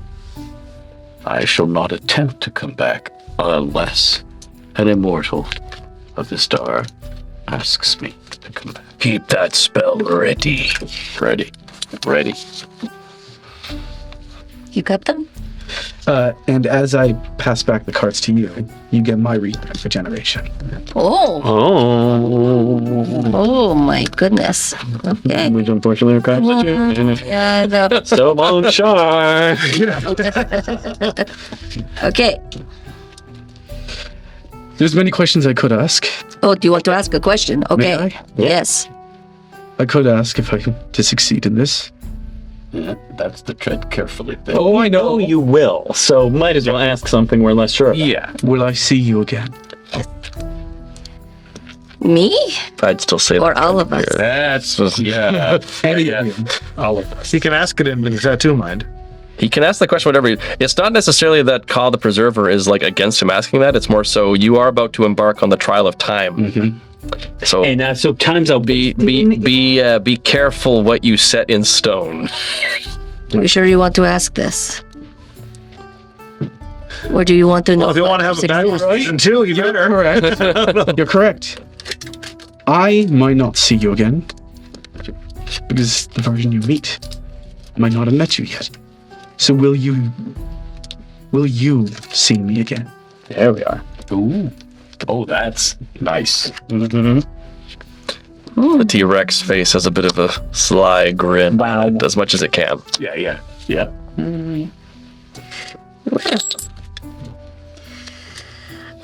S6: I shall not attempt to come back unless an immortal of Mystara asks me to come back.
S1: Keep that spell ready.
S6: Ready.
S5: You cut them?
S4: And as I pass back the cards to you, you get my regeneration.
S5: Oh,
S2: Oh,
S5: my goodness. Okay.
S2: which unfortunately requires
S5: Yeah, no.
S2: so long, Char.
S5: Okay.
S4: There's many questions I could ask.
S5: Oh, do you want to ask a question? Okay.
S4: I?
S5: Yes.
S4: I could ask if I to succeed in this.
S6: Yeah, that's the tread carefully bit.
S2: Oh, I know you will. So might as well ask something we're less sure about.
S6: Yeah.
S4: Will I see you again?
S5: Me?
S1: I'd still say
S5: Or
S1: that.
S5: all of us?
S6: That's, yeah.
S7: All of us.
S3: He can ask it in the tattoo mind.
S1: He can ask the question whatever. It's not necessarily that Kyle the Preserver is like against him asking that. It's more so you are about to embark on the trial of time. So
S2: And so times I'll
S1: be careful what you set in stone.
S5: Are you sure you want to ask this? Or do you want to know?
S3: Well, if you want to have a backwards season two, you better.
S4: You're correct. I might not see you again because the version you meet might not have met you yet. So will you see me again?
S2: There we are.
S6: Ooh. Oh, that's nice.
S1: The T-Rex face has a bit of a sly grin.
S2: Wow.
S1: As much as it can.
S6: Yeah.
S5: Well,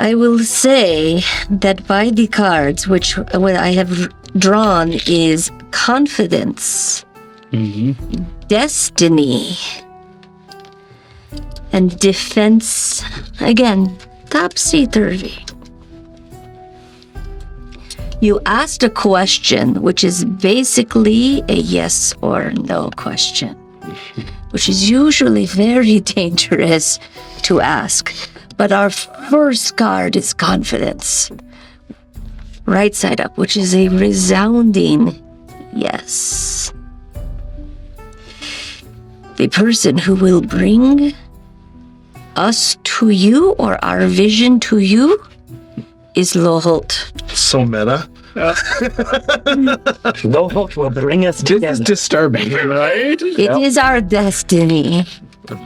S5: I will say that by the cards, which what I have drawn is confidence, destiny, and defense. Again, topsy-turvy. You asked a question, which is basically a yes or no question, which is usually very dangerous to ask. But our first card is confidence. Right side up, which is a resounding yes. The person who will bring us to you or our vision to you is Loholt.
S3: So meta.
S2: No hope will bring us
S4: This is
S2: together.
S4: disturbing.
S2: Right?
S5: It is our destiny.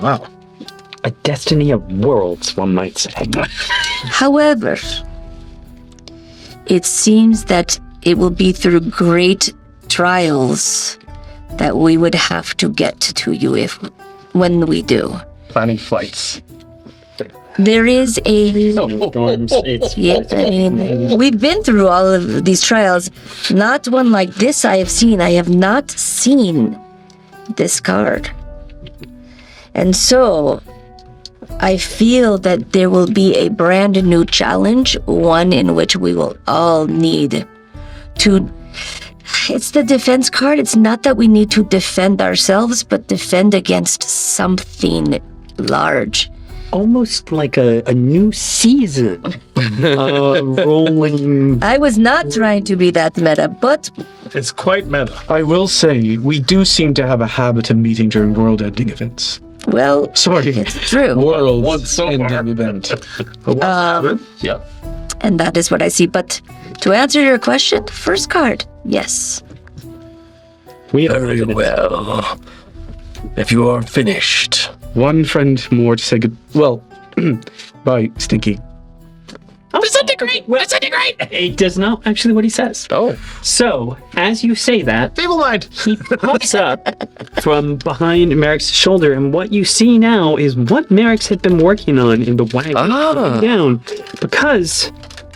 S3: Wow.
S2: A destiny of worlds, one might say.
S5: However, it seems that it will be through great trials that we would have to get to you when we do.
S6: Planning flights.
S5: There is a
S2: Storms, it's
S5: yes, I mean, we've been through all of these trials. Not one like this I have seen. I have not seen this card. And so I feel that there will be a brand new challenge, one in which we will all need to. It's the defense card. It's not that we need to defend ourselves, but defend against something large.
S2: almost like a new season. Rolling.
S5: I was not trying to be that meta, but
S3: It's quite meta.
S4: I will say, we do seem to have a habit of meeting during world-ending events.
S5: well,
S4: Sorry.
S5: it's true.
S4: World-ending event.
S6: Yeah.
S5: And that is what I see. But to answer your question, first card, yes.
S2: We are
S1: Very well. If you are finished.
S4: One friend more to say good. Well, bye, Stinky.
S2: Disintegrate! Disintegrate! It does not actually what he says.
S1: Oh.
S2: So, as you say that,
S3: Evil mind.
S2: he pops up from behind Merrick's shoulder, and what you see now is what Merrick's had been working on in the wagon down, because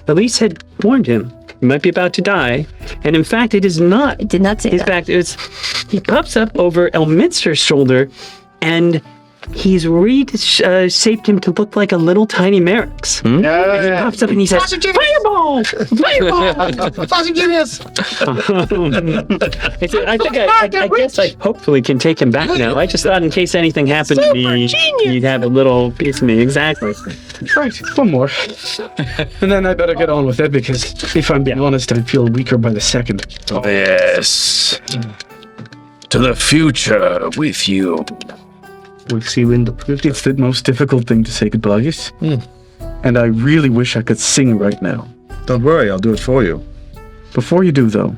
S2: Elise had warned him he might be about to die, and in fact, it is not
S5: I did not say
S2: his
S5: that.
S2: back. It's he pops up over Elminster's shoulder, and he's shaped him to look like a little tiny Merrick's. And he pops up and he says, "Fireball! Fireball!"
S3: Fuzzy genius.
S2: I guess I hopefully can take him back now. I just thought in case anything happened to me, you'd have a little piece of me. Exactly.
S4: Right, one more. And then I better get on with it because, if I'm being honest, I feel weaker by the second.
S1: Yes. To the future with you.
S4: We'll see you in the future. It's the most difficult thing to say goodbyes. And I really wish I could sing right now.
S3: Don't worry, I'll do it for you.
S4: Before you do, though,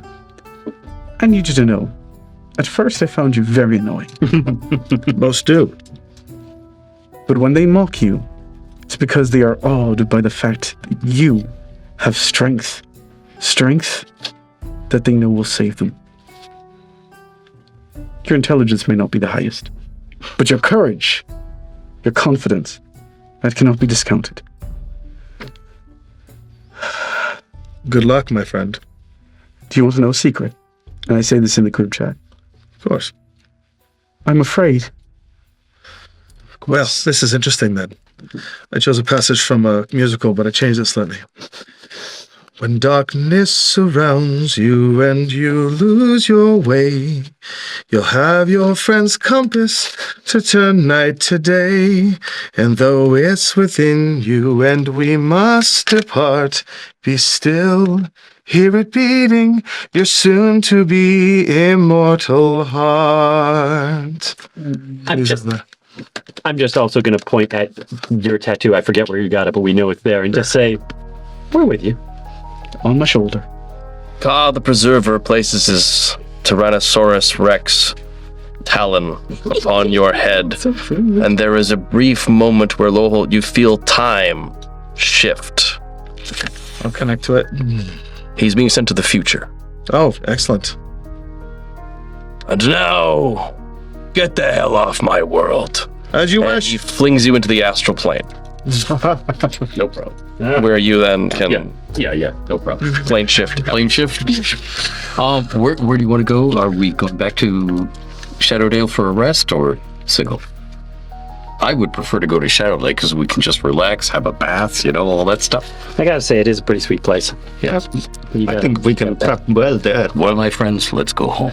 S4: I need you to know, at first I found you very annoying.
S3: Most do.
S4: But when they mock you, it's because they are awed by the fact that you have strength. Strength that they know will save them. Your intelligence may not be the highest, but your courage, your confidence, that cannot be discounted.
S3: Good luck, my friend.
S4: Do you want to know a secret? And I say this in the group chat.
S3: Of course.
S4: I'm afraid.
S3: Well, this is interesting then. I chose a passage from a musical, but I changed it slightly. When darkness surrounds you and you lose your way, you'll have your friend's compass to turn night to day. And though it's within you and we must depart, be still, hear it beating, your soon-to-be immortal heart.
S2: I'm just also going to point at your tattoo. I forget where you got it, but we know it's there, and just say, "We're with you."
S4: On my shoulder.
S1: Ka the Preserver places his Tyrannosaurus Rex talon upon your head, and there is a brief moment where Loholt, you feel time shift.
S3: I'll connect to it.
S1: He's being sent to the future.
S3: Oh, excellent.
S1: And now, get the hell off my world.
S3: As you
S1: And
S3: wish.
S1: he flings you into the astral plane,
S6: No problem.
S1: where you then can
S6: Yeah, no problem.
S1: plane shift.
S6: Plane shift. Where do you want to go? Are we going back to Shadowdale for a rest or single? I would prefer to go to Shadowdale because we can just relax, have a bath, all that stuff.
S2: I gotta say, it is a pretty sweet place.
S6: Yeah.
S7: I think we can prep well there.
S6: Well, my friends, let's go home.